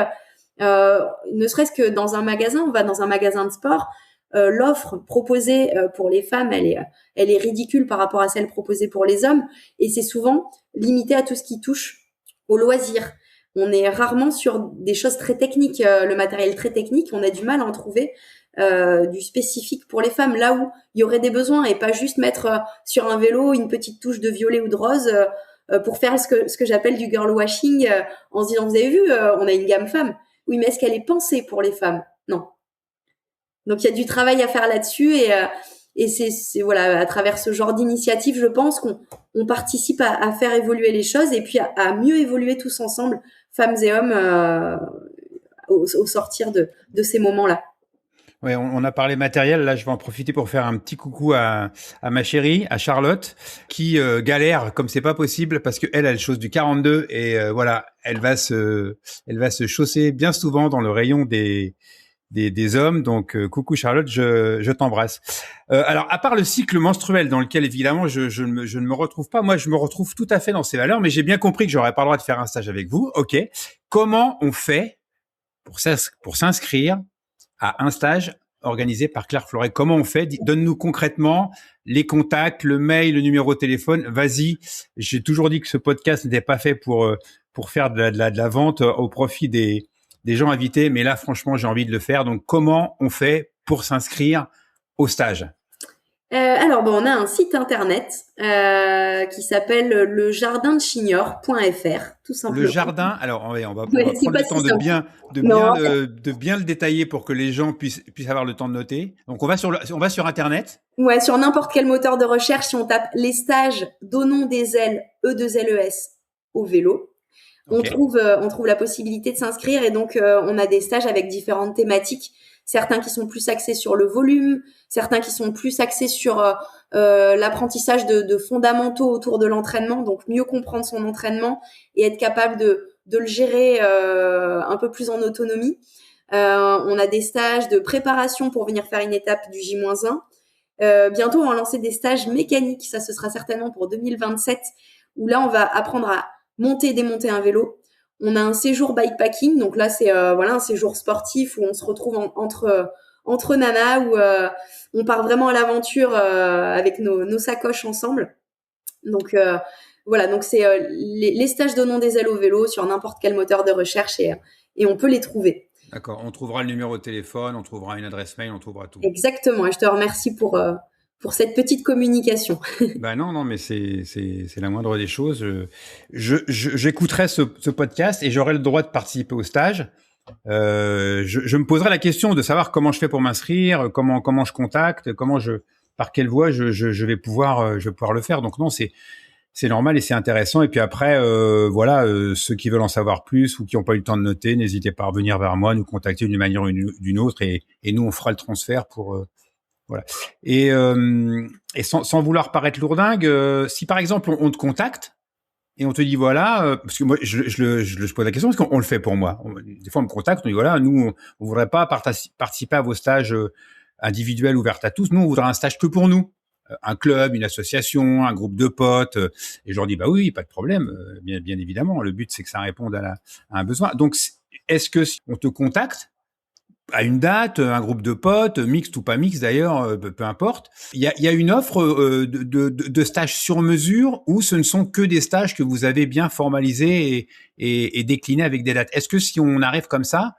Ne serait-ce que dans un magasin, on va dans un magasin de sport, l'offre proposée pour les femmes, elle est ridicule par rapport à celle proposée pour les hommes. Et c'est souvent limité à tout ce qui touche au loisir. On est rarement sur des choses très techniques, le matériel très technique, on a du mal à en trouver. Du spécifique pour les femmes, là où il y aurait des besoins et pas juste mettre sur un vélo une petite touche de violet ou de rose pour faire ce que j'appelle du girl washing en se disant vous avez vu, on a une gamme femme. Oui, mais est-ce qu'elle est pensée pour les femmes? Non. Donc il y a du travail à faire là-dessus et c'est voilà, à travers ce genre d'initiative, je pense qu'on participe à faire évoluer les choses et puis à mieux évoluer tous ensemble, femmes et hommes, au sortir de ces moments-là. Ouais, on a parlé matériel. Là, je vais en profiter pour faire un petit coucou à ma chérie, à Charlotte, qui galère comme c'est pas possible parce que elle chose du 42 et voilà, elle va se chausser bien souvent dans le rayon des hommes. Donc coucou Charlotte, je t'embrasse. Alors à part le cycle menstruel dans lequel évidemment je ne me retrouve pas, moi je me retrouve tout à fait dans ces valeurs, mais j'ai bien compris que j'aurais pas le droit de faire un stage avec vous. Ok, comment on fait pour s'inscrire à un stage organisé par Claire Floret? Comment on fait? Donne-nous concrètement les contacts, le mail, le numéro de téléphone. Vas-y. J'ai toujours dit que ce podcast n'était pas fait pour faire de la vente au profit des gens invités, mais là, franchement, j'ai envie de le faire. Donc, comment on fait pour s'inscrire au stage? Alors, on a un site internet qui s'appelle lejardindechignor.fr, tout simplement. Le jardin, alors on va prendre le temps de bien le détailler pour que les gens puissent avoir le temps de noter. Donc, on va sur internet. Ouais, sur n'importe quel moteur de recherche, si on tape les stages Donnons des ailes, E2LES au vélo, Ok. On trouve la possibilité de s'inscrire et donc on a des stages avec différentes thématiques. Certains qui sont plus axés sur le volume, certains qui sont plus axés sur l'apprentissage de fondamentaux autour de l'entraînement, donc mieux comprendre son entraînement et être capable de le gérer un peu plus en autonomie. On a des stages de préparation pour venir faire une étape du J-1. Bientôt, on va lancer des stages mécaniques. Ça, ce sera certainement pour 2027, où là, on va apprendre à monter et démonter un vélo. On a un séjour bikepacking. Donc là, c'est voilà un séjour sportif où on se retrouve entre nanas, où on part vraiment à l'aventure avec nos sacoches ensemble. Donc voilà, donc c'est les stages donnant des ailes au vélo sur n'importe quel moteur de recherche et on peut les trouver. D'accord. On trouvera le numéro de téléphone, on trouvera une adresse mail, on trouvera tout. Exactement. Et je te remercie pour cette petite communication. Ben non, non, mais c'est la moindre des choses. J'écouterai ce podcast et j'aurai le droit de participer au stage. Je me poserai la question de savoir comment je fais pour m'inscrire, comment je contacte, par quelle voie je vais pouvoir le faire. Donc non, c'est normal et c'est intéressant. Et puis après, voilà, ceux qui veulent en savoir plus ou qui n'ont pas eu le temps de noter, n'hésitez pas à revenir vers moi, nous contacter d'une manière ou d'une autre, et nous on fera le transfert pour voilà. Et sans vouloir paraître lourdingue, si par exemple on te contacte et on te dit voilà, parce que moi je pose la question parce qu'on le fait pour moi. Des fois on me contacte, on dit voilà, nous on voudrait pas participer à vos stages individuels ouverts à tous. Nous on voudrait un stage que pour nous, un club, une association, un groupe de potes. Et je leur dis bah oui, pas de problème, bien évidemment. Le but c'est que ça réponde à un besoin. Donc est-ce que si on te contacte à une date, un groupe de potes, mixte ou pas mixte d'ailleurs, peu importe. Il y a une offre de stages sur mesure ou ce ne sont que des stages que vous avez bien formalisés et déclinés avec des dates. Est-ce que si on arrive comme ça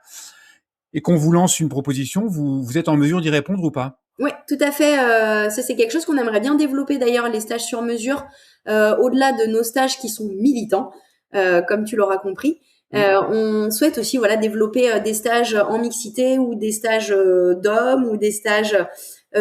et qu'on vous lance une proposition, vous êtes en mesure d'y répondre ou pas? Oui, tout à fait. Ça, c'est quelque chose qu'on aimerait bien développer d'ailleurs, les stages sur mesure, au-delà de nos stages qui sont militants, comme tu l'auras compris. On souhaite aussi voilà développer des stages en mixité ou des stages d'hommes ou des stages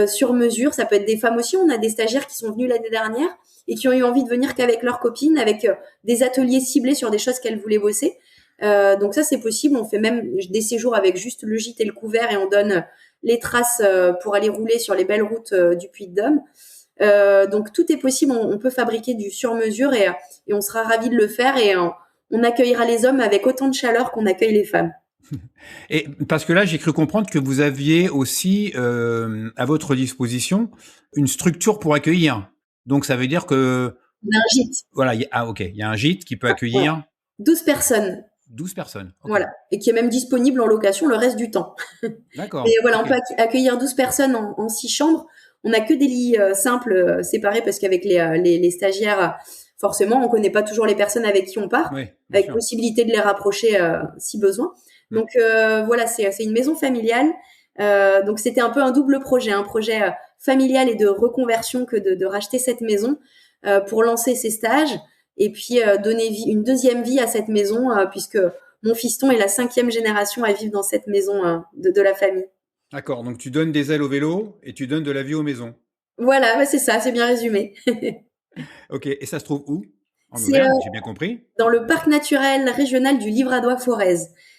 sur mesure. Ça peut être des femmes aussi. On a des stagiaires qui sont venus l'année dernière et qui ont eu envie de venir qu'avec leurs copines, avec des ateliers ciblés sur des choses qu'elles voulaient bosser. Donc ça, c'est possible. On fait même des séjours avec juste le gîte et le couvert et on donne les traces pour aller rouler sur les belles routes du Puy-de-Dôme. Donc tout est possible. On peut fabriquer du sur-mesure et on sera ravis de le faire et on accueillera les hommes avec autant de chaleur qu'on accueille les femmes. Et parce que là, j'ai cru comprendre que vous aviez aussi à votre disposition une structure pour accueillir. Donc ça veut dire que On a un gîte. voilà, ok, il y a un gîte qui peut accueillir 12 personnes. 12 personnes. Okay. Voilà. Et qui est même disponible en location le reste du temps. D'accord. Et voilà, okay. On peut accueillir 12 personnes en 6 chambres. On n'a que des lits simples séparés parce qu'avec les stagiaires, forcément, on connaît pas toujours les personnes avec qui on part, Oui, avec sûr. possibilité de les rapprocher si besoin. Donc voilà, c'est une maison familiale. Donc c'était un peu un double projet, un projet familial et de reconversion que de racheter cette maison pour lancer ces stages et puis donner une deuxième vie à cette maison puisque mon fiston est la 5e génération à vivre dans cette maison de la famille. D'accord, donc tu donnes des ailes au vélo et tu donnes de la vie aux maisons. Voilà, ouais, c'est ça, c'est bien résumé. Ok, et ça se trouve où? En C'est Auvergne, j'ai bien compris. dans le parc naturel régional du Livradois-Forez.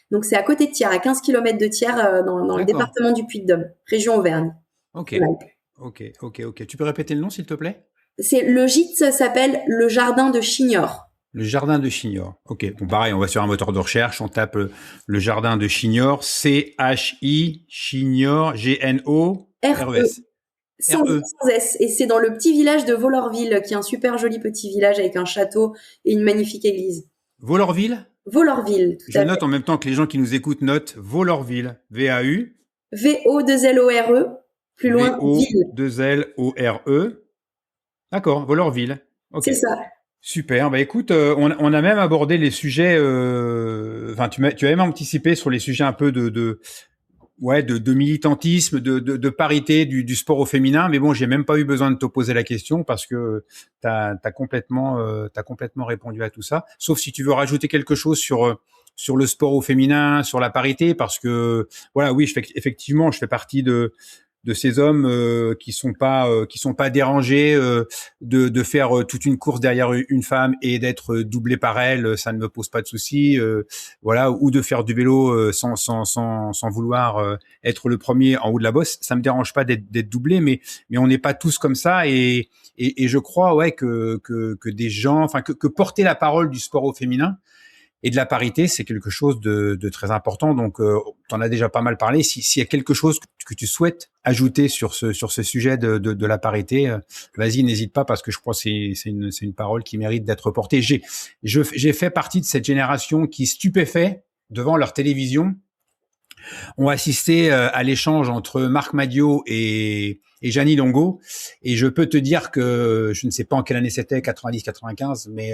Donc c'est à côté de Thiers, à 15 km de Thiers, dans le département du Puy-de-Dôme, région Auvergne. Ok, ok. Tu peux répéter le nom, s'il te plaît? Le gîte s'appelle le Jardin de Chignor. Le jardin de Chignor. Ok, bon pareil, on va sur un moteur de recherche, on tape le jardin de Chignor, C-H-I, Chignor, G-N-O-R-E-S. Sans S. Et c'est dans le petit village de Volorville, qui est un super joli petit village avec un château et une magnifique église. Volorville? Volorville, tout à fait. Je note en même temps que les gens qui nous écoutent notent Volorville. V-A-U. V-O-2-L-O-R-E. Plus loin, ville. V-O-2-L-O-R-E. D'accord, Volorville. Ok. C'est ça. Super. Bah écoute, on a même abordé les sujets. Enfin, tu as même anticipé sur les sujets un peu de militantisme, de parité du sport au féminin. Mais bon, j'ai même pas eu besoin de te poser la question parce que t'as complètement répondu à tout ça. Sauf si tu veux rajouter quelque chose sur le sport au féminin, sur la parité, parce que voilà, oui, effectivement, je fais partie de ces hommes qui sont pas dérangés de faire toute une course derrière une femme et d'être doublé par elle, ça ne me pose pas de souci, voilà, ou de faire du vélo sans vouloir être le premier en haut de la bosse, ça me dérange pas d'être doublé, mais on n'est pas tous comme ça, et je crois que des gens, enfin que porter la parole du sport au féminin et de la parité, c'est quelque chose de très important. Donc, tu en as déjà pas mal parlé. S'il y a quelque chose que tu souhaites ajouter sur ce sujet de la parité, vas-y, n'hésite pas, parce que je crois que c'est une parole qui mérite d'être portée. J'ai fait partie de cette génération qui, stupéfait devant leur télévision, ont assisté à l'échange entre Marc Madiot et Jeannie Longo. Et je peux te dire que, je ne sais pas en quelle année c'était, 90, 95, mais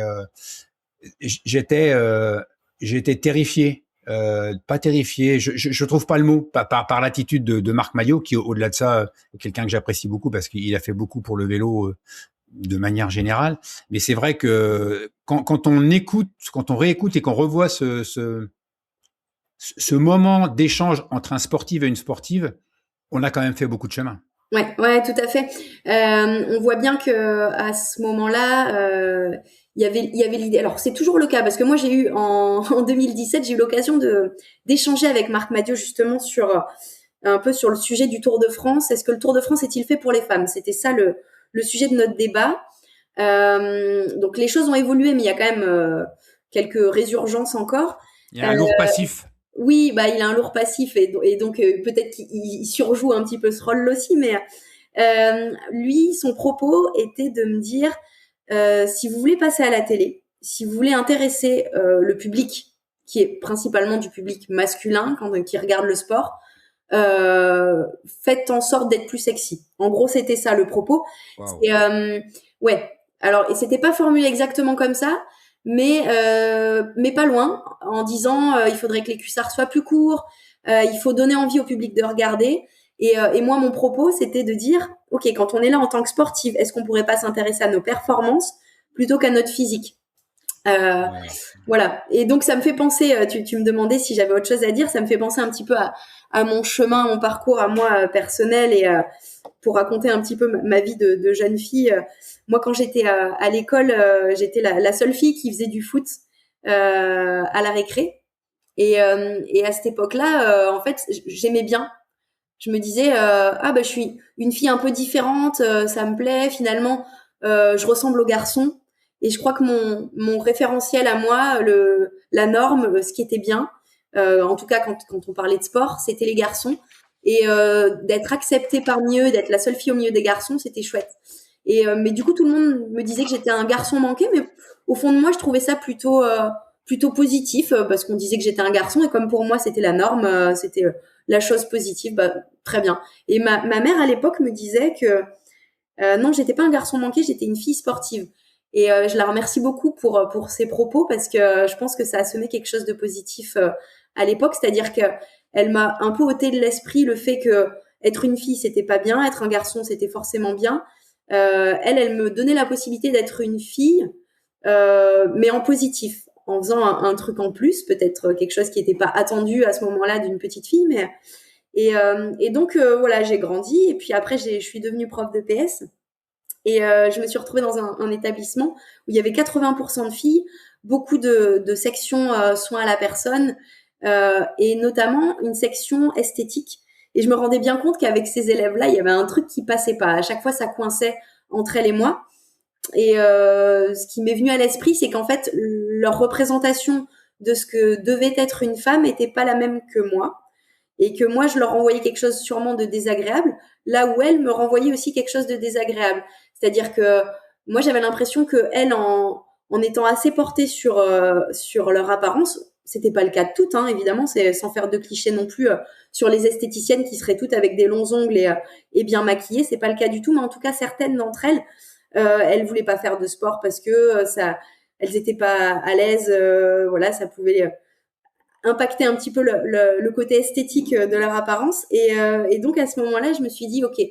j'étais terrifié, pas terrifié, je trouve pas le mot, par l'attitude de Marc Madiot, qui au-delà de ça quelqu'un que j'apprécie beaucoup parce qu'il a fait beaucoup pour le vélo de manière générale. Mais c'est vrai que quand on écoute, quand on réécoute et qu'on revoit ce moment d'échange entre un sportif et une sportive, on a quand même fait beaucoup de chemin. Ouais, tout à fait. On voit bien que à ce moment-là, il y avait l'idée. Alors c'est toujours le cas, parce que moi j'ai eu en 2017, j'ai eu l'occasion d'échanger avec Marc Madiot justement sur un peu sur le sujet du Tour de France. Est-ce que le Tour de France est-il fait pour les femmes? C'était ça le sujet de notre débat. Donc les choses ont évolué, mais il y a quand même quelques résurgences encore. Il y a un lourd passif. Oui, bah il a un lourd passif, et donc peut-être qu'il surjoue un petit peu ce rôle aussi, mais lui, son propos était de me dire, si vous voulez passer à la télé, si vous voulez intéresser le public, qui est principalement du public masculin qui regarde le sport, faites en sorte d'être plus sexy. En gros, c'était ça le propos. Wow. Et ouais. Alors, et c'était pas formulé exactement comme ça, mais pas loin, en disant il faudrait que les cuissards soient plus courts, il faut donner envie au public de regarder. Et moi, mon propos, c'était de dire, ok, quand on est là en tant que sportive, est-ce qu'on pourrait pas s'intéresser à nos performances plutôt qu'à notre physique? Ouais. Voilà. Et donc, ça me fait penser, tu me demandais si j'avais autre chose à dire, ça me fait penser un petit peu à mon chemin, mon parcours à moi personnel, et pour raconter un petit peu ma vie de jeune fille. Moi, quand j'étais à l'école, j'étais la seule fille qui faisait du foot à la récré. Et à cette époque-là, en fait, j'aimais bien. Je me disais, je suis une fille un peu différente, ça me plaît. Finalement, je ressemble aux garçons. Et je crois que mon référentiel à moi, la norme, ce qui était bien, en tout cas quand on parlait de sport, c'était les garçons. Et d'être acceptée parmi eux, d'être la seule fille au milieu des garçons, c'était chouette. Mais du coup, tout le monde me disait que j'étais un garçon manqué, mais au fond de moi, je trouvais ça plutôt positif, parce qu'on disait que j'étais un garçon, et comme pour moi, c'était la norme, c'était la chose positive, bah, très bien. Et ma mère, à l'époque, me disait que non, j'étais pas un garçon manqué, j'étais une fille sportive. Et je la remercie beaucoup pour ses propos, parce que je pense que ça a semé quelque chose de positif à l'époque, c'est-à-dire que elle m'a un peu ôté de l'esprit le fait que être une fille, c'était pas bien, être un garçon, c'était forcément bien. Elle me donnait la possibilité d'être une fille, mais en positif, en faisant un truc en plus, peut-être quelque chose qui n'était pas attendu à ce moment-là d'une petite fille. Et donc, voilà, j'ai grandi, et puis après, je suis devenue prof de PS, et je me suis retrouvée dans un établissement où il y avait 80% de filles, beaucoup de sections soins à la personne, et notamment une section esthétique. Et je me rendais bien compte qu'avec ces élèves-là, il y avait un truc qui passait pas. À chaque fois, ça coinçait entre elles et moi. Et ce qui m'est venu à l'esprit, c'est qu'en fait, leur représentation de ce que devait être une femme était pas la même que moi. Et que moi, je leur renvoyais quelque chose sûrement de désagréable, là où elles me renvoyaient aussi quelque chose de désagréable. C'est-à-dire que moi, j'avais l'impression que elles, en étant assez portées sur leur apparence, c'était pas le cas de toutes, hein, évidemment, c'est sans faire de clichés non plus sur les esthéticiennes qui seraient toutes avec des longs ongles et bien maquillées, c'est pas le cas du tout, mais en tout cas, certaines d'entre elles, elles voulaient pas faire de sport parce que elles étaient pas à l'aise, voilà, ça pouvait impacter un petit peu le côté esthétique de leur apparence. Et donc, à ce moment-là, je me suis dit, ok,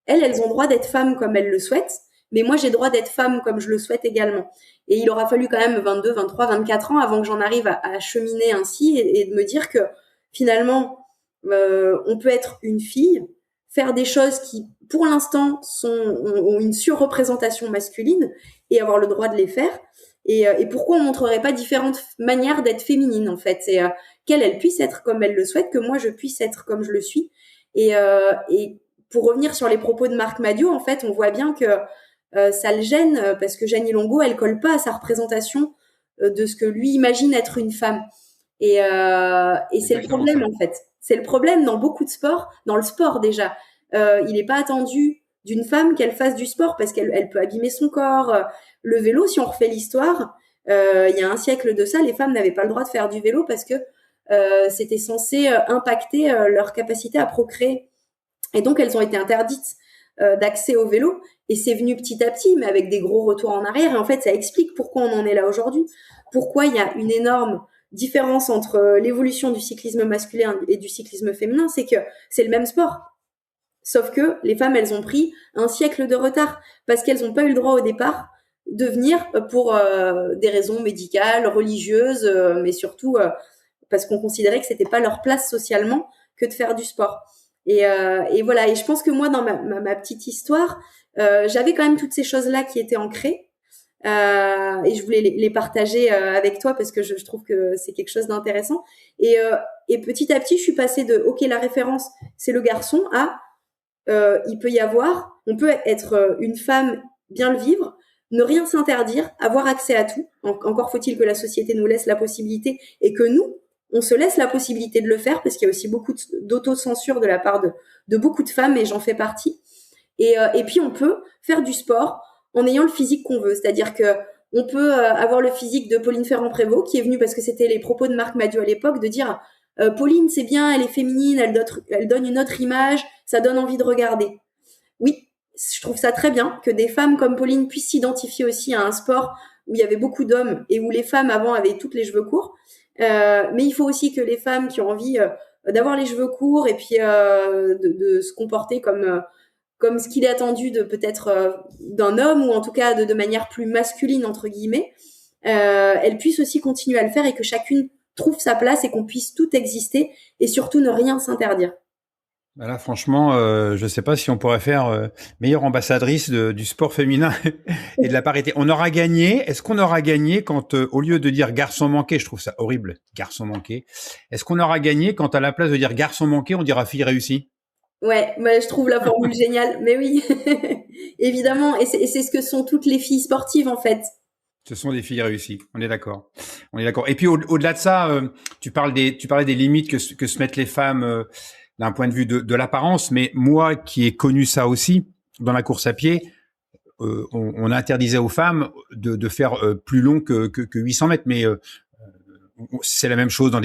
elles ont droit d'être femmes comme elles le souhaitent, mais moi, j'ai droit d'être femme comme je le souhaite également. Et il aura fallu quand même 22, 23, 24 ans avant que j'en arrive à cheminer ainsi, et de me dire que finalement, on peut être une fille faire des choses qui, pour l'instant, ont une surreprésentation masculine et avoir le droit de les faire. Et pourquoi on montrerait pas différentes manières d'être féminine, en fait. C'est qu'elle, elle puisse être comme elle le souhaite, que moi, je puisse être comme je le suis. Et pour revenir sur les propos de Marc Madiot, en fait, on voit bien que ça le gêne parce que Jeannie Longo, elle colle pas à sa représentation de ce que lui imagine être une femme. Et c'est le problème, en fait. C'est le problème dans beaucoup de sports, dans le sport déjà. Il n'est pas attendu d'une femme qu'elle fasse du sport parce qu'elle peut abîmer son corps. Le vélo, si on refait l'histoire, il y a un siècle de ça, les femmes n'avaient pas le droit de faire du vélo parce que c'était censé impacter leur capacité à procréer. Et donc, elles ont été interdites d'accès au vélo. Et c'est venu petit à petit, mais avec des gros retours en arrière. Et en fait, ça explique pourquoi on en est là aujourd'hui. Pourquoi il y a une énorme différence entre l'évolution du cyclisme masculin et du cyclisme féminin, c'est que c'est le même sport. Sauf que les femmes, elles ont pris un siècle de retard parce qu'elles n'ont pas eu le droit au départ de venir pour des raisons médicales, religieuses, mais surtout parce qu'on considérait que c'était pas leur place socialement que de faire du sport. Et voilà. Et je pense que moi, dans ma petite histoire, j'avais quand même toutes ces choses-là qui étaient ancrées. Et je voulais les partager avec toi parce que je trouve que c'est quelque chose d'intéressant. Et petit à petit, je suis passée de OK, la référence, c'est le garçon, à il peut y avoir, on peut être une femme, bien le vivre, ne rien s'interdire, avoir accès à tout. Encore faut-il que la société nous laisse la possibilité et que nous, on se laisse la possibilité de le faire parce qu'il y a aussi beaucoup d'autocensure de la part de beaucoup de femmes et j'en fais partie. Et puis on peut faire du sport en ayant le physique qu'on veut. C'est-à-dire que on peut avoir le physique de Pauline Ferrand-Prévot qui est venue parce que c'était les propos de Marc Madiot à l'époque de dire Pauline c'est bien, elle est féminine, elle donne une autre image, ça donne envie de regarder. Oui, je trouve ça très bien que des femmes comme Pauline puissent s'identifier aussi à un sport où il y avait beaucoup d'hommes et où les femmes avant avaient toutes les cheveux courts. Mais il faut aussi que les femmes qui ont envie d'avoir les cheveux courts et puis de se comporter comme ce qu'il est attendu de peut-être d'un homme ou en tout cas de manière plus masculine entre guillemets, elles puissent aussi continuer à le faire et que chacune trouve sa place et qu'on puisse tout exister et surtout ne rien s'interdire. Là, franchement, je ne sais pas si on pourrait faire meilleure ambassadrice du sport féminin et de la parité. On aura gagné. Est-ce qu'on aura gagné quand, au lieu de dire garçon manqué, je trouve ça horrible, garçon manqué. Est-ce qu'on aura gagné quand, à la place de dire garçon manqué, on dira fille réussie? Ouais, bah, je trouve la formule géniale. Mais oui, évidemment. Et c'est ce que sont toutes les filles sportives en fait. Ce sont des filles réussies. On est d'accord. On est d'accord. Et puis au-delà de ça, tu parlais des limites que se mettent les femmes d'un point de vue de l'apparence. Mais moi, qui ai connu ça aussi dans la course à pied, on interdisait aux femmes de faire plus long que 800 mètres. Mais c'est la même chose dans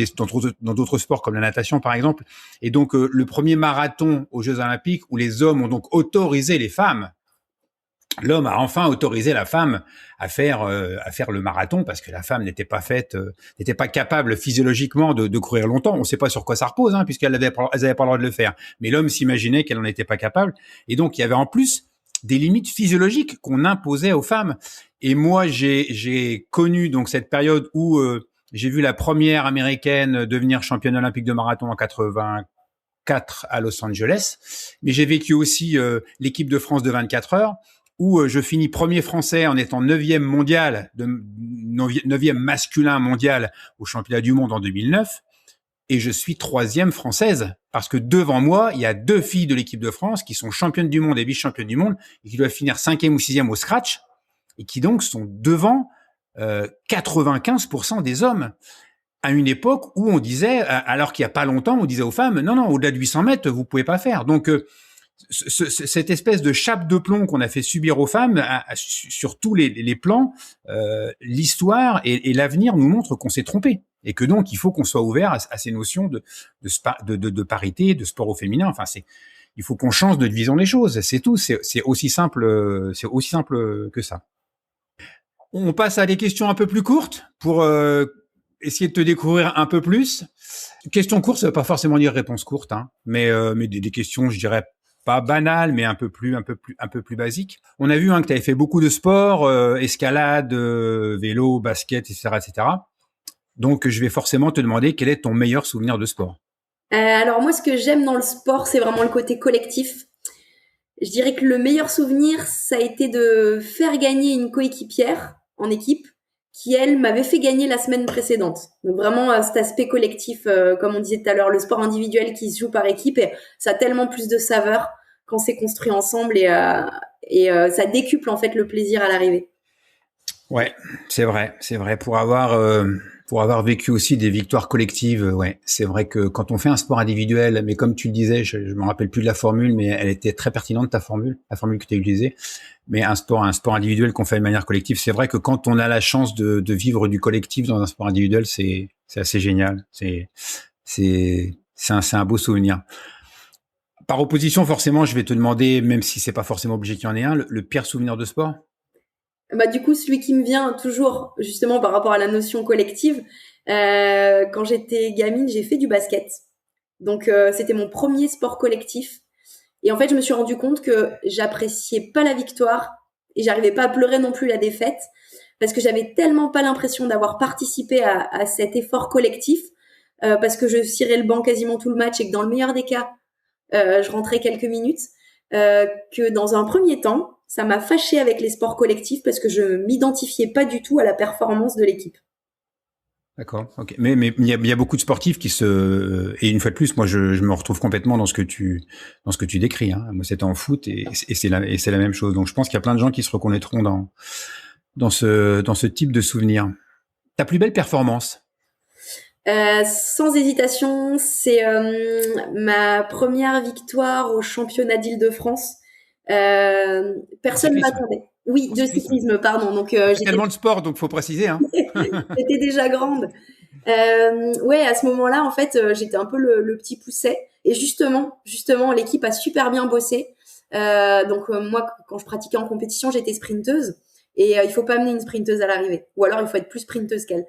d'autres sports comme la natation, par exemple. Et donc le premier marathon aux Jeux Olympiques où les hommes ont donc autorisé les femmes. L'homme a enfin autorisé la femme à faire le marathon parce que la femme n'était pas capable physiologiquement de courir longtemps. On ne sait pas sur quoi ça repose, puisqu'elles avaient pas le droit de le faire. Mais l'homme s'imaginait qu'elle n'en était pas capable. Et donc, il y avait en plus des limites physiologiques qu'on imposait aux femmes. Et moi, j'ai connu donc cette période où j'ai vu la première américaine devenir championne olympique de marathon en 84 à Los Angeles. Mais j'ai vécu aussi l'équipe de France de 24 heures. Où je finis premier français en étant 9e mondial, 9e masculin mondial au championnat du monde en 2009, et je suis 3e française, parce que devant moi, il y a 2 filles de l'équipe de France qui sont championnes du monde et vice-championnes du monde, et qui doivent finir 5e ou 6e au scratch, et qui donc sont devant 95% des hommes. À une époque où on disait, alors qu'il n'y a pas longtemps, on disait aux femmes, non, au-delà de 800 mètres, vous pouvez pas faire. Donc, cette espèce de chape de plomb qu'on a fait subir aux femmes sur tous les plans, l'histoire et l'avenir nous montrent qu'on s'est trompé et que donc il faut qu'on soit ouvert à ces notions de parité, de sport au féminin. Enfin, il faut qu'on change notre vision des choses. C'est tout. C'est aussi simple que ça. On passe à des questions un peu plus courtes pour essayer de te découvrir un peu plus. Question courte, ça veut pas forcément dire réponse courte, mais des questions, je dirais, pas banal, mais un peu plus basique. On a vu que tu avais fait beaucoup de sport, escalade, vélo, basket, etc., etc. Donc, je vais forcément te demander quel est ton meilleur souvenir de sport. Alors moi, ce que j'aime dans le sport, c'est vraiment le côté collectif. Je dirais que le meilleur souvenir, ça a été de faire gagner une coéquipière en équipe qui, elle, m'avait fait gagner la semaine précédente. Donc vraiment, cet aspect collectif, comme on disait tout à l'heure, le sport individuel qui se joue par équipe, et ça a tellement plus de saveur quand c'est construit ensemble et ça décuple en fait le plaisir à l'arrivée. Ouais, c'est vrai. Pour avoir vécu aussi des victoires collectives, ouais, c'est vrai que quand on fait un sport individuel, mais comme tu le disais, je me rappelle plus de la formule, mais elle était très pertinente ta formule, la formule que tu as utilisée. Mais un sport individuel qu'on fait de manière collective, c'est vrai que quand on a la chance de vivre du collectif dans un sport individuel, c'est assez génial. C'est un beau souvenir. Par opposition, forcément, je vais te demander, même si c'est pas forcément obligé qu'il y en ait un, le pire souvenir de sport. Bah, du coup, celui qui me vient toujours, justement, par rapport à la notion collective, quand j'étais gamine, j'ai fait du basket. Donc, c'était mon premier sport collectif. Et en fait, je me suis rendu compte que j'appréciais pas la victoire et j'arrivais pas à pleurer non plus la défaite parce que j'avais tellement pas l'impression d'avoir participé à cet effort collectif parce que je cirais le banc quasiment tout le match et que dans le meilleur des cas, je rentrais quelques minutes, que dans un premier temps, ça m'a fâchée avec les sports collectifs parce que je m'identifiais pas du tout à la performance de l'équipe. D'accord. Ok. Mais il y a beaucoup de sportifs qui se et une fois de plus, moi je me retrouve complètement dans ce que tu décris. Hein. Moi c'était en foot et c'est la même chose. Donc je pense qu'il y a plein de gens qui se reconnaîtront dans ce type de souvenir. Ta plus belle performance. Sans hésitation, c'est ma première victoire au championnat d'Île-de-France. En Personne ne cyclisme. m'attendait. Oui, En de cyclisme. cyclisme, pardon. Donc C'est tellement de sport, donc faut préciser. Hein. j'étais déjà grande. Ouais, à ce moment-là, en fait, j'étais un peu le petit pousset. Et justement, l'équipe a super bien bossé. Donc moi, quand je pratiquais en compétition, j'étais sprinteuse. Et il faut pas amener une sprinteuse à l'arrivée. Ou alors, il faut être plus sprinteuse qu'elle.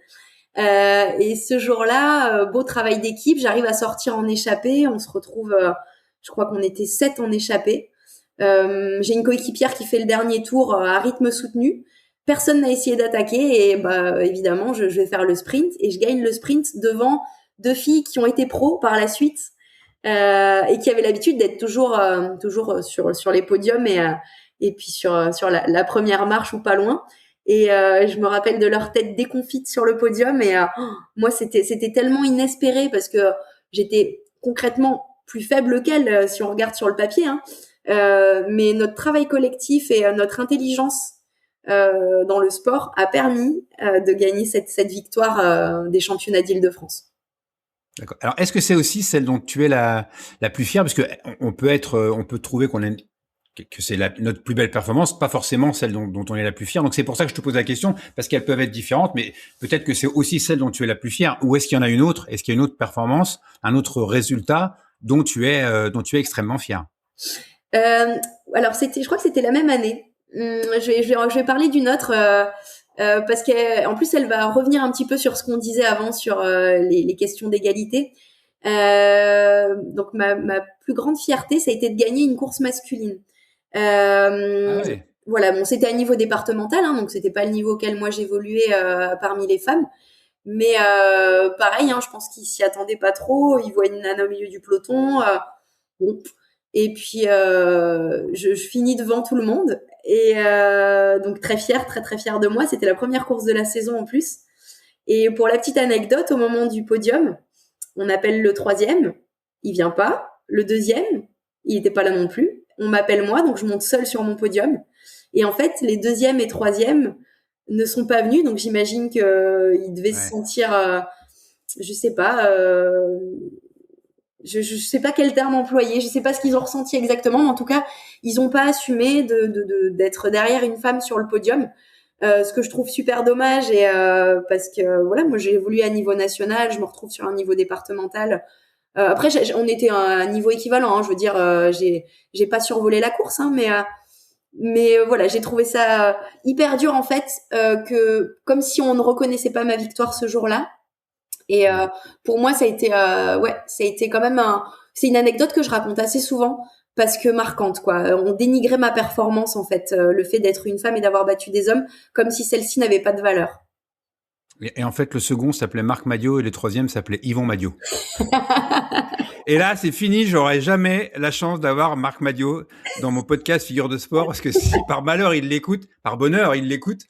Et ce jour-là, beau travail d'équipe, j'arrive à sortir en échappée. On se retrouve, je crois qu'on était 7 en échappée. J'ai une coéquipière qui fait le dernier tour à rythme soutenu. Personne n'a essayé d'attaquer et bah évidemment, je vais faire le sprint et je gagne le sprint devant deux filles qui ont été pros par la suite et qui avaient l'habitude d'être toujours sur les podiums et puis sur la première marche ou pas loin. Et je me rappelle de leur tête déconfite sur le podium et moi c'était tellement inespéré parce que j'étais concrètement plus faible qu'elle si on regarde sur le papier, hein. Mais notre travail collectif et notre intelligence dans le sport a permis de gagner cette victoire des championnats d'Île-de-France. D'accord. Alors, est-ce que c'est aussi celle dont tu es la plus fière? Parce que on peut trouver que c'est notre plus belle performance, pas forcément celle dont on est la plus fière. Donc, c'est pour ça que je te pose la question, parce qu'elles peuvent être différentes, mais peut-être que c'est aussi celle dont tu es la plus fière. Ou est-ce qu'il y en a une autre? Est-ce qu'il y a une autre performance, un autre résultat dont tu es extrêmement fier? Euh, alors, je crois que c'était la même année. Je vais parler d'une autre parce qu'en plus, elle va revenir un petit peu sur ce qu'on disait avant sur les questions d'égalité. Donc, ma plus grande fierté, ça a été de gagner une course masculine. Ah Euh, ouais. voilà, bon, c'était à niveau départemental, hein, donc c'était pas le niveau auquel moi j'évoluais parmi les femmes. Mais pareil, hein, je pense qu'ils s'y attendaient pas trop. Ils voient une nana au milieu du peloton. Bon. Et puis je finis devant tout le monde. Et donc très fière, très très fière de moi. C'était la première course de la saison en plus. Et pour la petite anecdote, au moment du podium, on appelle le troisième, il vient pas. Le deuxième, il était pas là non plus. On m'appelle moi, donc je monte seule sur mon podium. Et en fait, les deuxième et troisième ne sont pas venus, donc j'imagine qu'ils devaient se Ouais. sentir, je sais pas, je sais pas quel terme employer, je sais pas ce qu'ils ont ressenti exactement, mais en tout cas, ils ont pas assumé d'être derrière une femme sur le podium. Ce que je trouve super dommage et parce que voilà, moi j'ai évolué à niveau national, je me retrouve sur un niveau départemental. Après, on était à un niveau équivalent, hein, je veux dire, j'ai pas survolé la course, hein, mais voilà, j'ai trouvé ça hyper dur en fait, que comme si on ne reconnaissait pas ma victoire ce jour-là. Et pour moi, ça a été, ouais, ça a été quand même c'est une anecdote que je raconte assez souvent parce que marquante, quoi. On dénigrait ma performance, en fait, le fait d'être une femme et d'avoir battu des hommes comme si celle-ci n'avait pas de valeur. Et en fait, le second s'appelait Marc Madiot et le troisième s'appelait Yvon Madiot. Et là, c'est fini, j'aurai jamais la chance d'avoir Marc Madiot dans mon podcast Figure de sport, parce que si par malheur il l'écoute, par bonheur il l'écoute,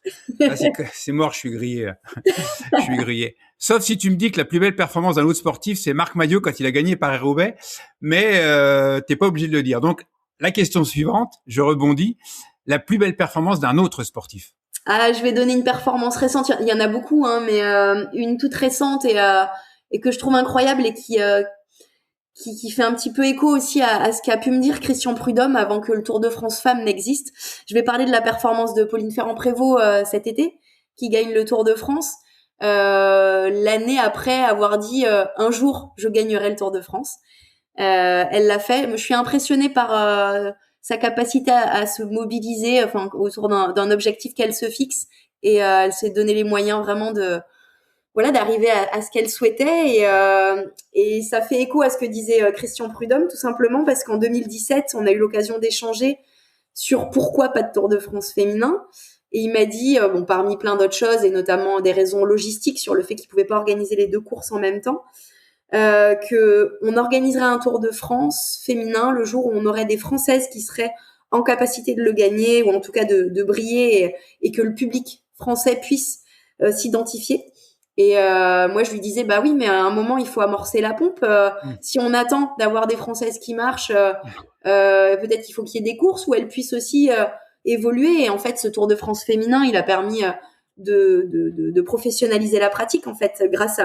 là c'est mort, je suis grillé. Je suis grillé. Sauf si tu me dis que la plus belle performance d'un autre sportif, c'est Marc Madiot quand il a gagné Paris-Roubaix, mais t'es pas obligé de le dire. Donc, la question suivante, je rebondis, la plus belle performance d'un autre sportif. Ah, je vais donner une performance récente. Il y en a beaucoup, hein, mais une toute récente et que je trouve incroyable et qui fait un petit peu écho aussi à ce qu'a pu me dire Christian Prudhomme avant que le Tour de France Femmes n'existe. Je vais parler de la performance de Pauline Ferrand-Prévot cet été, qui gagne le Tour de France l'année après avoir dit un jour je gagnerai le Tour de France. Elle l'a fait. Je suis impressionnée par sa capacité à se mobiliser, enfin autour d'un objectif qu'elle se fixe, et elle s'est donné les moyens vraiment d'arriver à ce qu'elle souhaitait, et ça fait écho à ce que disait Christian Prudhomme, tout simplement parce qu'en 2017 on a eu l'occasion d'échanger sur pourquoi pas de Tour de France féminin, et il m'a dit parmi plein d'autres choses et notamment des raisons logistiques sur le fait qu'il pouvait pas organiser les deux courses en même temps, que on organiserait un Tour de France féminin le jour où on aurait des Françaises qui seraient en capacité de le gagner, ou en tout cas de briller, et que le public français puisse s'identifier. Et moi, je lui disais, bah oui, mais à un moment, il faut amorcer la pompe. Si on attend d'avoir des Françaises qui marchent, peut-être qu'il faut qu'il y ait des courses où elles puissent aussi évoluer. Et en fait, ce Tour de France féminin, il a permis de professionnaliser la pratique, en fait, grâce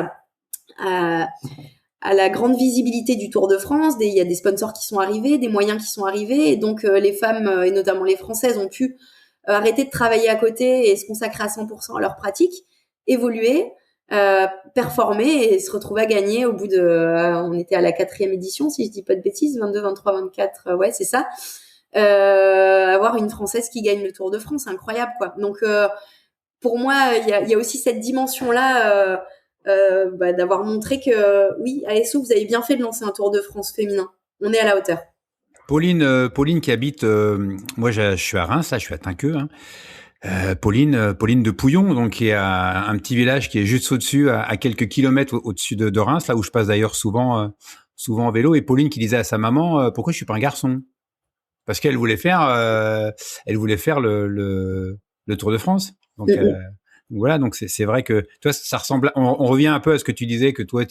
à la grande visibilité du Tour de France. Il y a des sponsors qui sont arrivés, des moyens qui sont arrivés, et donc les femmes, et notamment les Françaises, ont pu arrêter de travailler à côté et se consacrer à 100% à leur pratique, évoluer, performer et se retrouver à gagner au bout de... on était à la 4e édition, si je dis pas de bêtises, 22, 23, 24, ouais, c'est ça. Avoir une Française qui gagne le Tour de France, c'est incroyable, quoi. Donc, pour moi, il y a aussi cette dimension-là... d'avoir montré que oui, ASO, vous avez bien fait de lancer un Tour de France féminin. On est à la hauteur. Pauline qui habite, moi je suis à Reims, là je suis à Tinqueux, hein. Pauline de Pouillon, donc qui est un petit village qui est juste au-dessus, à quelques kilomètres au-dessus de Reims, là où je passe d'ailleurs souvent en vélo. Et Pauline qui disait à sa maman, pourquoi je suis pas un garçon? Parce qu'elle voulait faire, le Tour de France. Donc voilà, donc c'est vrai que toi ça ressemble, on revient un peu à ce que tu disais, que toi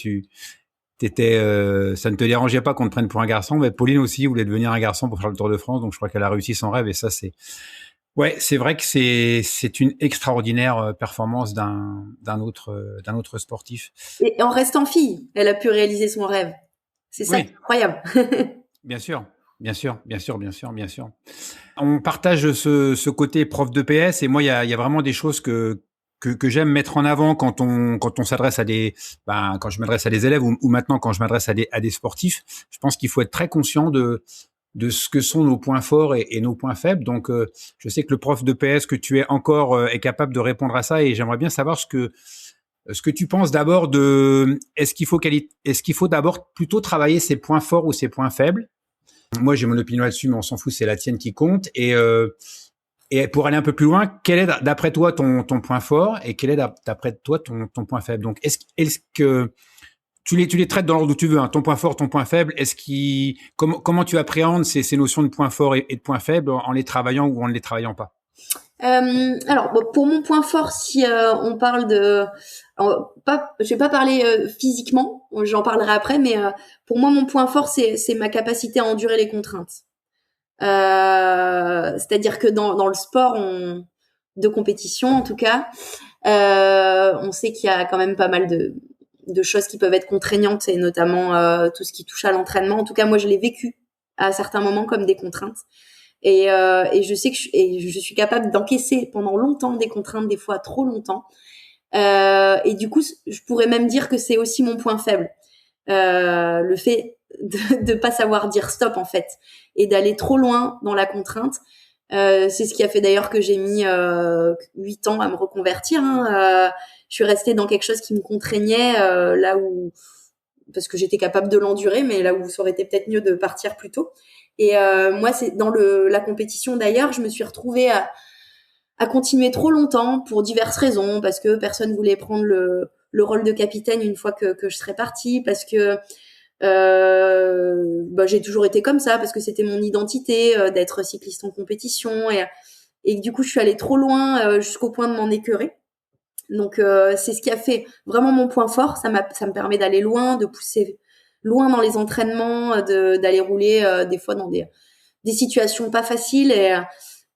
t'étais, ça ne te dérangeait pas qu'on te prenne pour un garçon, mais Pauline aussi voulait devenir un garçon pour faire le Tour de France, donc je crois qu'elle a réussi son rêve, et ça c'est vrai que c'est une extraordinaire performance d'un autre sportif. Et en restant fille, elle a pu réaliser son rêve. C'est ça, oui. Incroyable. Bien sûr. On partage ce côté prof de PS, et moi il y a vraiment des choses que j'aime mettre en avant quand on s'adresse à quand je m'adresse à des élèves, ou maintenant quand je m'adresse à des sportifs. Je pense qu'il faut être très conscient de ce que sont nos points forts et nos points faibles. Donc je sais que le prof de PS que tu es encore est capable de répondre à ça, et j'aimerais bien savoir ce que tu penses d'abord de est-ce qu'il faut d'abord plutôt travailler ses points forts ou ses points faibles. Moi j'ai mon opinion là-dessus, mais on s'en fout, c'est la tienne qui compte. Et pour aller un peu plus loin, quel est d'après toi ton point fort, et quel est d'après toi ton point faible? Donc est-ce que tu les traites dans l'ordre où tu veux, hein, ton point fort, ton point faible. Comment tu appréhendes ces notions de point fort et de point faible, en les travaillant ou en ne les travaillant pas? Alors pour mon point fort, si on parle je vais pas parler physiquement, j'en parlerai après, mais pour moi mon point fort c'est ma capacité à endurer les contraintes. C'est-à-dire que dans le sport de compétition en tout cas, on sait qu'il y a quand même pas mal de choses qui peuvent être contraignantes, et notamment tout ce qui touche à l'entraînement. En tout cas, moi je l'ai vécu à certains moments comme des contraintes. Et je sais que je suis capable d'encaisser pendant longtemps des contraintes, des fois trop longtemps. Et du coup, je pourrais même dire que c'est aussi mon point faible. Le fait de pas savoir dire stop, en fait, et d'aller trop loin dans la contrainte. C'est ce qui a fait d'ailleurs que j'ai mis 8 ans à me reconvertir. Je suis restée dans quelque chose qui me contraignait, là où, parce que j'étais capable de l'endurer, mais là où ça aurait été peut-être mieux de partir plus tôt. Et moi, c'est dans la compétition d'ailleurs, je me suis retrouvée à continuer trop longtemps pour diverses raisons, parce que personne voulait prendre le rôle de capitaine une fois que je serais partie, parce que j'ai toujours été comme ça, parce que c'était mon identité d'être cycliste en compétition, et du coup je suis allée trop loin jusqu'au point de m'en écœurer. Donc c'est ce qui a fait vraiment mon point fort. Ça me permet d'aller loin, de pousser loin dans les entraînements, d'aller rouler des fois dans des situations pas faciles.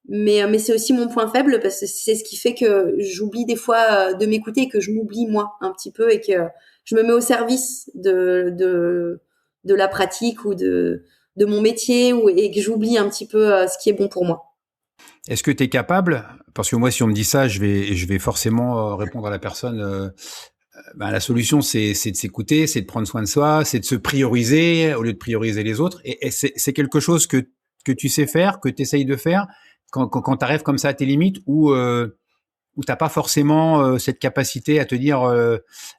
Mais c'est aussi mon point faible, parce que c'est ce qui fait que j'oublie des fois de m'écouter, et que je m'oublie moi un petit peu, et que je me mets au service de la pratique ou de mon métier, et que j'oublie un petit peu ce qui est bon pour moi. Est-ce que tu es capable, parce que moi si on me dit ça, je vais forcément répondre à la personne, la solution c'est de s'écouter, c'est de prendre soin de soi, c'est de se prioriser au lieu de prioriser les autres, et c'est quelque chose que tu sais faire, que tu essayes de faire quand tu arrives comme ça à tes limites, ou t'as pas forcément cette capacité à te dire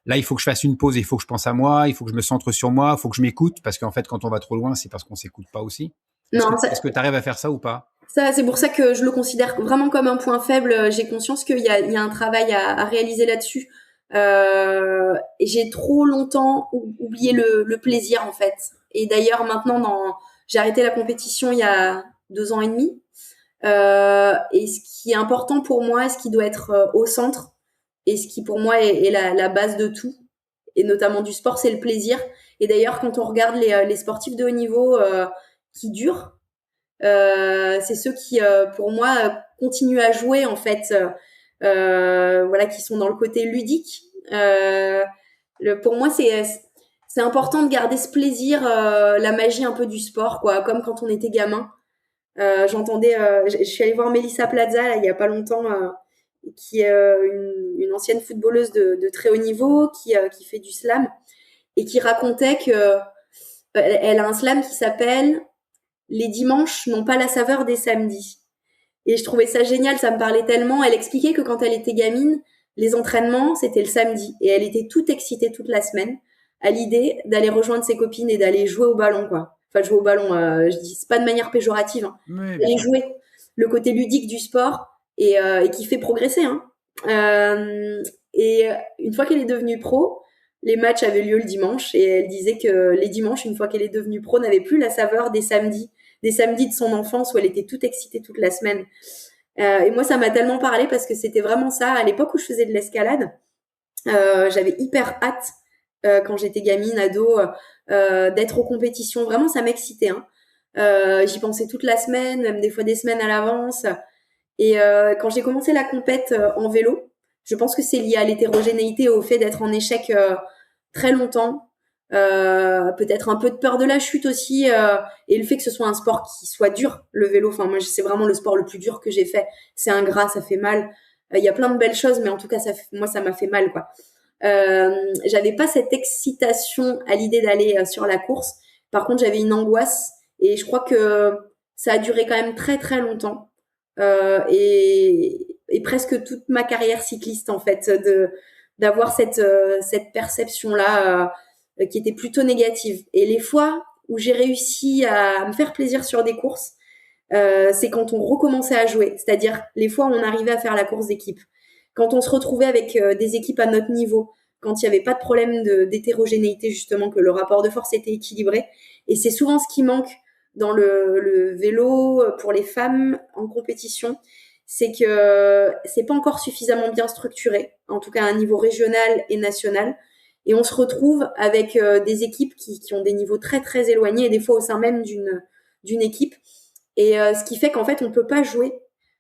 là il faut que je fasse une pause, il faut que je pense à moi, il faut que je me centre sur moi, il faut que je m'écoute, parce qu'en fait quand on va trop loin c'est parce qu'on s'écoute pas aussi. Est-ce que tu arrives à faire ça ou pas? Ça, c'est pour ça que je le considère vraiment comme un point faible. J'ai conscience qu'il y a un travail à réaliser là-dessus. Et j'ai trop longtemps oublié le plaisir, en fait. Et d'ailleurs, maintenant, j'ai arrêté la compétition il y a 2 ans et demi. Et ce qui est important pour moi, ce qui doit être au centre, et ce qui pour moi est la base de tout, et notamment du sport, c'est le plaisir. Et d'ailleurs, quand on regarde les sportifs de haut niveau qui durent, c'est ceux qui, pour moi, continuent à jouer, en fait, voilà, qui sont dans le côté ludique. Pour moi, c'est important de garder ce plaisir, la magie un peu du sport, quoi, comme quand on était gamin. Je suis allée voir Mélissa Plaza là, il y a pas longtemps, qui est une ancienne footballeuse de très haut niveau, qui fait du slam, et qui racontait que elle a un slam qui s'appelle Les dimanches n'ont pas la saveur des samedis. Et je trouvais ça génial, ça me parlait tellement. Elle expliquait que quand elle était gamine, les entraînements, c'était le samedi. Et elle était toute excitée toute la semaine à l'idée d'aller rejoindre ses copines et d'aller jouer au ballon, quoi. Enfin, jouer au ballon, je dis, c'est pas de manière péjorative, hein. Oui, D'aller jouer, le côté ludique du sport, et qui fait progresser, hein. Et une fois qu'elle est devenue pro, les matchs avaient lieu le dimanche, et elle disait que les dimanches, une fois qu'elle est devenue pro, n'avaient plus la saveur des samedis de son enfance où elle était toute excitée toute la semaine. Et moi, ça m'a tellement parlé, parce que c'était vraiment ça. À l'époque où je faisais de l'escalade, j'avais hyper hâte, quand j'étais gamine, ado, d'être aux compétitions. Vraiment, ça m'excitait, hein. J'y pensais toute la semaine, même des fois des semaines à l'avance. Et quand j'ai commencé la compète en vélo, je pense que c'est lié à l'hétérogénéité, au fait d'être en échec très longtemps. Peut-être un peu de peur de la chute aussi, et le fait que ce soit un sport qui soit dur, le vélo. Enfin, moi, c'est vraiment le sport le plus dur que j'ai fait. C'est ingrat, ça fait mal. Il y a plein de belles choses, mais en tout cas, moi, ça m'a fait mal, quoi. J'avais pas cette excitation à l'idée d'aller sur la course. Par contre, j'avais une angoisse, et je crois que ça a duré quand même très très longtemps, et presque toute ma carrière cycliste, en fait, d'avoir cette perception là, qui était plutôt négative. Et les fois où j'ai réussi à me faire plaisir sur des courses, c'est quand on recommençait à jouer, c'est-à-dire les fois où on arrivait à faire la course d'équipe, quand on se retrouvait avec des équipes à notre niveau, quand il n'y avait pas de problème d'hétérogénéité, justement, que le rapport de force était équilibré. Et c'est souvent ce qui manque dans le vélo pour les femmes en compétition, c'est que c'est pas encore suffisamment bien structuré, en tout cas à un niveau régional et national. Et on se retrouve avec des équipes qui ont des niveaux très très éloignés, et des fois au sein même d'une équipe. Et ce qui fait qu'en fait on peut pas jouer,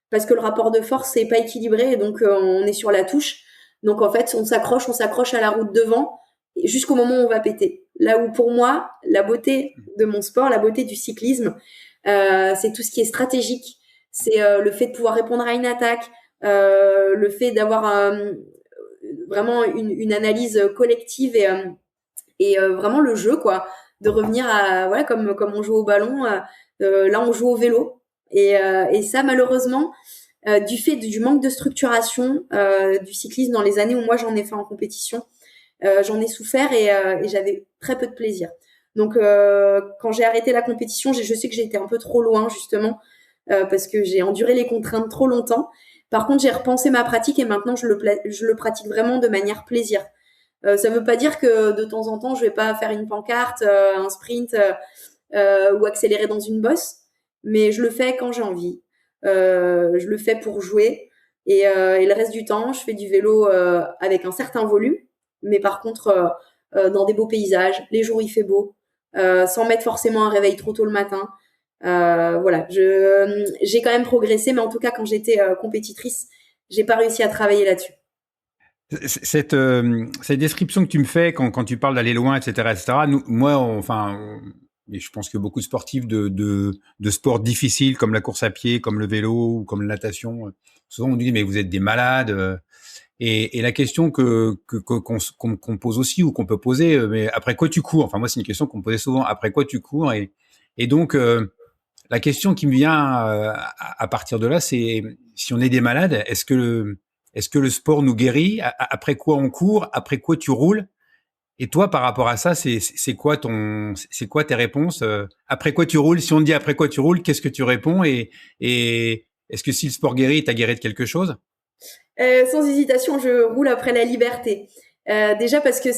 parce que le rapport de force n'est pas équilibré, et donc on est sur la touche. Donc en fait on s'accroche à la route devant jusqu'au moment où on va péter. Là où pour moi la beauté de mon sport, la beauté du cyclisme, c'est tout ce qui est stratégique. C'est le fait de pouvoir répondre à une attaque, le fait d'avoir vraiment une analyse collective, et vraiment le jeu, quoi, de revenir à voilà, comme on joue au ballon, là on joue au vélo, et ça malheureusement, du fait du manque de structuration du cyclisme dans les années où moi j'en ai fait en compétition, j'en ai souffert, et j'avais très peu de plaisir. Donc quand j'ai arrêté la compétition, je sais que j'ai été un peu trop loin, justement, parce que j'ai enduré les contraintes trop longtemps. Par contre, j'ai repensé ma pratique et maintenant je le pratique vraiment de manière plaisir. Ça veut pas dire que de temps en temps je vais pas faire une pancarte, un sprint ou accélérer dans une bosse, mais je le fais quand j'ai envie. Je le fais pour jouer et le reste du temps, je fais du vélo avec un certain volume, mais par contre dans des beaux paysages, les jours où il fait beau, sans mettre forcément un réveil trop tôt le matin. Voilà, j'ai quand même progressé, mais en tout cas quand j'étais compétitrice, j'ai pas réussi à travailler là-dessus. Cette description que tu me fais quand tu parles d'aller loin, etc., moi, et je pense que beaucoup de sportifs de sports difficiles comme la course à pied, comme le vélo ou comme la natation, souvent on nous dit mais vous êtes des malades. Et la question qu'on pose aussi ou qu'on peut poser, mais après quoi tu cours? Enfin moi c'est une question qu'on me posait souvent. Après quoi tu cours? Et donc la question qui me vient à partir de là, c'est si on est des malades, est-ce que le sport nous guérit? Après quoi on court? Après quoi tu roules? Et toi, par rapport à ça, c'est quoi tes réponses? Après quoi tu roules? Si on te dit après quoi tu roules, qu'est-ce que tu réponds? Et est-ce que si le sport guérit, t'as guéri de quelque chose? Sans hésitation, je roule après la liberté. Déjà parce que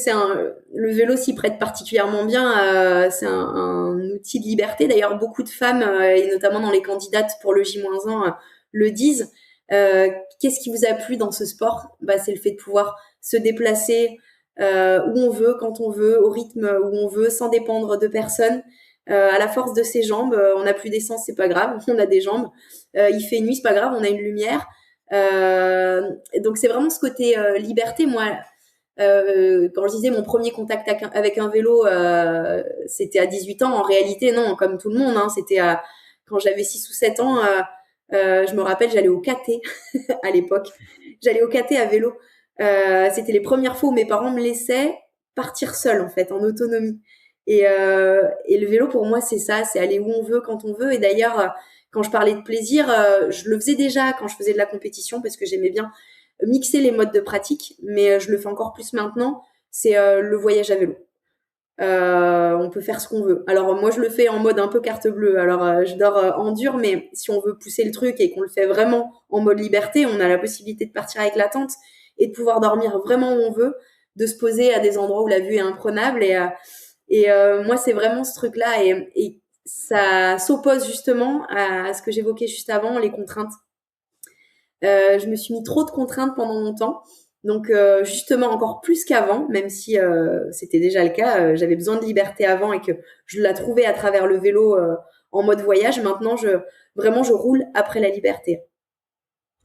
le vélo s'y prête particulièrement bien. C'est un outil de liberté. D'ailleurs, beaucoup de femmes, et notamment dans les candidates pour le J-1, le disent. Qu'est-ce qui vous a plu dans ce sport? Bah, c'est le fait de pouvoir se déplacer où on veut, quand on veut, au rythme où on veut, sans dépendre de personne. À la force de ses jambes, on n'a plus d'essence, c'est pas grave, on a des jambes. Il fait nuit, c'est pas grave, on a une lumière. Donc c'est vraiment ce côté liberté. Moi, quand je disais mon premier contact avec un vélo, c'était à 18 ans. En réalité, non, comme tout le monde, hein, quand j'avais 6 ou 7 ans. Je me rappelle, j'allais au caté à l'époque. J'allais au caté à vélo. C'était les premières fois où mes parents me laissaient partir seule, en fait, en autonomie. Et le vélo, pour moi, c'est ça, c'est aller où on veut, quand on veut. Et d'ailleurs, quand je parlais de plaisir, je le faisais déjà quand je faisais de la compétition parce que j'aimais bien mixer les modes de pratique, mais je le fais encore plus maintenant, c'est le voyage à vélo. On peut faire ce qu'on veut. Alors moi je le fais en mode un peu carte bleue. Alors je dors en dur, mais si on veut pousser le truc et qu'on le fait vraiment en mode liberté, on a la possibilité de partir avec la tente et de pouvoir dormir vraiment où on veut, de se poser à des endroits où la vue est imprenable. Moi c'est vraiment ce truc-là et ça s'oppose justement à ce que j'évoquais juste avant, les contraintes. Je me suis mis trop de contraintes pendant longtemps. Donc justement encore plus qu'avant, même si c'était déjà le cas, j'avais besoin de liberté avant et que je la trouvais à travers le vélo en mode voyage. Maintenant, je roule après la liberté.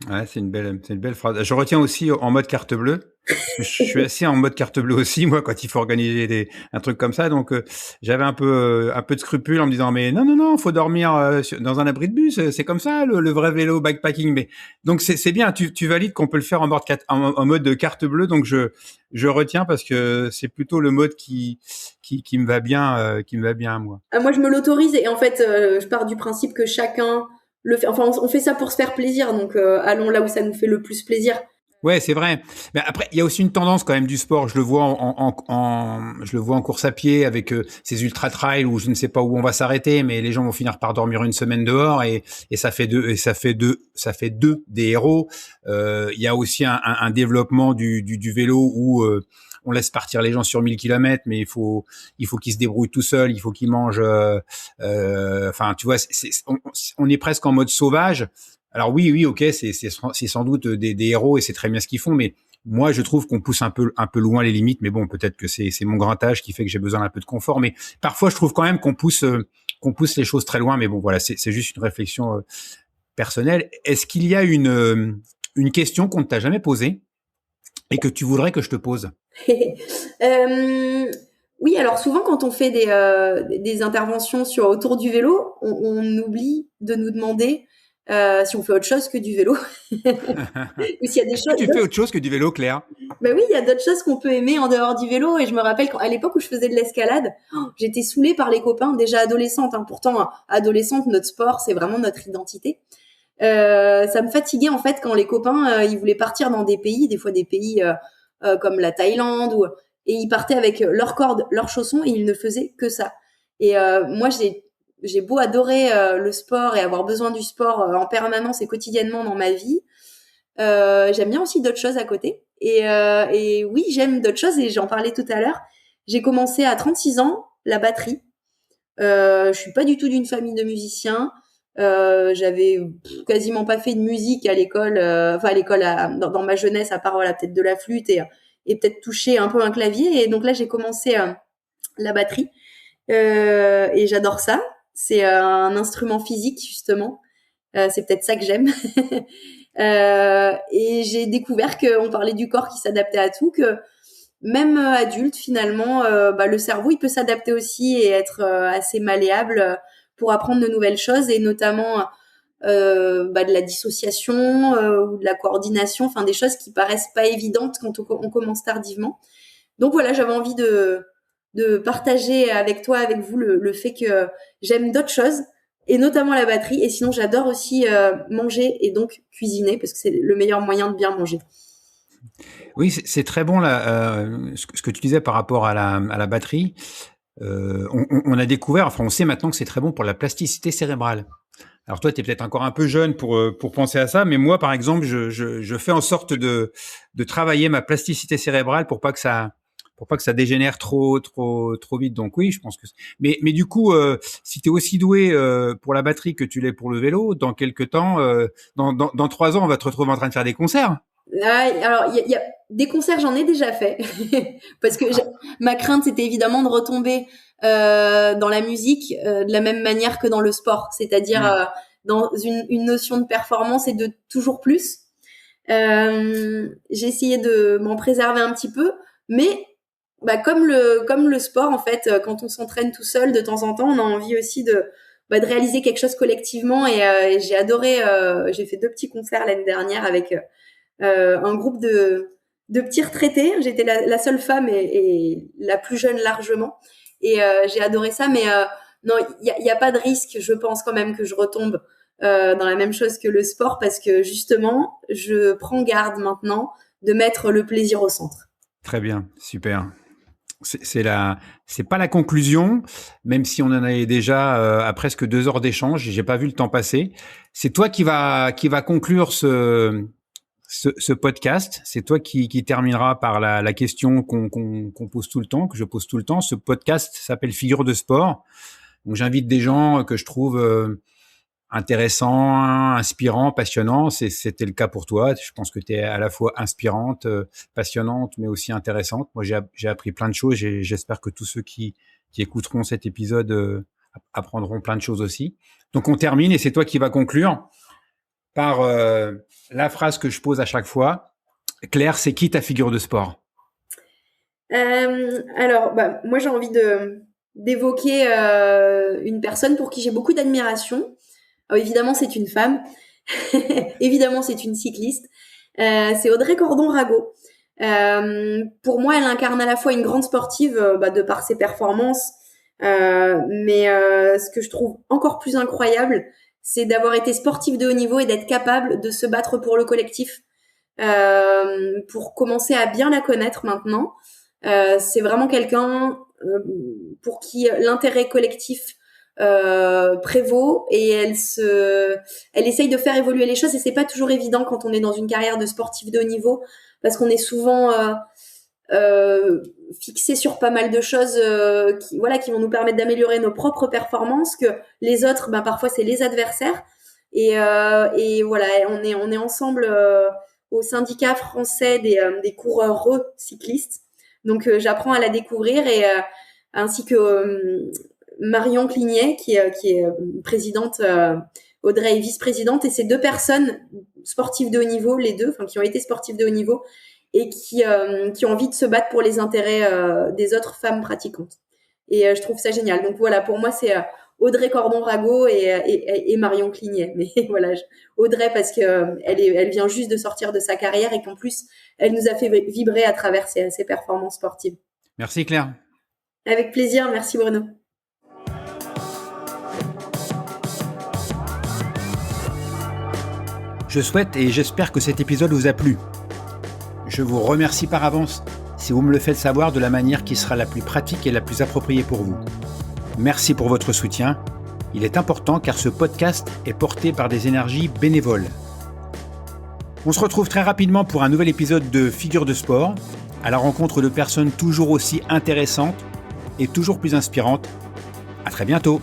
Ouais, c'est une belle phrase. Je retiens aussi en mode carte bleue, parce que je suis assez en mode carte bleue aussi, moi, quand il faut organiser un truc comme ça. Donc, j'avais un peu de scrupule en me disant, mais non, faut dormir dans un abri de bus. C'est comme ça, le vrai vélo backpacking. Mais donc, c'est bien. Tu valides qu'on peut le faire en mode carte bleue. Donc, je retiens parce que c'est plutôt le mode qui me va bien, moi. Moi, je me l'autorise et en fait, je pars du principe que chacun le fait. Enfin, on fait ça pour se faire plaisir, donc allons là où ça nous fait le plus plaisir. Ouais, c'est vrai. Mais après, il y a aussi une tendance quand même du sport. Je le vois je le vois en course à pied avec ces ultra trails où je ne sais pas où on va s'arrêter, mais les gens vont finir par dormir une semaine dehors et ça fait deux des héros. Il y a aussi un développement du vélo où on laisse partir les gens sur 1000 kilomètres, mais il faut qu'ils se débrouillent tout seuls, il faut qu'ils mangent. Enfin, tu vois, on est presque en mode sauvage. Alors oui, ok, c'est sans doute des héros et c'est très bien ce qu'ils font, mais moi je trouve qu'on pousse un peu loin les limites. Mais bon, peut-être que c'est mon grand âge qui fait que j'ai besoin d'un peu de confort. Mais parfois je trouve quand même qu'on pousse les choses très loin. Mais bon, voilà, c'est juste une réflexion personnelle. Est-ce qu'il y a une question qu'on ne t'a jamais posée et que tu voudrais que je te pose? Oui, alors souvent quand on fait des interventions autour du vélo, on oublie de nous demander si on fait autre chose que du vélo. Ou s'il y a des Est-ce que choses. tu fais autre chose que du vélo, Claire? Ben oui, il y a d'autres choses qu'on peut aimer en dehors du vélo. Et je me rappelle qu'à l'époque où je faisais de l'escalade, j'étais saoulée par les copains, déjà adolescente. Hein. Pourtant, adolescente, notre sport, c'est vraiment notre identité. Ça me fatiguait en fait quand les copains, ils voulaient partir dans des pays, des fois des pays comme la Thaïlande, et ils partaient avec leurs cordes, leurs chaussons, et ils ne faisaient que ça. Et moi, j'ai beau adorer le sport et avoir besoin du sport en permanence et quotidiennement dans ma vie. J'aime bien aussi d'autres choses à côté. Et oui, j'aime d'autres choses et j'en parlais tout à l'heure. J'ai commencé à 36 ans la batterie. Je suis pas du tout d'une famille de musiciens. J'avais quasiment pas fait de musique à l'école, dans ma jeunesse, à part voilà peut-être de la flûte et peut-être toucher un peu un clavier. Et donc là, j'ai commencé la batterie et j'adore ça. C'est un instrument physique justement. C'est peut-être ça que j'aime. Et j'ai découvert qu'on parlait du corps qui s'adaptait à tout, que même adulte finalement, le cerveau il peut s'adapter aussi et être assez malléable pour apprendre de nouvelles choses et notamment de la dissociation ou de la coordination, enfin des choses qui paraissent pas évidentes quand on commence tardivement. Donc voilà, j'avais envie de partager avec toi, avec vous, le fait que j'aime d'autres choses et notamment la batterie. Et sinon, j'adore aussi manger et donc cuisiner parce que c'est le meilleur moyen de bien manger. Oui, c'est très bon là, ce que tu disais par rapport à la batterie. On a découvert, enfin on sait maintenant que c'est très bon pour la plasticité cérébrale. Alors toi, tu es peut-être encore un peu jeune pour penser à ça, mais moi, par exemple, je fais en sorte de travailler ma plasticité cérébrale pour pas que ça dégénère trop vite. Donc oui, je pense que. Mais du coup, si tu es aussi doué pour la batterie que tu l'es pour le vélo, dans quelques temps, dans 3 ans, on va te retrouver en train de faire des concerts. Alors, il y a des concerts, j'en ai déjà fait parce que ma crainte, c'était évidemment de retomber dans la musique de la même manière que dans le sport, c'est-à-dire dans une notion de performance et de toujours plus. J'ai essayé de m'en préserver un petit peu, mais comme le sport, en fait, quand on s'entraîne tout seul, de temps en temps, on a envie aussi de réaliser quelque chose collectivement. Et j'ai adoré. J'ai fait 2 petits concerts l'année dernière avec un groupe de petits retraités. J'étais la seule femme et la plus jeune largement. Et j'ai adoré ça. Mais non, il y a pas de risque. Je pense quand même que je retombe dans la même chose que le sport parce que justement, je prends garde maintenant de mettre le plaisir au centre. Très bien, super. C'est pas la conclusion, même si on en avait déjà à presque 2 heures d'échange. J'ai pas vu le temps passer. C'est toi qui va conclure ce podcast. C'est toi qui terminera par la question qu'on pose tout le temps, que je pose tout le temps. Ce podcast s'appelle Figure de sport. Donc j'invite des gens que je trouve intéressants, inspirants, passionnants. C'était le cas pour toi. Je pense que tu es à la fois inspirante, passionnante, mais aussi intéressante. Moi, j'ai appris plein de choses. J'espère que tous ceux qui écouteront cet épisode apprendront plein de choses aussi. Donc on termine et c'est toi qui vas conclure par la phrase que je pose à chaque fois. Claire, c'est qui ta figure de sport ? Alors, moi j'ai envie d'évoquer une personne pour qui j'ai beaucoup d'admiration. Alors, évidemment, c'est une femme. Évidemment, c'est une cycliste. C'est Audrey Cordon-Rago. Pour moi, elle incarne à la fois une grande sportive de par ses performances, mais ce que je trouve encore plus incroyable, c'est d'avoir été sportive de haut niveau et d'être capable de se battre pour le collectif. Pour commencer à bien la connaître maintenant, c'est vraiment quelqu'un pour qui l'intérêt collectif prévaut et elle essaye de faire évoluer les choses et c'est pas toujours évident quand on est dans une carrière de sportif de haut niveau parce qu'on est souvent fixé sur pas mal de choses qui vont nous permettre d'améliorer nos propres performances, que les autres parfois c'est les adversaires et voilà, on est ensemble au syndicat français des coureurs cyclistes, donc j'apprends à la découvrir et ainsi que Marion Clignet qui est présidente, Audrey est vice-présidente, et ces 2 personnes sportives de haut niveau, les 2, qui ont été sportives de haut niveau et qui ont envie de se battre pour les intérêts des autres femmes pratiquantes. Et je trouve ça génial. Donc voilà, pour moi c'est Audrey Cordon-Rago et Marion Clignet. Mais voilà, Audrey parce que elle vient juste de sortir de sa carrière et qu'en plus elle nous a fait vibrer à travers ses performances sportives. Merci Claire. Avec plaisir, merci Bruno. Je souhaite et j'espère que cet épisode vous a plu. Je vous remercie par avance si vous me le faites savoir de la manière qui sera la plus pratique et la plus appropriée pour vous. Merci pour votre soutien. Il est important car ce podcast est porté par des énergies bénévoles. On se retrouve très rapidement pour un nouvel épisode de Figures de sport, à la rencontre de personnes toujours aussi intéressantes et toujours plus inspirantes. À très bientôt.